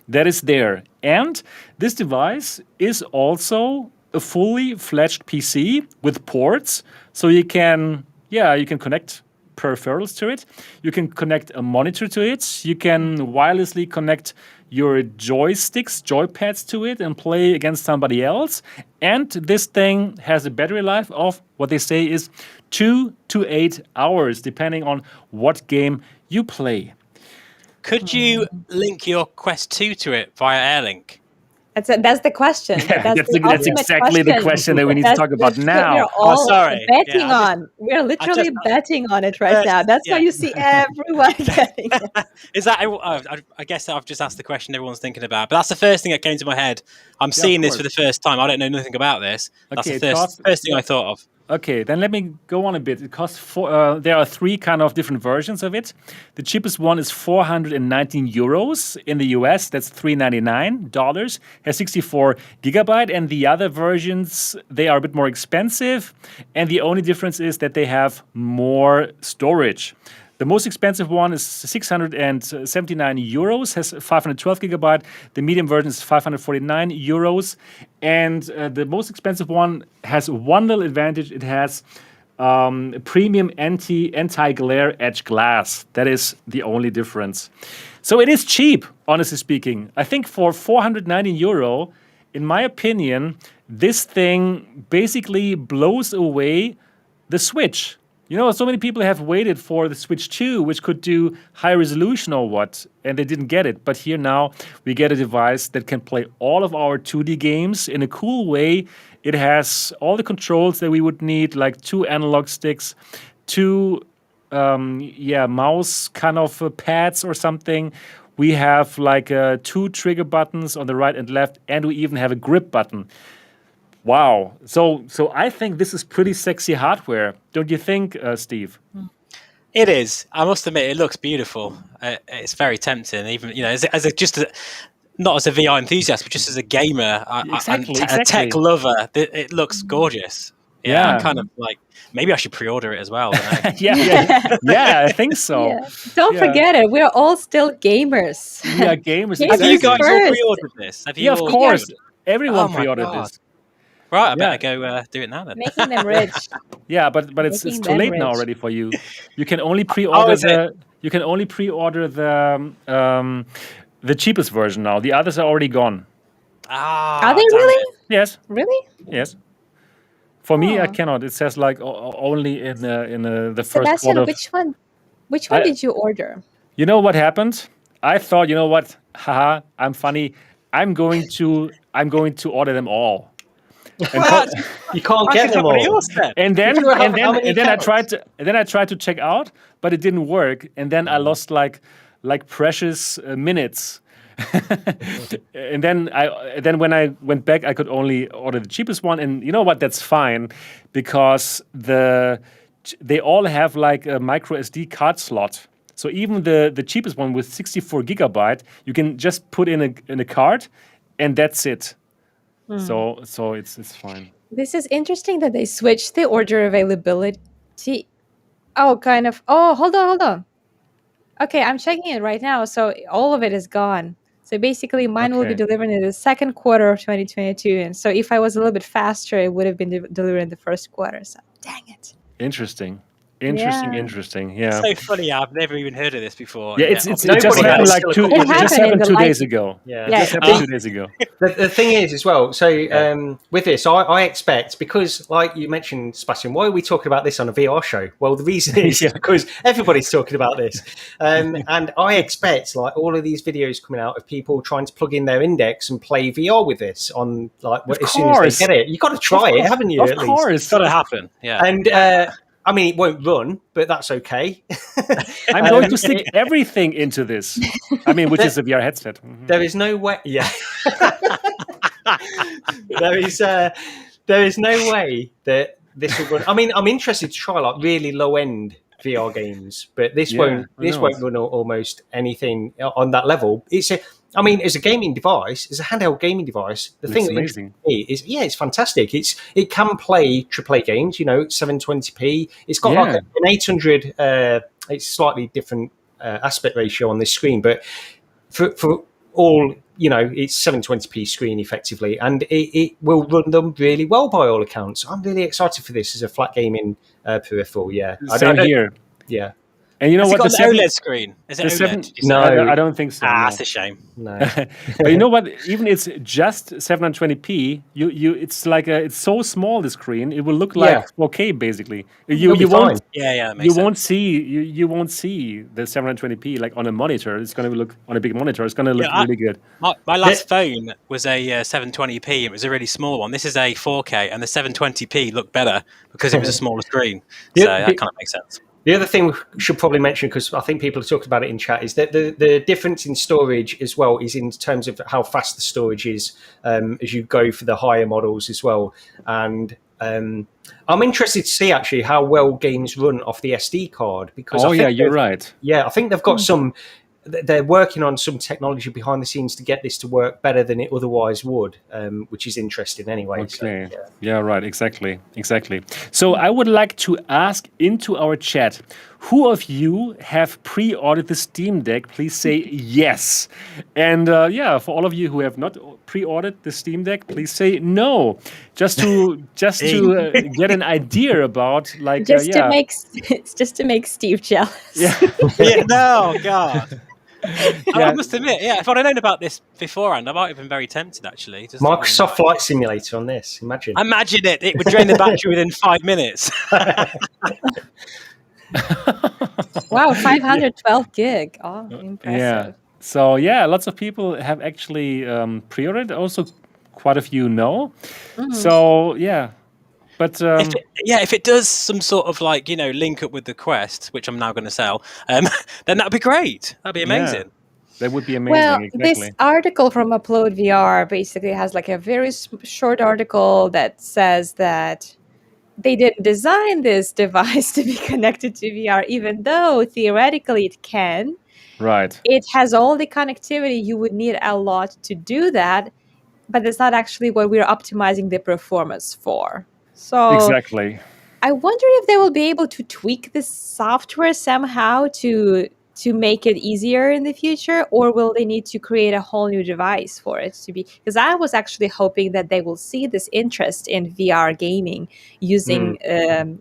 that is there. And this device is also a fully fledged PC with ports, so you can connect peripherals to it. You can connect a monitor to it. You can wirelessly connect your joypads to it and play against somebody else. And this thing has a battery life of what they say is 2 to 8 hours, depending on what game you play. Could you link your Quest 2 to it via Airlink? That's the question. Yeah, that's the that's ultimate exactly the question that we need to That's talk about the shit now. We're all sorry. betting Yeah, on. We're literally betting on it right First, now. That's why yeah. you see everyone getting it. Is that? I guess I've just asked the question everyone's thinking about, but that's the first thing that came to my head. I'm seeing this for the first time. I don't know nothing about this. That's Okay, the first thing I thought of. Okay, then let me go on a bit. It costs there are 3 kind of different versions of it. The cheapest one is 419 euros in the US. That's $399. Has 64 gigabyte, and the other versions they are a bit more expensive. And the only difference is that they have more storage. The most expensive one is 679 euros, has 512 gigabyte. The medium version is 549 euros. And the most expensive one has one little advantage. It has premium anti-glare edge glass. That is the only difference. So it is cheap, honestly speaking. I think for 490 euro, in my opinion, this thing basically blows away the Switch. You know, so many people have waited for the Switch 2, which could do high resolution or what, and they didn't get it. But here now, we get a device that can play all of our 2D games in a cool way. It has all the controls that we would need, like 2 analog sticks, 2 mouse kind of pads or something. We have like 2 trigger buttons on the right and left, and we even have a grip button. Wow. So I think this is pretty sexy hardware. Don't you think, Steve? It is. I must admit, it looks beautiful. It's very tempting. Even not as a VR enthusiast, but just as a gamer Exactly. a tech lover, it looks gorgeous. Yeah, I'm kind of like, maybe I should pre-order it as well. Yeah, I think so. Yeah. Don't forget it. We're all still gamers. Yeah, gamers. Have you guys all First. pre-ordered this? Have you Yeah, of all course. pre-ordered? Everyone Oh my pre-ordered God. this. Right, I better go do it now then. Making them rich. Yeah, but it's Making too them late now rich. already for you. You can only pre-order is it? the cheapest version now. The others are already gone. Ah, Are they damn really? it. Yes, Really? yes. For me, I Oh. cannot. It says like only in the first Sebastian, quarter. which one I- did you order? You know what happened? I thought, you know what? Haha, I'm funny. I'm going to order them all. And What? You can't Why get did them somebody all. else then? And then You have and how then many and then accounts? I tried to check out, but it didn't work. And then I lost like precious minutes. And then when I went back, I could only order the cheapest one. And you know what? That's fine, because they all have like a micro SD card slot. So even the cheapest one with 64 gigabyte, you can just put in a card, and that's it. So it's fine. This is interesting that they switched the order availability. Oh, kind of. Oh, hold on. Okay, I'm checking it right now. So all of it is gone. So basically, mine will be Okay. delivered in the second quarter of 2022. And so if I was a little bit faster, it would have been delivered in the first quarter. So dang it. Interesting. Yeah. Yeah. So funny. I've never even heard of this before. Yeah, Yeah, it just Nobody happened has. like Still a couple It it just happened in happened the 2 days light. ago. Yeah. It Yeah. just happened 2 days ago. The thing is as well, so with this, I expect, because like you mentioned, Sebastian, why are we talking about this on a VR show? Well, the reason is Yeah. because everybody's talking about this. And I expect like all of these videos coming out of people trying to plug in their index and play VR with this on like as soon as course. they get it. You've got to try it, haven't you, Of at least? course. it's got to happen. Yeah. And I mean, it won't run, but that's okay. I'm going to stick everything into this. I mean, which is a VR headset. Mhm. There is no way. Yeah. there is no way that this will run. I mean, I'm interested to try like really low end VR games, but this Yeah, won't. who This knows? won't run almost anything on that level. I mean, as a gaming device, as a handheld gaming device, the thing Looks that amazing. interests me is, yeah, it's fantastic. It can play AAA games. You know, 720p. It's got like Yeah. an 800. It's slightly different aspect ratio on this screen, but for all, you know, it's 720p screen effectively, and it will run them really well by all accounts. I'm really excited for this as a flat gaming peripheral. Yeah, Same here. Yeah, And you know Has it what? got an OLED screen? Is it the OLED? seven- did you say? No. I don't think so. Ah, no. that's a shame. no. But you know what? Even it's just 720p. It's like it's so small, the screen. It will look like Yeah. 4K basically. It'll be You won't fine. Yeah, that you makes sense. won't see you won't see the 720p like on a monitor. It's going to look on a big monitor. It's going to look Yeah, really good. My last phone was a 720p. It was a really small one. This is a 4K, and the 720p looked better because it was a smaller screen. So Yeah, that kind of makes sense. The other thing we should probably mention, because I think people have talked about it in chat, is that the difference in storage as well is in terms of how fast the storage is as you go for the higher models as well. And I'm interested to see actually how well games run off the SD card, because Oh I think yeah, you're right. Yeah, I think they've got some. They're working on some technology behind the scenes to get this to work better than it otherwise would, which is interesting anyway. Okay. So, Yeah, right. Exactly. So I would like to ask into our chat, who of you have pre-ordered the Steam Deck? Please say yes. And for all of you who have not pre-ordered the Steam Deck, please say no. Just to get an idea about like Just to make Steve jealous. yeah. Yeah, no, God. Yeah. I must admit, if I'd have known about this beforehand, I might have been very tempted, actually. Just Microsoft Flight Simulator on this. Imagine it. It would drain the battery within 5 minutes. Wow, 512 gig. Oh, impressive. Yeah. So lots of people have actually pre-ordered. Also, quite a few know. So but if it does some sort of like, link up with the Quest, which I'm now going to sell, then that'd be great. That'd be amazing. that would be amazing. Well, exactly. this article from Upload VR basically has like a very short article that says that they didn't design this device to be connected to VR, even though theoretically it can. Right. It has all the connectivity. You would need a lot to do that, but that's not actually what we're optimizing the performance for. So Exactly. I wonder if they will be able to tweak the software somehow to make it easier in the future, or will they need to create a whole new device for it to be? Because I was actually hoping that they will see this interest in VR gaming using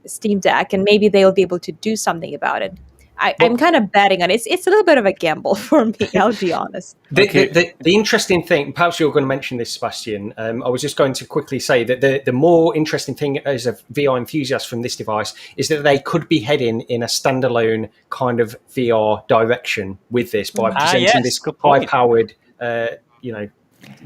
Steam Deck, and maybe they'll be able to do something about it. I'm kind of betting on it. It's a little bit of a gamble for me, I'll be honest. The interesting thing, perhaps you're going to mention this, Sebastian. I was just going to quickly say that the more interesting thing as a VR enthusiast from this device is that they could be heading in a standalone kind of VR direction with this by presenting this high-powered,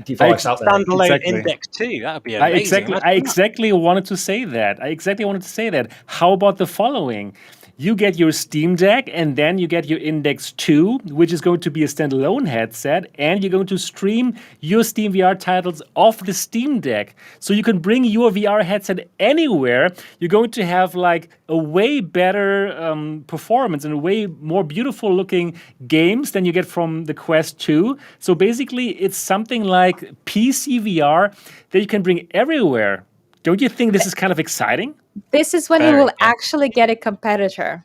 device out there. Standalone Index 2, that would be amazing. I exactly wanted to say that. How about the following? You get your Steam Deck, and then you get your Index 2, which is going to be a standalone headset, and you're going to stream your Steam VR titles off the Steam Deck. So you can bring your VR headset anywhere. You're going to have like a way better performance and a way more beautiful looking games than you get from the Quest 2. So basically, it's something like PC VR that you can bring everywhere. Don't you think this is kind of exciting? This is when we will actually get a competitor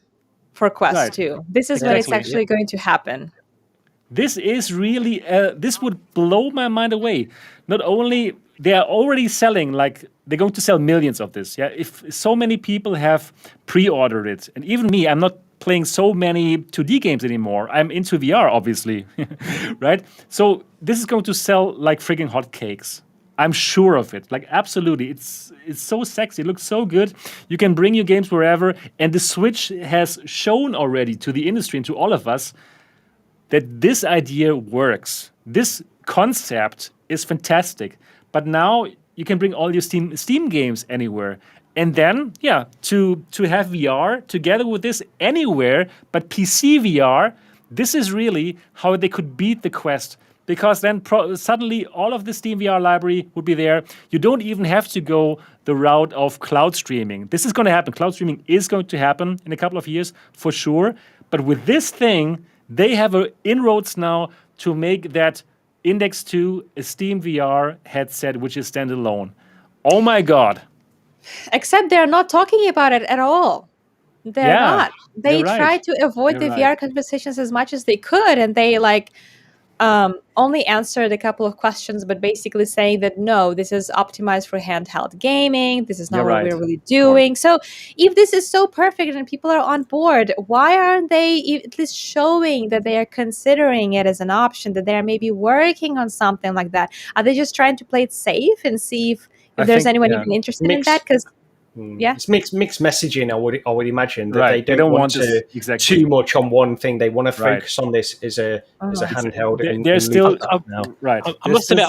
for Quest 2. This is when it's actually going to happen. This is really, this would blow my mind away. Not only, they are already selling, like, they're going to sell millions of this. Yeah, if so many people have pre-ordered it, and even me, I'm not playing so many 2D games anymore. I'm into VR, obviously, right? So this is going to sell like frigging hotcakes. I'm sure of it. Like, absolutely. It's so sexy. It looks so good. You can bring your games wherever. And the Switch has shown already to the industry and to all of us that this idea works. This concept is fantastic. But now you can bring all your Steam games anywhere. And then, to have VR together with this anywhere, but PC VR, this is really how they could beat the Quest. Because then suddenly all of the Steam VR library would be there. You don't even have to go the route of cloud streaming. This is going to happen. Cloud streaming is going to happen in a couple of years for sure. But with this thing, they have inroads now to make that Index 2 a Steam VR headset, which is standalone. Oh my God. Except they're not talking about it at all. They're not. They try to avoid the VR conversations as much as they could. And they only answered a couple of questions, but basically saying that no, this is optimized for handheld gaming. This is not what we're really doing. So if this is so perfect and people are on board, why aren't they at least showing that they are considering it as an option, that they are maybe working on something like that? Are they just trying to play it safe and see if there's anyone even interested in that? Because it's mixed messaging. I would imagine that they don't want to too much on one thing. They want to focus on this as a handheld. They're still I must admit,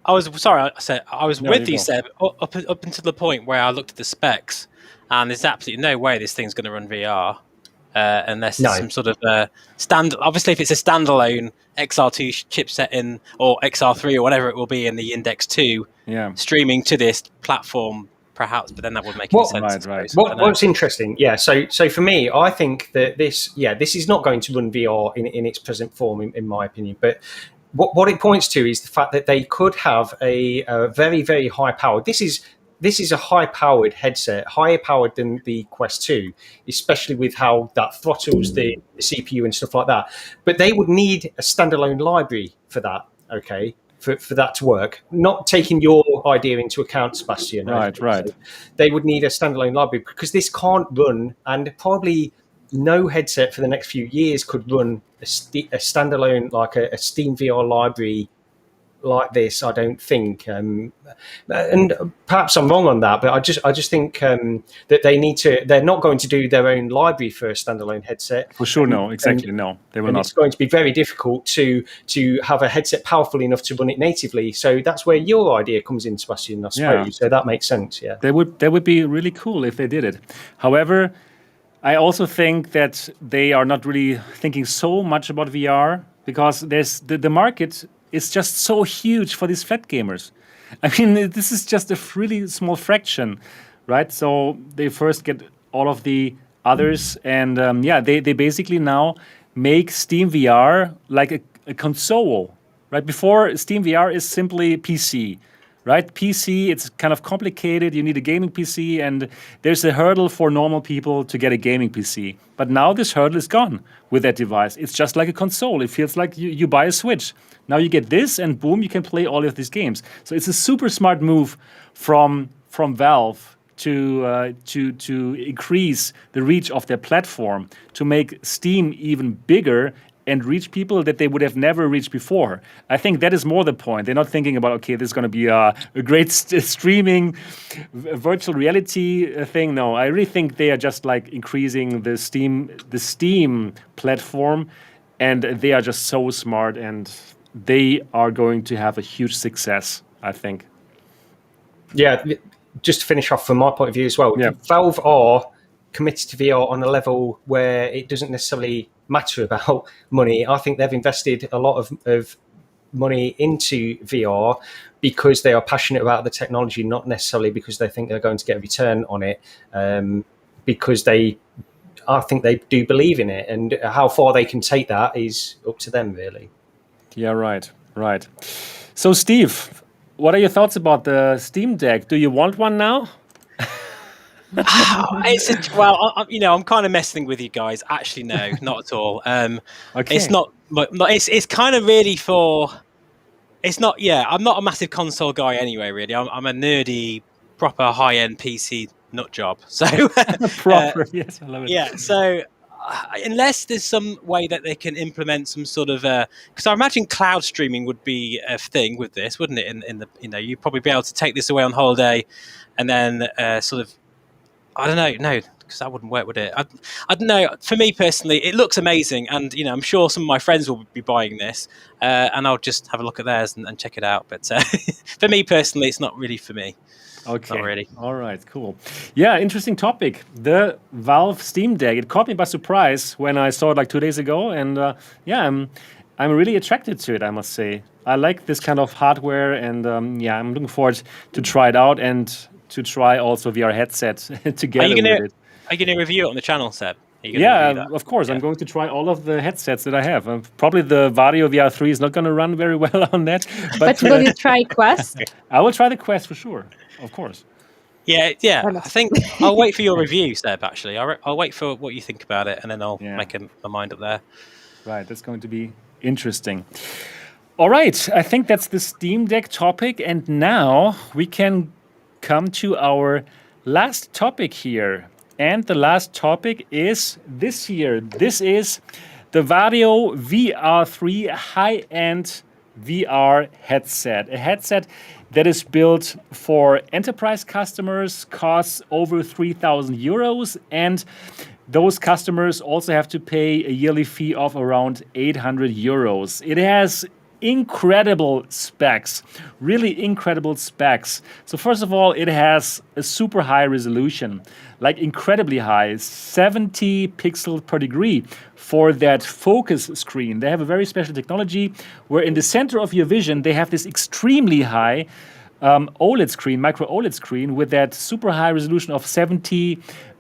I was sorry. I was with you, Seb, up until the point where I looked at the specs, and there's absolutely no way this thing's going to run VR unless it's some sort of stand. Obviously, if it's a standalone XR2 chipset in or XR3 or whatever it will be in the Index 2, streaming to this platform. Perhaps, but then that would make sense. What's interesting, so for me, I think that this is not going to run VR in its present form, in my opinion. But what it points to is the fact that they could have a very, very high powered. This is a high powered headset, higher powered than the Quest 2, especially with how that throttles the CPU and stuff like that. But they would need a standalone library for that. Okay. For that to work, not taking your idea into account, Sebastian. Right. They would need a standalone library because this can't run, and probably no headset for the next few years could run a standalone, like a Steam VR library like this. I don't think, and perhaps I'm wrong on that, but I just think that they're not going to do their own library for a standalone headset. For sure, no, exactly, no, they will not. It's going to be very difficult to have a headset powerful enough to run it natively. So that's where your idea comes in, Sebastian, I suppose. Yeah. So that makes sense. Yeah, that would be really cool if they did it. However, I also think that they are not really thinking so much about VR because there's the market. It's just so huge for these fat gamers. I mean, this is just a really small fraction, right? So they first get all of the others, and they basically now make Steam VR like a console, right? Before, Steam VR is simply PC, right? PC, it's kind of complicated. You need a gaming PC, and there's a hurdle for normal people to get a gaming PC. But now this hurdle is gone with that device. It's just like a console. It feels like you buy a Switch. Now you get this, and boom, you can play all of these games. So it's a super smart move from Valve to increase the reach of their platform, to make Steam even bigger and reach people that they would have never reached before. I think that is more the point. They're not thinking about, okay, this is going to be a great streaming virtual reality thing. No, I really think they are just like increasing the Steam platform, and they are just so smart, and they are going to have a huge success, I think. Yeah, just to finish off from my point of view as well, Valve are committed to VR on a level where it doesn't necessarily matter about money. I think they've invested a lot of money into VR because they are passionate about the technology, not necessarily because they think they're going to get a return on it, because I think they do believe in it, and how far they can take that is up to them, really. Yeah, right. So, Steve, what are your thoughts about the Steam Deck? Do you want one now? I'm kind of messing with you guys. Actually, no, not at all. Okay. It's not. It's kind of really for. It's not. Yeah, I'm not a massive console guy anyway. Really, I'm a nerdy, proper high-end PC nut job. So proper. Yes, I love it. Yeah. So unless there's some way that they can implement some sort of because I imagine cloud streaming would be a thing with this, wouldn't it? In the you'd probably be able to take this away on holiday, and then sort of. I don't know, no, because that wouldn't work, would it? I don't know. For me personally, it looks amazing, and I'm sure some of my friends will be buying this, and I'll just have a look at theirs and check it out. But for me personally, it's not really for me. Okay. Not really. All right, cool. Yeah, interesting topic. The Valve Steam Deck. It caught me by surprise when I saw it like 2 days ago, and I'm really attracted to it, I must say. I like this kind of hardware, and I'm looking forward to try it out and to try also VR headset together with it. Are you going to review it on the channel, Seb? Of course. Yeah. I'm going to try all of the headsets that I have. Probably the Varjo VR-3 is not going to run very well on that. But will you try Quest? I will try the Quest for sure, of course. Yeah. I think I'll wait for your review, Seb, actually. I'll wait for what you think about it, and then I'll make my mind up there. Right, that's going to be interesting. All right, I think that's the Steam Deck topic, and now we can come to our last topic here. And the last topic is this here. This is the Varjo VR-3 high-end VR headset. A headset that is built for enterprise customers, costs over 3,000 euros, and those customers also have to pay a yearly fee of around 800 euros. It has incredible specs, really incredible specs. So first of all, it has a super high resolution, like incredibly high, 70 pixels per degree for that focus screen. They have a very special technology where in the center of your vision, they have this extremely high OLED screen, micro OLED screen with that super high resolution of 70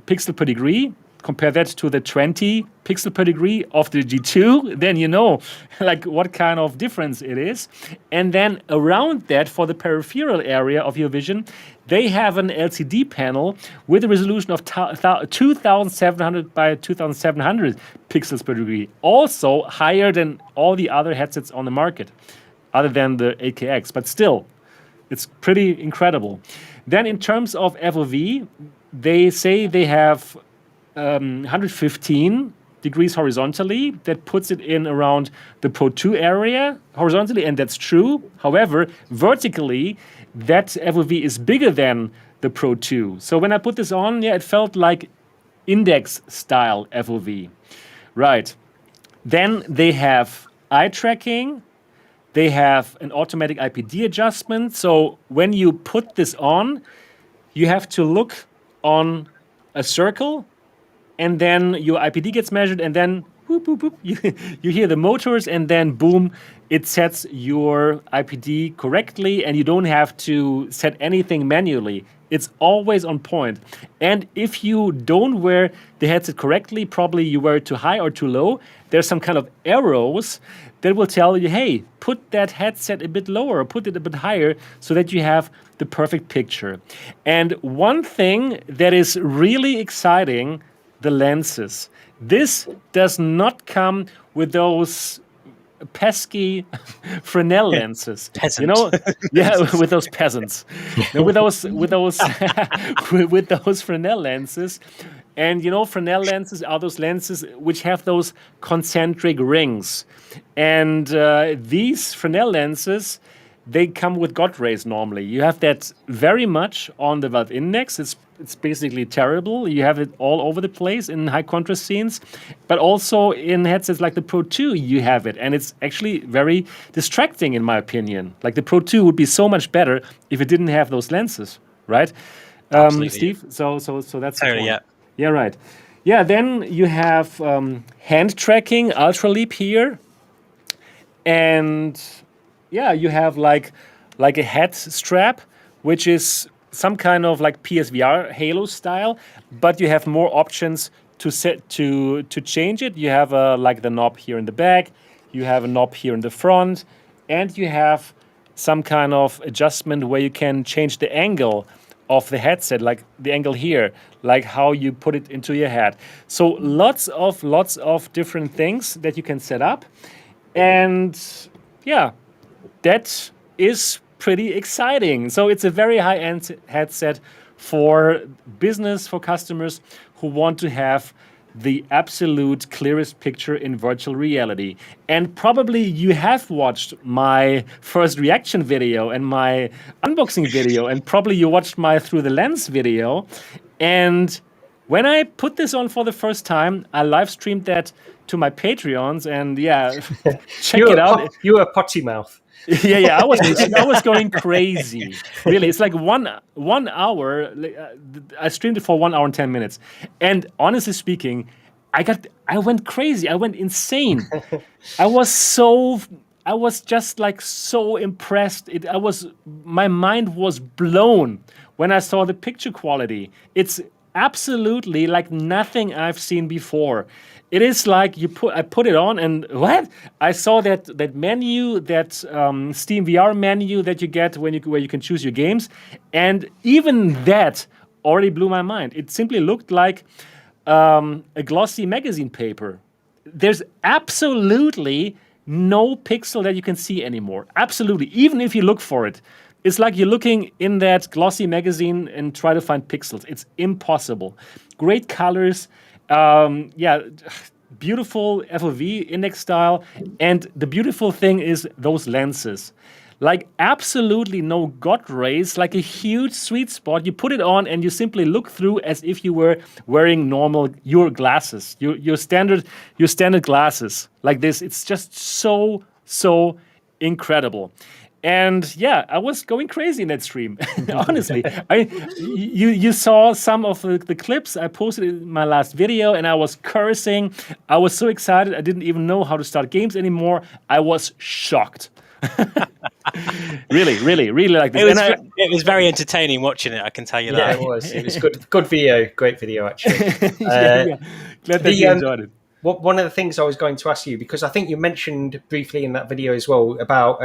pixels per degree. Compare that to the 20 pixel per degree of the G2, then you know like what kind of difference it is. And then around that, for the peripheral area of your vision, they have an LCD panel with a resolution of 2700 by 2700 pixels per degree, also higher than all the other headsets on the market, other than the 8KX, but still, it's pretty incredible. Then in terms of FOV, they say they have 115 degrees horizontally. That puts it in around the Pro 2 area horizontally, and that's true. However, vertically, that FOV is bigger than the Pro 2. So when I put this on, it felt like index-style FOV. Right. Then they have eye tracking. They have an automatic IPD adjustment. So when you put this on, you have to look on a circle, and then your IPD gets measured, and then whoop, whoop, whoop, you hear the motors, and then boom, it sets your IPD correctly, and you don't have to set anything manually. It's always on point. And if you don't wear the headset correctly, probably you wear it too high or too low, there's some kind of arrows that will tell you, hey, put that headset a bit lower or put it a bit higher so that you have the perfect picture. And one thing that is really exciting, the lenses. This does not come with those pesky Fresnel lenses. Peasant. You know, yeah, with those peasants, no, with those with those Fresnel lenses. And you know, Fresnel lenses are those lenses which have those concentric rings. And these Fresnel lenses, they come with God rays normally. You have that very much on the valve index. It's basically terrible. You have it all over the place in high contrast scenes, but also in headsets like the Pro 2, you have it. And it's actually very distracting, in my opinion. Like the Pro 2 would be so much better if it didn't have those lenses, right? Absolutely. Steve? So that's the Totally, point. yeah. Yeah, right. Yeah, then you have hand tracking, Ultra Leap here. And yeah, you have like a head strap, which is some kind of like PSVR Halo style, but you have more options to change it. You have like the knob here in the back, you have a knob here in the front, and you have some kind of adjustment where you can change the angle of the headset, like the angle here, like how you put it into your head. So lots of different things that you can set up. And yeah, that is pretty exciting. So it's a very high-end headset for business, for customers who want to have the absolute clearest picture in virtual reality. And probably you have watched my first reaction video and my unboxing video, and probably you watched my Through the Lens video. And when I put this on for the first time, I live streamed that to my Patreons, and yeah, check it out. You were a potty mouth. Yeah, I was going crazy. Really, it's like one hour. I streamed it for 1 hour and 10 minutes, and honestly speaking, I went crazy. I went insane. I was just like so impressed. My mind was blown when I saw the picture quality. It's absolutely like nothing I've seen before. It is like I put it on and what? I saw that menu, that Steam VR menu that you get where you can choose your games, and even that already blew my mind. It simply looked like a glossy magazine paper. There's absolutely no pixel that you can see anymore. Absolutely, even if you look for it. It's like you're looking in that glossy magazine and try to find pixels. It's impossible. Great colors. Beautiful FOV index style, and the beautiful thing is those lenses. Like absolutely no God rays, like a huge sweet spot. You put it on and you simply look through as if you were wearing your glasses, your standard glasses like this. It's just so incredible. And yeah, I was going crazy in that stream. Honestly, you saw some of the clips I posted in my last video, and I was cursing. I was so excited. I didn't even know how to start games anymore. I was shocked. really like this. It was very entertaining watching it. I can tell you that. Yeah, it was. It was good video. Great video, actually. Yeah. Glad that you enjoyed it. One of the things I was going to ask you, because I think you mentioned briefly in that video as well about.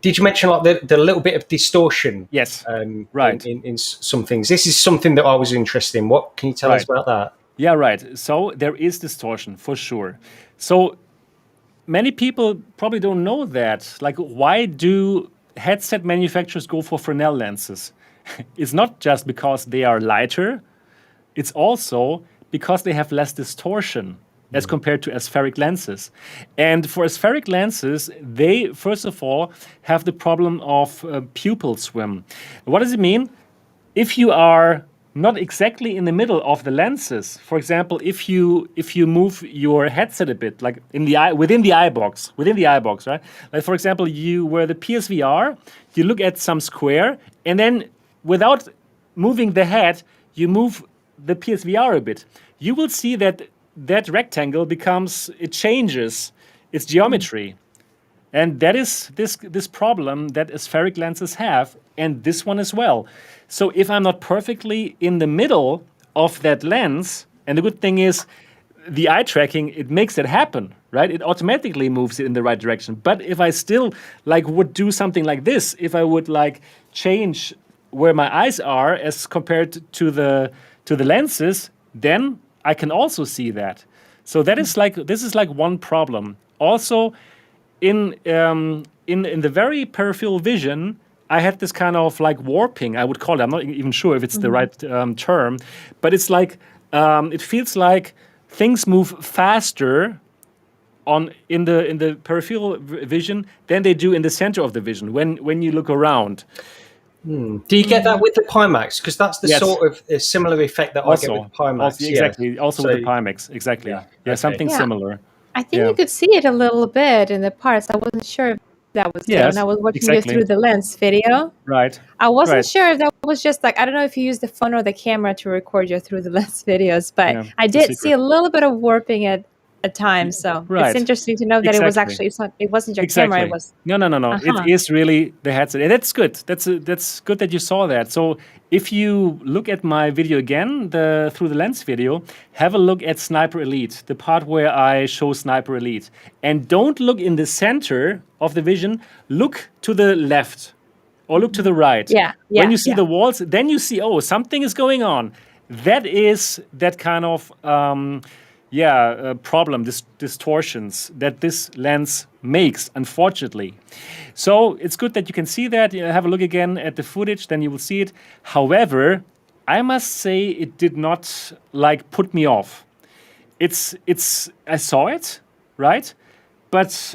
Did you mention like the little bit of distortion? Yes. Right. In some things. This is something that I was interested in. What can you tell us about that? Yeah, right. So there is distortion for sure. So many people probably don't know that. Like, why do headset manufacturers go for Fresnel lenses? It's not just because they are lighter. It's also because they have less distortion as compared to aspheric lenses. And for aspheric lenses, they, first of all, have the problem of pupil swim. What does it mean? If you are not exactly in the middle of the lenses, for example, if you move your headset a bit, like within the eye box, right? Like for example, you wear the PSVR, you look at some square, and then without moving the head, you move the PSVR a bit. You will see that rectangle changes its geometry. And that is this problem that aspheric lenses have, and this one as well. So if I'm not perfectly in the middle of that lens, and the good thing is the eye tracking, it makes it happen, right? It automatically moves it in the right direction. But if I still would do something like this, if I would change where my eyes are as compared to the lenses, then I can also see that. So that is like this is like one problem. Also, in the very peripheral vision, I had this kind of like warping, I would call it. I'm not even sure if it's the right term, but it's like it feels like things move faster in the peripheral vision than they do in the center of the vision when you look around. Do you get that with the Pimax? Because that's the Yes. sort of a similar effect that I get with the Pimax. Also, exactly. Yeah. Also So- with the Pimax, exactly. Yeah, Yeah, okay. something Yeah. similar. I think Yeah. you could see it a little bit in the parts. I wasn't sure if that was it Yes, when I was watching exactly. it through the lens video. Right. I wasn't Right. sure if that was just like, I don't know if you use the phone or the camera to record your through the lens videos, but Yeah, I it's a did see secret. a little bit of warping at times. So Right. it's interesting to know that it was Exactly. actually, it wasn't your camera, it was. No. Uh-huh. It is really the headset, and that's good. That's good that you saw that. So if you look at my video again, the through the lens video, have a look at Sniper Elite, the part where I show Sniper Elite, and don't look in the center of the vision. Look to the left, or look to the right. Yeah, When you see yeah. the walls, then you see, oh, something is going on. That is that kind of problem, distortions that this lens makes, unfortunately. So it's good that you can see that. Have a look again at the footage, then you will see it. However, I must say it did not like put me off. I saw it, right? But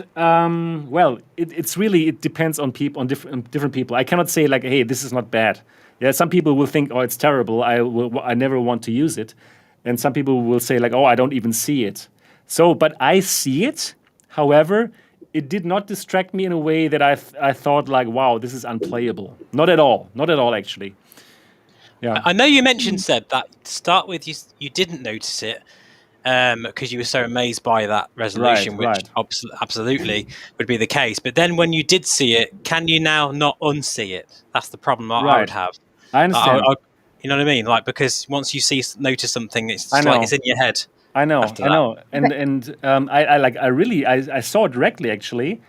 it depends on people, on different people. I cannot say like, hey, this is not bad. Yeah, some people will think, oh, it's terrible. I never want to use it, and some people will say like, oh, I don't even see it. So, but I see it. However, it did not distract me in a way that I thought like, wow, this is unplayable. Not at all. Not at all, actually. Yeah. I know you mentioned, Seb, that to start with, you didn't notice it because you were so amazed by that resolution, Right. which absolutely would be the case. But then when you did see it, can you now not unsee it? That's the problem I Right. would have. I understand. You know what I mean? Like, because once you notice something, it's I just like know. it's in your head. I know, after I that. know, I saw it directly actually,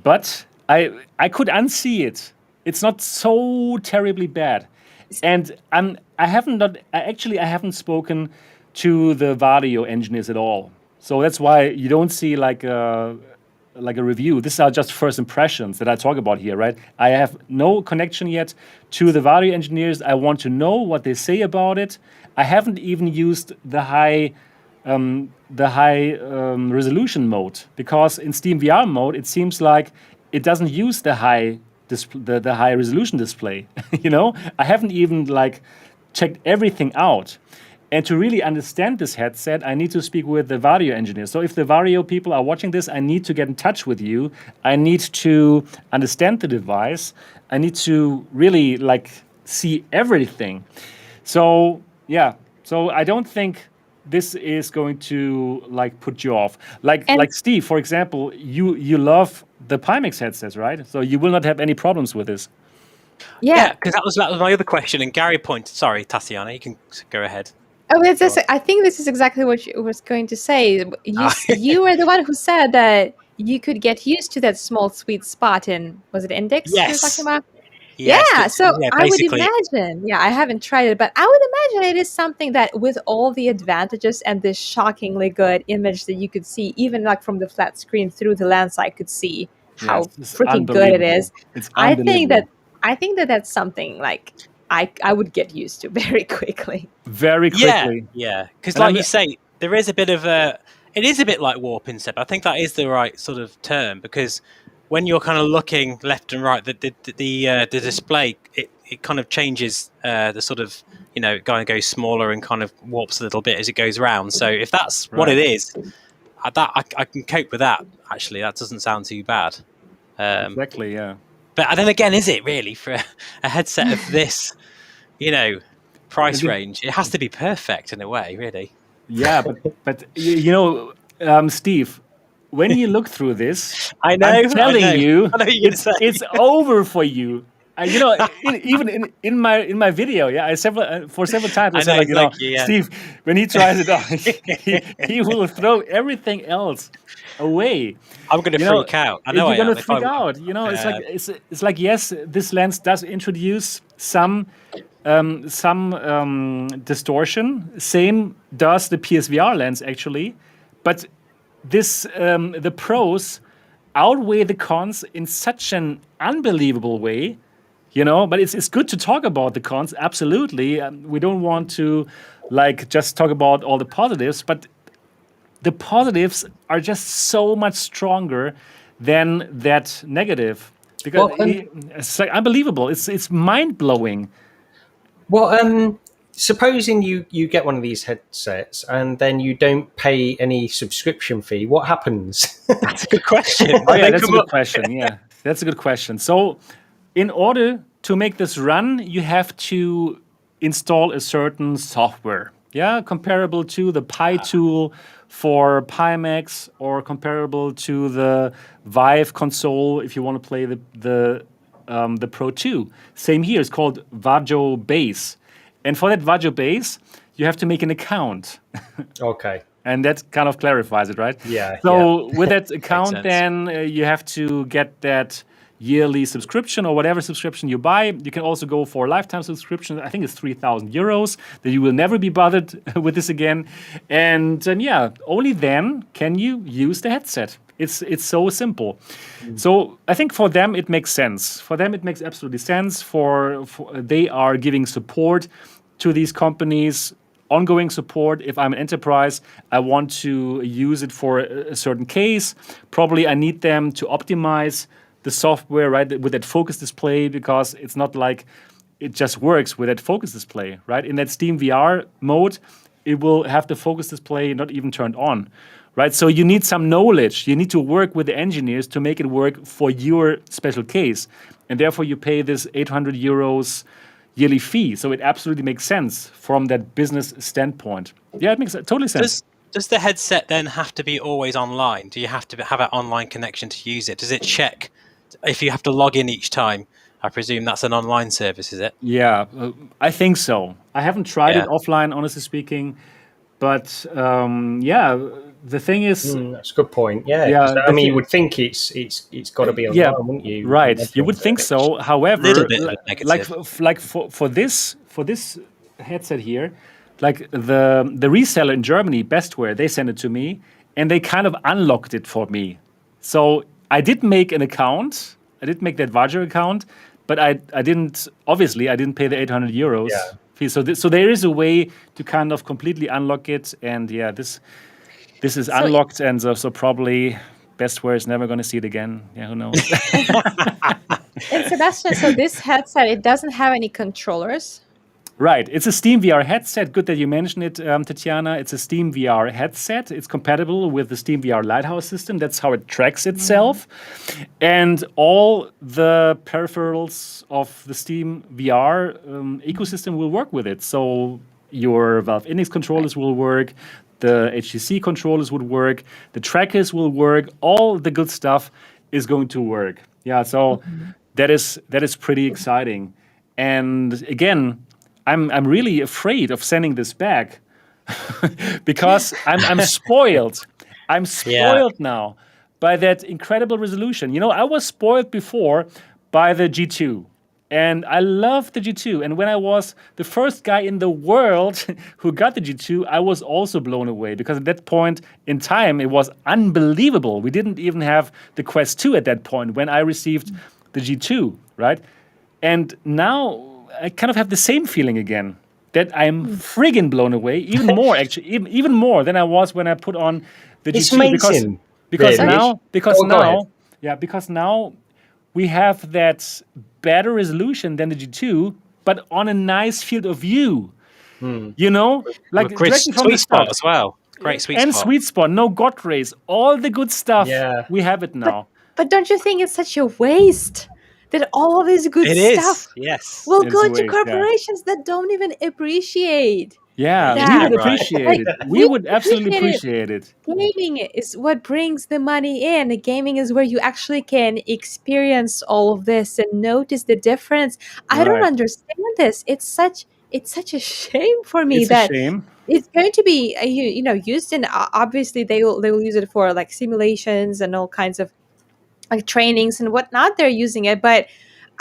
but I could unsee it. It's not so terribly bad, and I haven't spoken to the Varjo engineers at all. So that's why you don't see like a review. These are just first impressions that I talk about here, right? I have no connection yet to the Varjo engineers. I want to know what they say about it. I haven't even used the high resolution mode, because in Steam VR mode it seems like it doesn't use the high resolution display. You know, I haven't even like checked everything out. And to really understand this headset, I need to speak with the Varjo engineers. So if the Varjo people are watching this, I need to get in touch with you. I need to understand the device. I need to really like see everything. So yeah, so I don't think this is going to like put you off. Like Steve, for example, you love the Pimax headsets, right? So you will not have any problems with this. Yeah. Because that was my other question. And Gary pointed. Sorry, Tatiana, you can go ahead. Oh, I think this is exactly what you was going to say. You were the one who said that you could get used to that small sweet spot in, was it Index you were talking about? Yes, Yeah, so I would basically. imagine, I haven't tried it, but I would imagine it is something that with all the advantages and this shockingly good image that you could see, even like from the flat screen through the lens, I could see how Yes, it's freaking good it is. unbelievable. It's I think unbelievable. that's something like I would get used to very quickly. Very quickly. Yeah. Because And like I'm- you say, there is a bit of it is a bit like warping, Seb. I think that is the right sort of term, because when you're kind of looking left and right, the display it kind of changes the sort of, you know, it kind of goes smaller and kind of warps a little bit as it goes round. So if that's what it is, I can cope with that. Actually, that doesn't sound too bad. Exactly, yeah. But then again, is it really for a headset of this, you know, price Is it- range? It has to be perfect in a way, really. Yeah, but Steve, when you look through this, I know. I'm telling you, I know you're gonna say. it's over for you. Even in my video, for several times I I said, know, like, exactly, yeah. Steve, when he tries it on, he will throw everything else away. I'm going to freak out. I know You're I am. gonna If I- freak out. You know, it's like yes, this lens does introduce some distortion. Same does the PSVR lens actually, but this the pros outweigh the cons in such an unbelievable way, but it's good to talk about the cons, absolutely. We don't want to just talk about all the positives, but the positives are just so much stronger than that negative, because it's unbelievable. It's mind-blowing. Well, supposing you get one of these headsets and then you don't pay any subscription fee, what happens? That's a good question. Oh yeah, that's a good question. Yeah, that's a good question. So, in order to make this run, you have to install a certain software. Yeah, comparable to the Pi tool for Pimax, or comparable to the Vive console if you want to play the Pro 2. Same here. It's called Varjo Base, and for that Varjo Base, you have to make an account. Okay. And that kind of clarifies it, right? Yeah. So with that account, sense. then you have to get that yearly subscription or whatever subscription you buy. You can also go for a lifetime subscription. I think it's 3,000 euros that you will never be bothered with this again. And only then can you use the headset. It's so simple. So I think for them it makes sense. For them it makes absolutely sense. For they are giving support to these companies. Ongoing support. If I'm an enterprise, I want to use it for a certain case. Probably I need them to optimize the software, right, with that focus display, because it's not like it just works with that focus display, right? In that Steam VR mode, it will have the focus display not even turned on, right? So you need some knowledge. You need to work with the engineers to make it work for your special case. And therefore you pay this 800 euros yearly fee. So it absolutely makes sense from that business standpoint. Yeah, it makes totally sense. Does the headset then have to be always online? Do you have to have an online connection to use it? Does it check if you have to log in each time? I presume that's an online service, is it? Yeah, I think so. I haven't tried it offline, honestly speaking. But the thing is... that's a good point. Yeah. I mean, you would think it's got to be online, wouldn't you? Right. You would think so. However, Little bit of a negative. for this headset here, like the reseller in Germany, Bestware, they sent it to me and they kind of unlocked it for me. So I did make an account. I did make that Varjo account, but I didn't pay the 800 euros. Yeah. fee. So there is a way to kind of completely unlock it, and this is unlocked, and so probably Bestware is never going to see it again. Yeah, who knows? And Sebastian, so this headset, it doesn't have any controllers? Right. It's a Steam VR headset. Good that you mentioned it, Tetiana. It's a Steam VR headset. It's compatible with the Steam VR Lighthouse system. That's how it tracks itself. And all the peripherals of the Steam VR ecosystem will work with it. So your Valve Index controllers will work. The HTC controllers would work. The trackers will work. All the good stuff is going to work. Yeah, so that is pretty exciting. And again, I'm really afraid of sending this back because I'm spoiled. I'm spoiled now by that incredible resolution. You know, I was spoiled before by the G2. And I love the G2. And when I was the first guy in the world who got the G2, I was also blown away because at that point in time, it was unbelievable. We didn't even have the Quest 2 at that point when I received the G2, right? And now I kind of have the same feeling again, that I'm friggin' blown away, even more actually, even more than I was when I put on the It's G2. amazing. Because Really? now we have that better resolution than the G2, but on a nice field of view. You know, like great directly from sweet the spot start. as well. Great sweet And spot. sweet spot, no God rays, all the good stuff. Yeah. We have it now. But don't you think it's such a waste that all of this good It stuff is. Yes. will It's go a to waste, yeah. corporations that don't even appreciate? Yeah, Yeah. we would Right. appreciate it. We we would absolutely appreciate appreciate it. Gaming is what brings the money in. Gaming is where you actually can experience all of this and notice the difference. I don't Right. understand this. It's such a shame for me It's a that shame. it's going to be used in obviously they will use it for like simulations and all kinds of like trainings and whatnot. They're using it, but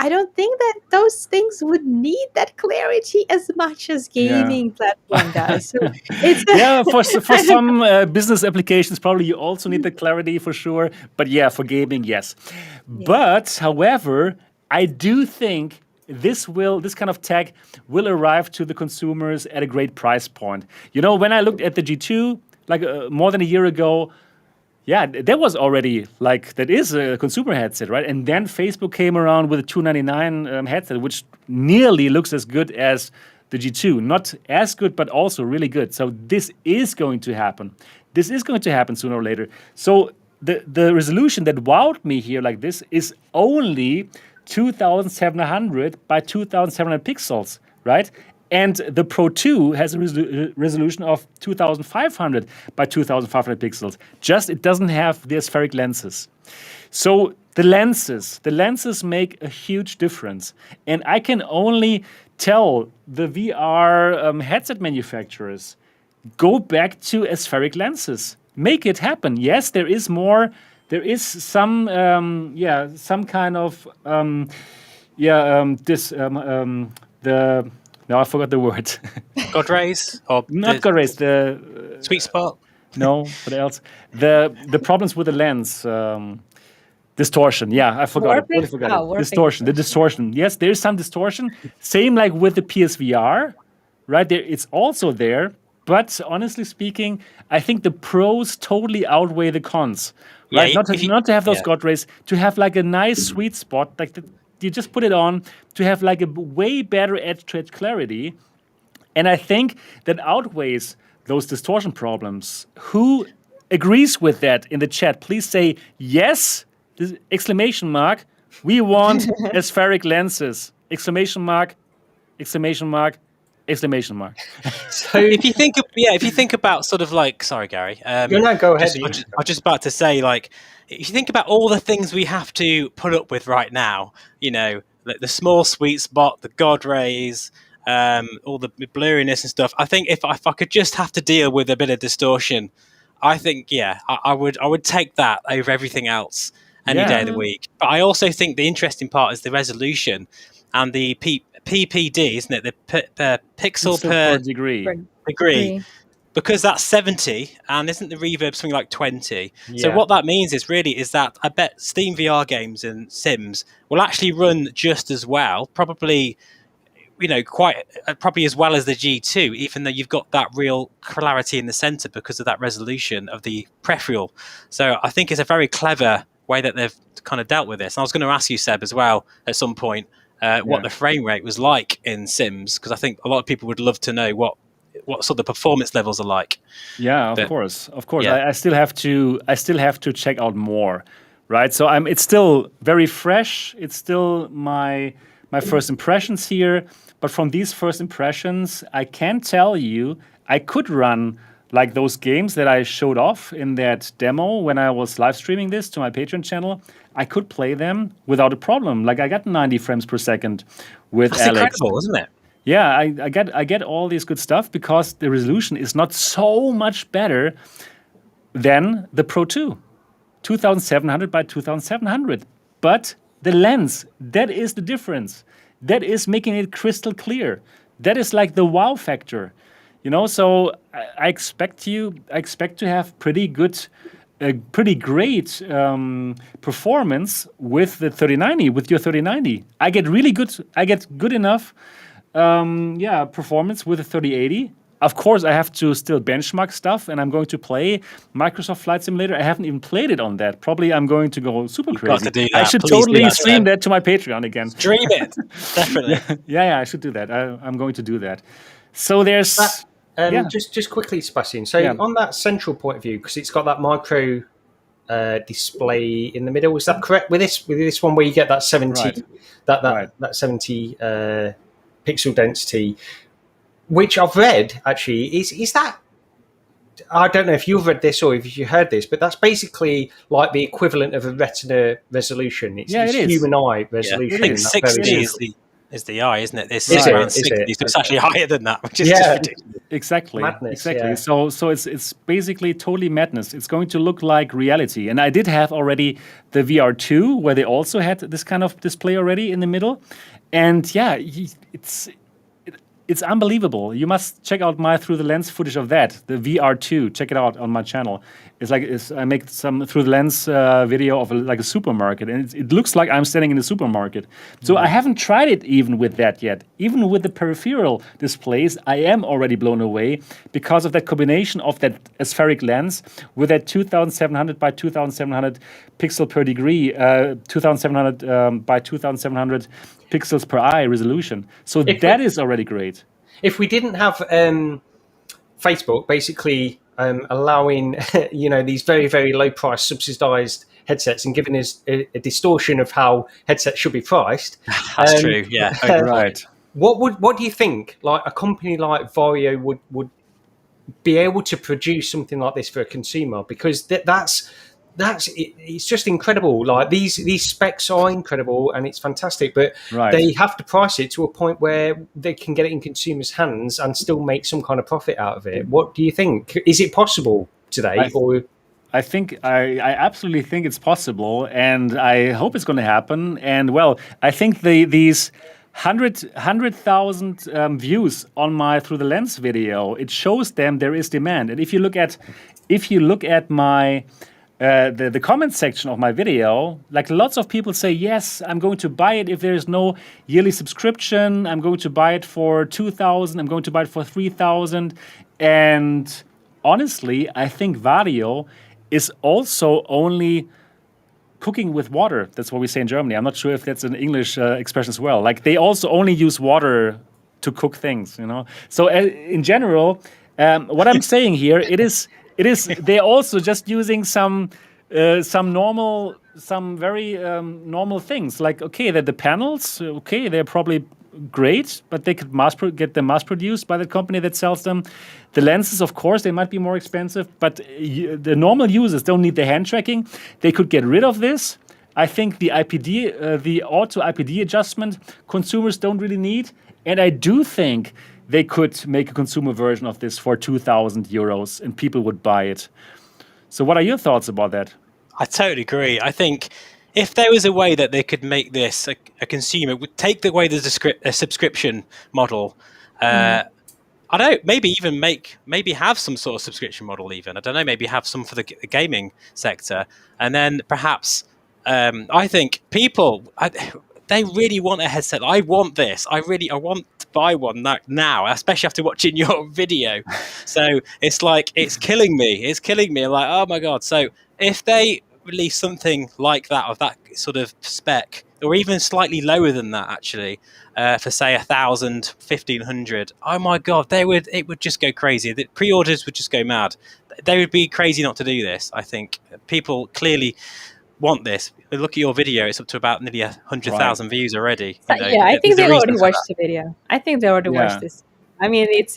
I don't think that those things would need that clarity as much as gaming platform does. So it's Yeah, for some business applications, probably you also need the clarity for sure. But yeah, for gaming, yes. But however, I do think this kind of tech will arrive to the consumers at a great price point. You know, when I looked at the G2 like more than a year ago, yeah, there was already like that is a consumer headset, right? And then Facebook came around with a $299 headset, which nearly looks as good as the G2. Not as good, but also really good. So this is going to happen. This is going to happen sooner or later. So the resolution that wowed me here like this is only 2,700 by 2,700 pixels, right? And the Pro 2 has a resolution of 2,500 by 2,500 pixels. Just it doesn't have the aspheric lenses. So the lenses make a huge difference. And I can only tell the VR headset manufacturers, go back to aspheric lenses. Make it happen. Yes, there is more. There is some, some kind of, no, I forgot the word. God rays or Not God rays. The sweet spot. No, what else? The problems with the lens. Distortion. Yeah, I forgot it. Totally forgot it. Distortion. The distortion. Yes, there is some distortion. Same like with the PSVR, right? There, it's also there. But honestly speaking, I think the pros totally outweigh the cons. Right? Yeah, not to have those God rays, to have like a nice sweet spot, like you just put it on, to have like a way better edge-to-edge clarity. And I think that outweighs those distortion problems. Who agrees with that in the chat? Please say yes, exclamation mark. We want aspheric lenses. Exclamation mark, exclamation mark, exclamation mark. So if you think about sort of like, sorry, Gary. No, go ahead. I was just about to say, like, if you think about all the things we have to put up with right now, you know, the small sweet spot, the God rays, all the blurriness and stuff. I think if I could just have to deal with a bit of distortion, I think I would take that over everything else any day of the week. But I also think the interesting part is the resolution and the PPD, isn't it? The pixel per degree. Because that's 70, and isn't the reverb something like 20? Yeah. So what that means is that I bet Steam VR games and Sims will actually run just as well, probably, you know, probably as well as the G2, even though you've got that real clarity in the center because of that resolution of the peripheral. So I think it's a very clever way that they've kind of dealt with this. And I was going to ask you, Seb, as well at some point, what the frame rate was like in Sims, because I think a lot of people would love to know what sort of performance levels are like. Yeah, of course. Yeah. I still have to check out more, right? So it's still very fresh. It's still my first impressions here. But from these first impressions, I can tell you I could run like those games that I showed off in that demo when I was live streaming this to my Patreon channel. I could play them without a problem. Like I got 90 frames per second with That's Alex. Incredible, isn't it? Yeah, I get all this good stuff because the resolution is not so much better than the Pro 2. 2700 by 2700. But the lens, that is the difference. That is making it crystal clear. That is like the wow factor. You know, so I expect to have pretty great performance with the 3090, with your 3090. I get good enough performance with the 3080. Of course, I have to still benchmark stuff, and I'm going to play Microsoft Flight Simulator. I haven't even played it on that. Probably I'm going to go super crazy. Got to do that. I should totally stream that to my Patreon again. Stream it, definitely. Yeah, I should do that. I'm going to do that. So there's just quickly, Sebastian. So on that central point of view, because it's got that micro display in the middle, is that correct? With this one, where you get that 70 that 70 pixel density, which I've read actually is that, I don't know if you've read this or if you heard this, but that's basically like the equivalent of a retina resolution. It's it is. human eye resolution. I think 60 is the is the eye, isn't it? It's Is around it? 60, so it's actually higher than that, which is Yeah. just ridiculous. Exactly. Madness, exactly. yeah. So it's basically totally madness. It's going to look like reality. And I did have already the VR2 where they also had this kind of display already in the middle. And yeah, it's unbelievable. You must check out my through the lens footage of that, the VR2. Check it out on my channel. I make some through the lens video of like a supermarket, and it looks like I'm standing in a supermarket. So I haven't tried it even with that yet. Even with the peripheral displays, I am already blown away because of that combination of that aspheric lens with that 2700 by 2700 pixel per degree, 2700 by 2700 pixels per eye resolution. So that is already great. If we didn't have Facebook basically allowing these very, very low price subsidized headsets and giving us a distortion of how headsets should be priced. That's true, yeah. Right. What do you think like a company like Varjo would be able to produce something like this for a consumer? Because it's just incredible. Like these specs are incredible and it's fantastic, but they have to price it to a point where they can get it in consumers' hands and still make some kind of profit out of it. What do you think? Is it possible today? I absolutely think it's possible, and I hope it's going to happen. And well, I think these 100,000 views on my through the lens video, it shows them there is demand. And if you look at my the comment section of my video, like lots of people say, yes, I'm going to buy it if there is no yearly subscription. I'm going to buy it for 2,000. I'm going to buy it for 3,000. And honestly, I think Varjo is also only cooking with water. That's what we say in Germany. I'm not sure if that's an English expression as well. Like they also only use water to cook things, So in general, what I'm saying here, it is they're also just using some very normal things. Like, okay, the panels, okay, they're probably great, but they could get them mass produced by the company that sells them. The lenses, of course, they might be more expensive, but the normal users don't need the hand tracking. They could get rid of this. I think the auto IPD adjustment, consumers don't really need. And I do think they could make a consumer version of this for 2,000 euros and people would buy it. So what are your thoughts about that? I totally agree. I think if there was a way that they could make this a consumer, would take away the subscription model, I don't know, maybe have some sort of subscription model even. I don't know, maybe have some for the gaming sector. And then perhaps, I think people... they really want a headset. I want this. I want to buy one now, especially after watching your video. So it's like, it's killing me. I'm like, oh my God. So if they release something like that, of that sort of spec, or even slightly lower than that, actually, for say 1,000, 1,500, oh my God, it would just go crazy. The pre-orders would just go mad. They would be crazy not to do this. I think people clearly want this. Look at your video; it's up to about nearly 100,000 views already. I think they already watched the video. I think they already watched this. I mean, it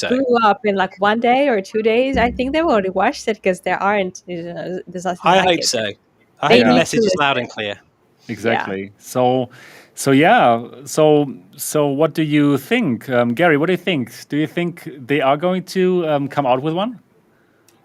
blew up in like 1 day or 2 days. I think they've already watched it because there aren't. There's nothing. I hope so. I hope the message is loud and clear. Exactly. Yeah. So what do you think, Gary? What do you think? Do you think they are going to come out with one?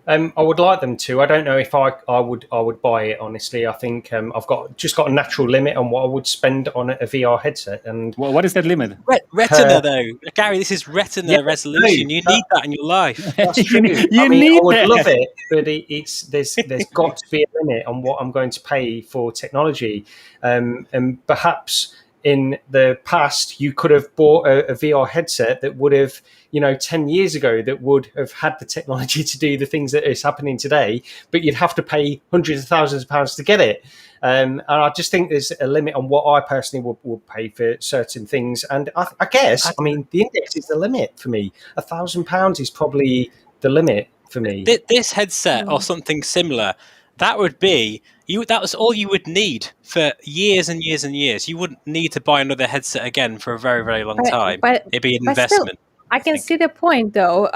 I would like them to. I don't know if I would buy it, honestly. I think I've got a natural limit on what I would spend on a VR headset. And what is that limit? Retina, though, Gary. This is Retina resolution. You need that in your life. That's true. I would love it, but there's got to be a limit on what I'm going to pay for technology, and perhaps. In the past, you could have bought a VR headset that would have, 10 years ago, that would have had the technology to do the things that is happening today, but you'd have to pay hundreds of thousands of pounds to get it. And I just think there's a limit on what I personally would pay for certain things. And I guess, the index is the limit for me. £1,000 is probably the limit for me. This headset or something similar, that would be that was all you would need for years and years and years. You wouldn't need to buy another headset again for a very, very long time. It'd be an investment. Still, I can see the point, though.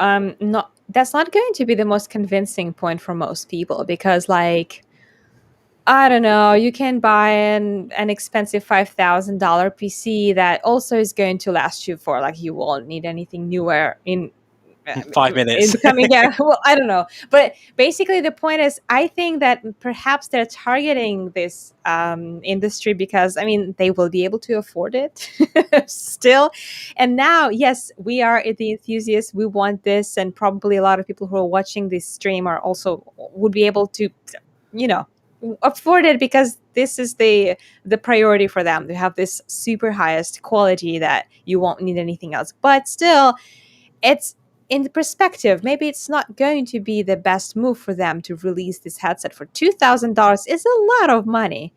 That's not going to be the most convincing point for most people because, I don't know. You can buy an expensive $5,000 PC that also is going to last you for like you won't need anything newer in 5 minutes. in the coming year. Well, I don't know, but basically the point is, I think that perhaps they're targeting this industry because I mean they will be able to afford it still. And now, yes, we are the enthusiasts. We want this, and probably a lot of people who are watching this stream are also would be able to, you know, afford it because this is the priority for them to have this super highest quality that you won't need anything else. But still, it's in the perspective, maybe it's not going to be the best move for them to release this headset for $2,000 is a lot of money.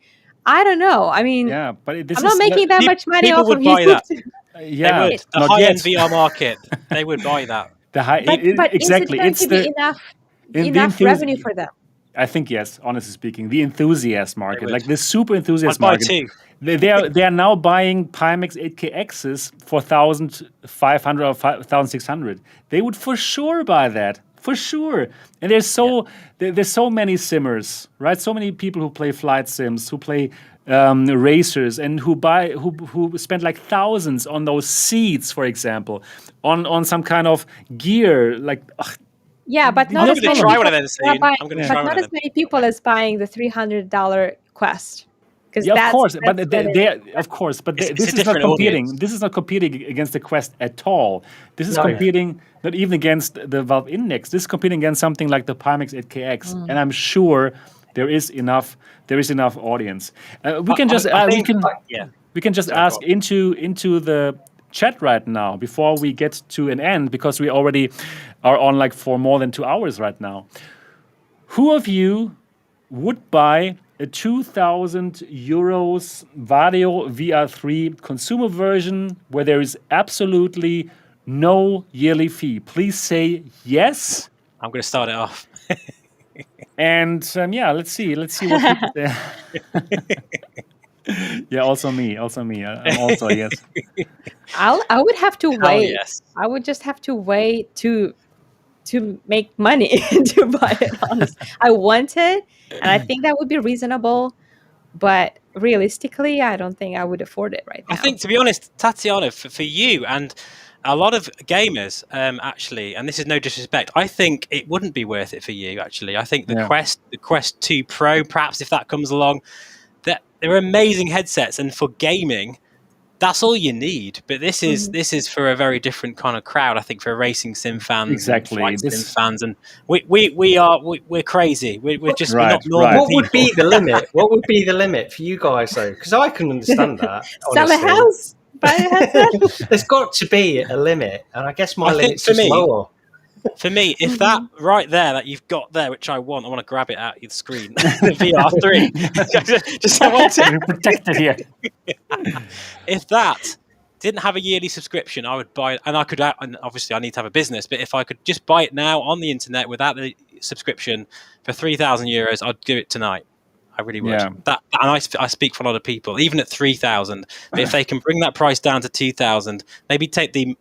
I don't know. I mean, Yeah, but this I'm not is making that much money people off would of buy YouTube. that. They yeah, would. The not high-end yet. VR market, they would buy that. The high, but is it exactly. going It's to be the enough revenue for them? I think yes. Honestly speaking, the enthusiast market, would. like the super I'd enthusiast buy market, two. they are now buying Pimax 8KXs for 1,500 or 1,600. They would for sure buy that. For sure. And there's so many simmers, right? So many people who play flight sims, who play racers, and who spend like thousands on those seats, for example, on some kind of gear. Like, Yeah, but not No, as I'm going many to try people one of them are soon. buying, I'm going to Yeah. try but one not of as them. many people as buying the $300 Quest. Because yeah, of course, that's but what of course, but It's this a is not different competing. audience. This is not competing against the Quest at all. This is No. competing not even against the Valve Index. This is competing against something like the Pimax 8KX, and I'm sure there is enough audience. We can just I think, yeah. we can just Sorry, go ask into the chat right now before we get to an end, because we already are on like for more than 2 hours right now. Who of you would buy a 2,000 euros Varjo VR-3 consumer version where there is absolutely no yearly fee? Please say yes. I'm going to start it off. And yeah, let's see what people say. Yeah, also me. I'm also a yes. I would have to Hell wait. yes. I would just have to wait to make money to buy it. Honestly, I want it, and I think that would be reasonable. But realistically, I don't think I would afford it right now. I think, to be honest, Tatiana, for you and a lot of gamers, actually, and this is no disrespect, I think it wouldn't be worth it for you. Actually, I think the Quest 2 Pro, perhaps if that comes along, that they're amazing headsets, and for gaming, that's all you need. But this is for a very different kind of crowd. I think for racing sim fans, Exactly. and flight sim fans, and we're crazy. We're just we're not normal right. What would be people. the limit? What would be the limit for you guys, though? Because I can understand that. Sell a honestly. house, buy a headset. There's got to be a limit, and I guess my I think limit's for just me- lower. For me, if that right there that you've got there, which I want to grab it out of the screen, the VR3. just I want to. We're protected here. If that didn't have a yearly subscription, I would buy it, and I could. And obviously, I need to have a business, but if I could just buy it now on the internet without the subscription for €3,000, I'd do it tonight. I really would. Yeah. And I speak for a lot of people, even at 3,000. But if they can bring that price down to 2,000, maybe take the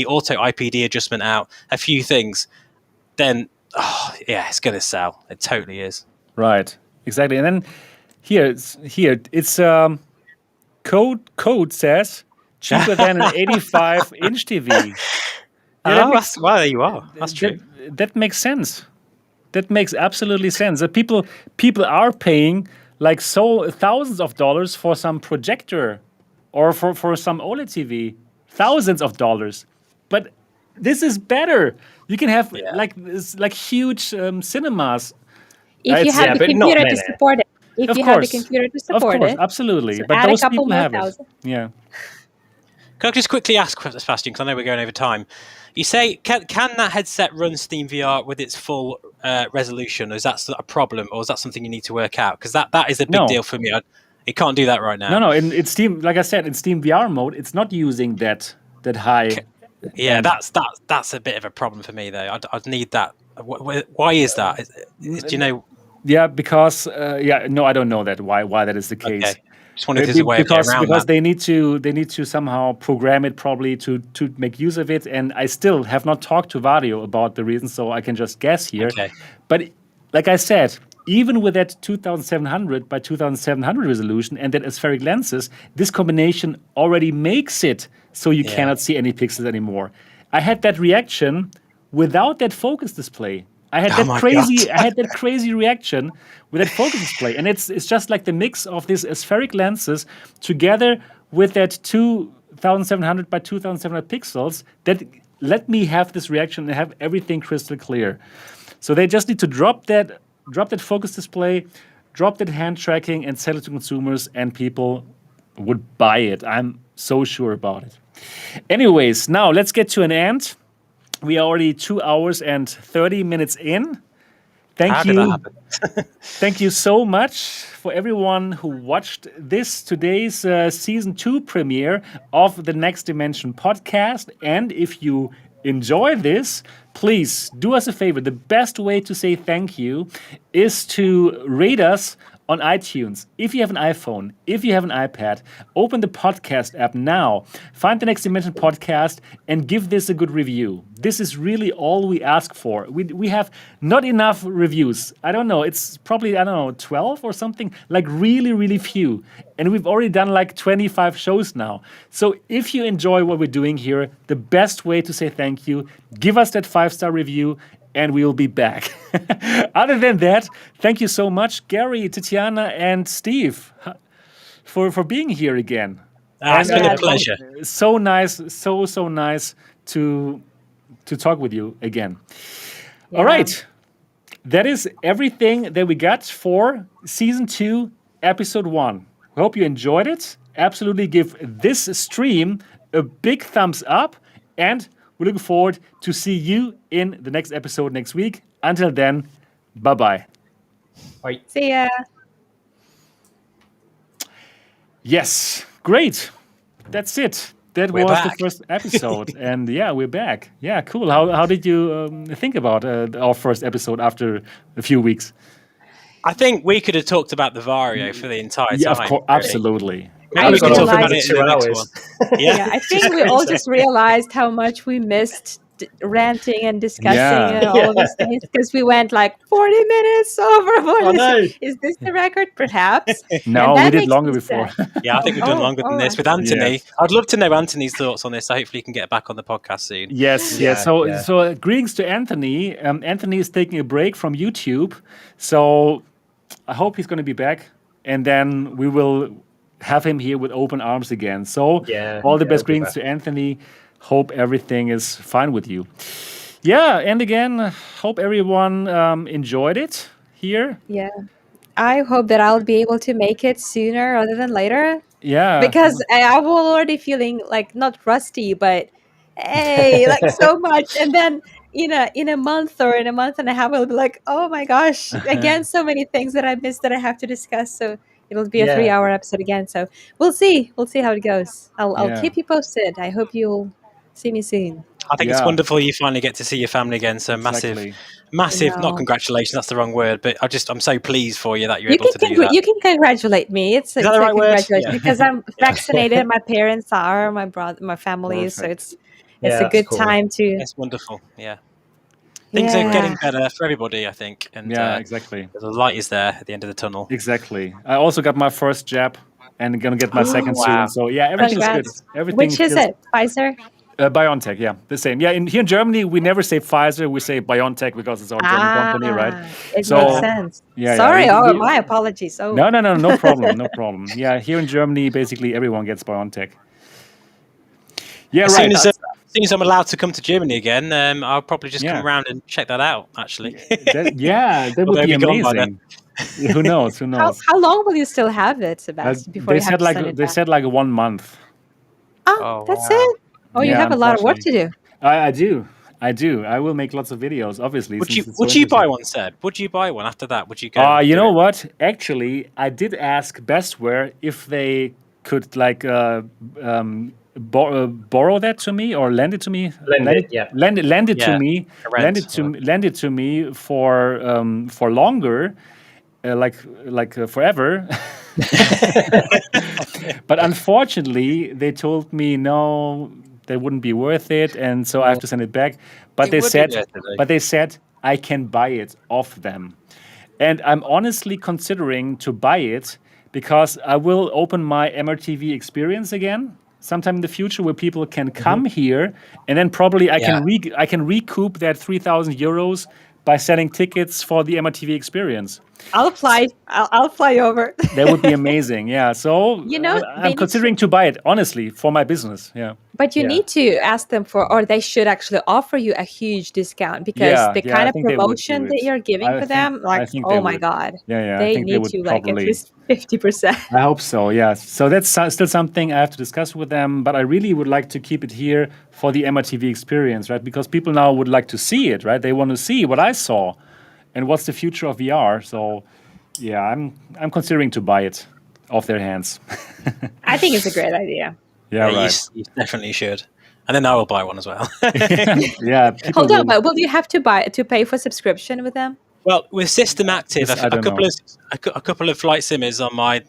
auto IPD adjustment out, a few things, then it's going to sell. It totally is. Right. Exactly. And then here it's code says cheaper than an 85-inch TV. Yeah, Well, there you are. That's true. That makes sense. That makes absolutely sense. That people are paying like thousands of dollars for some projector or for some OLED TV. Thousands of dollars. But this is better. You can have like huge cinemas. If you have the but not computer to many. support it. If Of you have the course. computer to Of support course, it. absolutely. So But add a those couple people more have it. thousand. Yeah. Can I just quickly ask, Sebastian, because I know we're going over time. You say, can that headset run Steam VR with its full resolution? Or is that a problem, or is that something you need to work out? Because that is a big deal for me. It can't do that right now. No. In Steam, like I said, in Steam VR mode, it's not using that high. Yeah, that's a bit of a problem for me, though. I'd need that. Why is that? Do you know? Yeah, because I don't know that why that is the case. Okay. Just wondered if there's a way of getting around because that. they need to somehow program it probably to make use of it, and I still have not talked to Varjo about the reasons, so I can just guess here. Okay. But like I said, even with that 2700 by 2700 resolution and that aspheric lenses, this combination already makes it so you cannot see any pixels anymore. I had that reaction without that focus display. I had that crazy reaction with that focus display, and it's just like the mix of these aspheric lenses together with that 2700 by 2700 pixels that let me have this reaction and have everything crystal clear. So they just need to drop that focus display, drop that hand tracking, and sell it to consumers, and people would buy it. I'm so sure about it. Anyways, now let's get to an end. We are already 2 hours and 30 minutes in. Thank you. Thank you so much for everyone who watched today's season 2 premiere of the Next Dimension podcast. And if you enjoy this, please do us a favor. The best way to say thank you is to rate us on iTunes. If you have an iPhone, if you have an iPad, open the podcast app now, find the Next Dimension podcast, and give this a good review. This is really all we ask for. We have not enough reviews. I don't know. It's probably, 12 or something, like really, really few. And we've already done like 25 shows now. So if you enjoy what we're doing here, the best way to say thank you, give us that 5-star review, and we will be back. Other than that, thank you so much, Gary, Tetiana, and Steve, for being here again. It's been a pleasure. So nice, so nice to talk with you again. Yeah. All right. That is everything that we got for Season 2, Episode 1. We hope you enjoyed it. Absolutely give this stream a big thumbs up, and we're looking forward to see you in the next episode next week. Until then, bye-bye. Bye. See ya. Yes, great. That's it. That was the first episode. And yeah, we're back. Yeah, cool. How did you think about our first episode after a few weeks? I think we could have talked about the Varjo for the entire time. Yeah, of course, absolutely. Maybe we can talk about it in the next one. Yeah, I think we all just realized how much we missed ranting and discussing and all of these things, because we went like 40 minutes over. Is this the record? Perhaps. No, we did longer before. Yeah, I think we've done longer than this with Anthony. Yeah. I'd love to know Anthony's thoughts on this. So hopefully he can get back on the podcast soon. Yes. So greetings to Anthony. Anthony is taking a break from YouTube, so I hope he's going to be back, and then we will have him here with open arms again. So all the best greetings to Anthony. Hope everything is fine with you. Yeah, and again, hope everyone enjoyed it here. Yeah, I hope that I'll be able to make it sooner rather than later. Yeah, because I'm already feeling like not rusty, but hey, like so much. And then in a month or in a month and a half, I'll be like, oh my gosh, again, so many things that I missed that I have to discuss. So it'll be a 3-hour episode again. So we'll see how it goes. I'll keep you posted. I hope you'll see me soon. I think it's wonderful you finally get to see your family again. So massive, not congratulations, that's the wrong word, but I'm so pleased for you that you're able to do that. You can congratulate me. It's the right word? Because I'm vaccinated. My parents are, my brother, my family. Perfect. So it's a good time to. It's wonderful. Yeah. Things are getting better for everybody, I think. And exactly. The light is there at the end of the tunnel. Exactly. I also got my first jab and going to get my second soon. So everything's good. Which is it? Pfizer? BioNTech, the same. Yeah, here in Germany, we never say Pfizer, we say BioNTech because it's our German company, right? It makes sense. Sorry, my apologies. Oh. No problem. Yeah, here in Germany, basically everyone gets BioNTech. Yeah, as right. As soon as I'm allowed to come to Germany again, I'll probably just come around and check that out, actually. that would be amazing. Who knows? How long will you still have it, Sebastian, before you have to send it back? They said like 1 month. That's it? Oh, you have a lot of work to do. I do. I will make lots of videos, obviously. Would you buy one, Seb? Would you buy one after that? Would you go? You know what? Actually, I did ask Bestware if they could borrow that to me or lend it to me. Lend it to me for longer, forever. But unfortunately, they told me no, they wouldn't be worth it, and so I have to send it back. But they said I can buy it off them. And I'm honestly considering to buy it because I will open my MRTV experience again sometime in the future where people can come here, and then probably I can recoup that 3,000 euros by selling tickets for the MRTV experience. I'll fly. I'll fly over. That would be amazing. Yeah. So You know, I'm considering to buy it, honestly, for my business. Yeah. But you Yeah. need to ask them for, or they should actually offer you a huge discount because Yeah, the yeah, kind I of think they would promotion do that it. you're giving I for think- them, like, I think they oh my would. God. Yeah, I They think they need would to like at probably- least 50%. I hope so, yeah. So that's still something I have to discuss with them, but I really would like to keep it here for the MRTV experience, right? Because people now would like to see it, right? They want to see what I saw and what's the future of VR. So, yeah, I'm considering to buy it off their hands. I think it's a great idea. Yeah, you, right. you definitely should. And then I will buy one as well. Yeah, people Hold on, will- but will you have to pay for subscription with them? Well, with System Active, This I a don't couple know. of a couple of flight simmers on my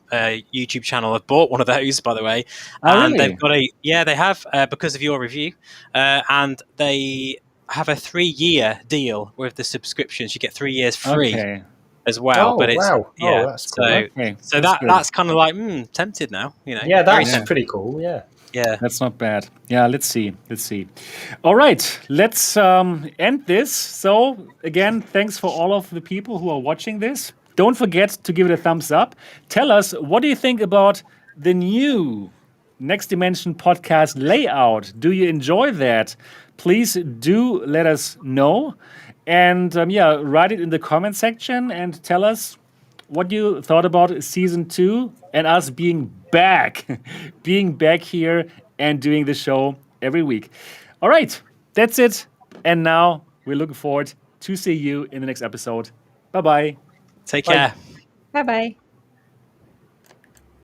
YouTube channel. I've bought one of those, by the way, Oh, and really? they've got they have because of your review, and they have a 3-year deal with the subscriptions. You get 3 years free Okay. as well. Oh, but it's wow. yeah, Oh, that's cool. Okay, so that's good. that's kind of like tempted now. You know, Yeah, very that's tempted. pretty cool. Yeah. Yeah. That's not bad. Yeah, let's see. All right, let's end this. So, again, thanks for all of the people who are watching this. Don't forget to give it a thumbs up. Tell us, what do you think about the new Next Dimension podcast layout? Do you enjoy that? Please do let us know. And write it in the comment section and tell us what you thought about season 2 and us being back, here and doing the show every week. All right, that's it. And now we're looking forward to see you in the next episode. Bye-bye. Take care. Bye bye.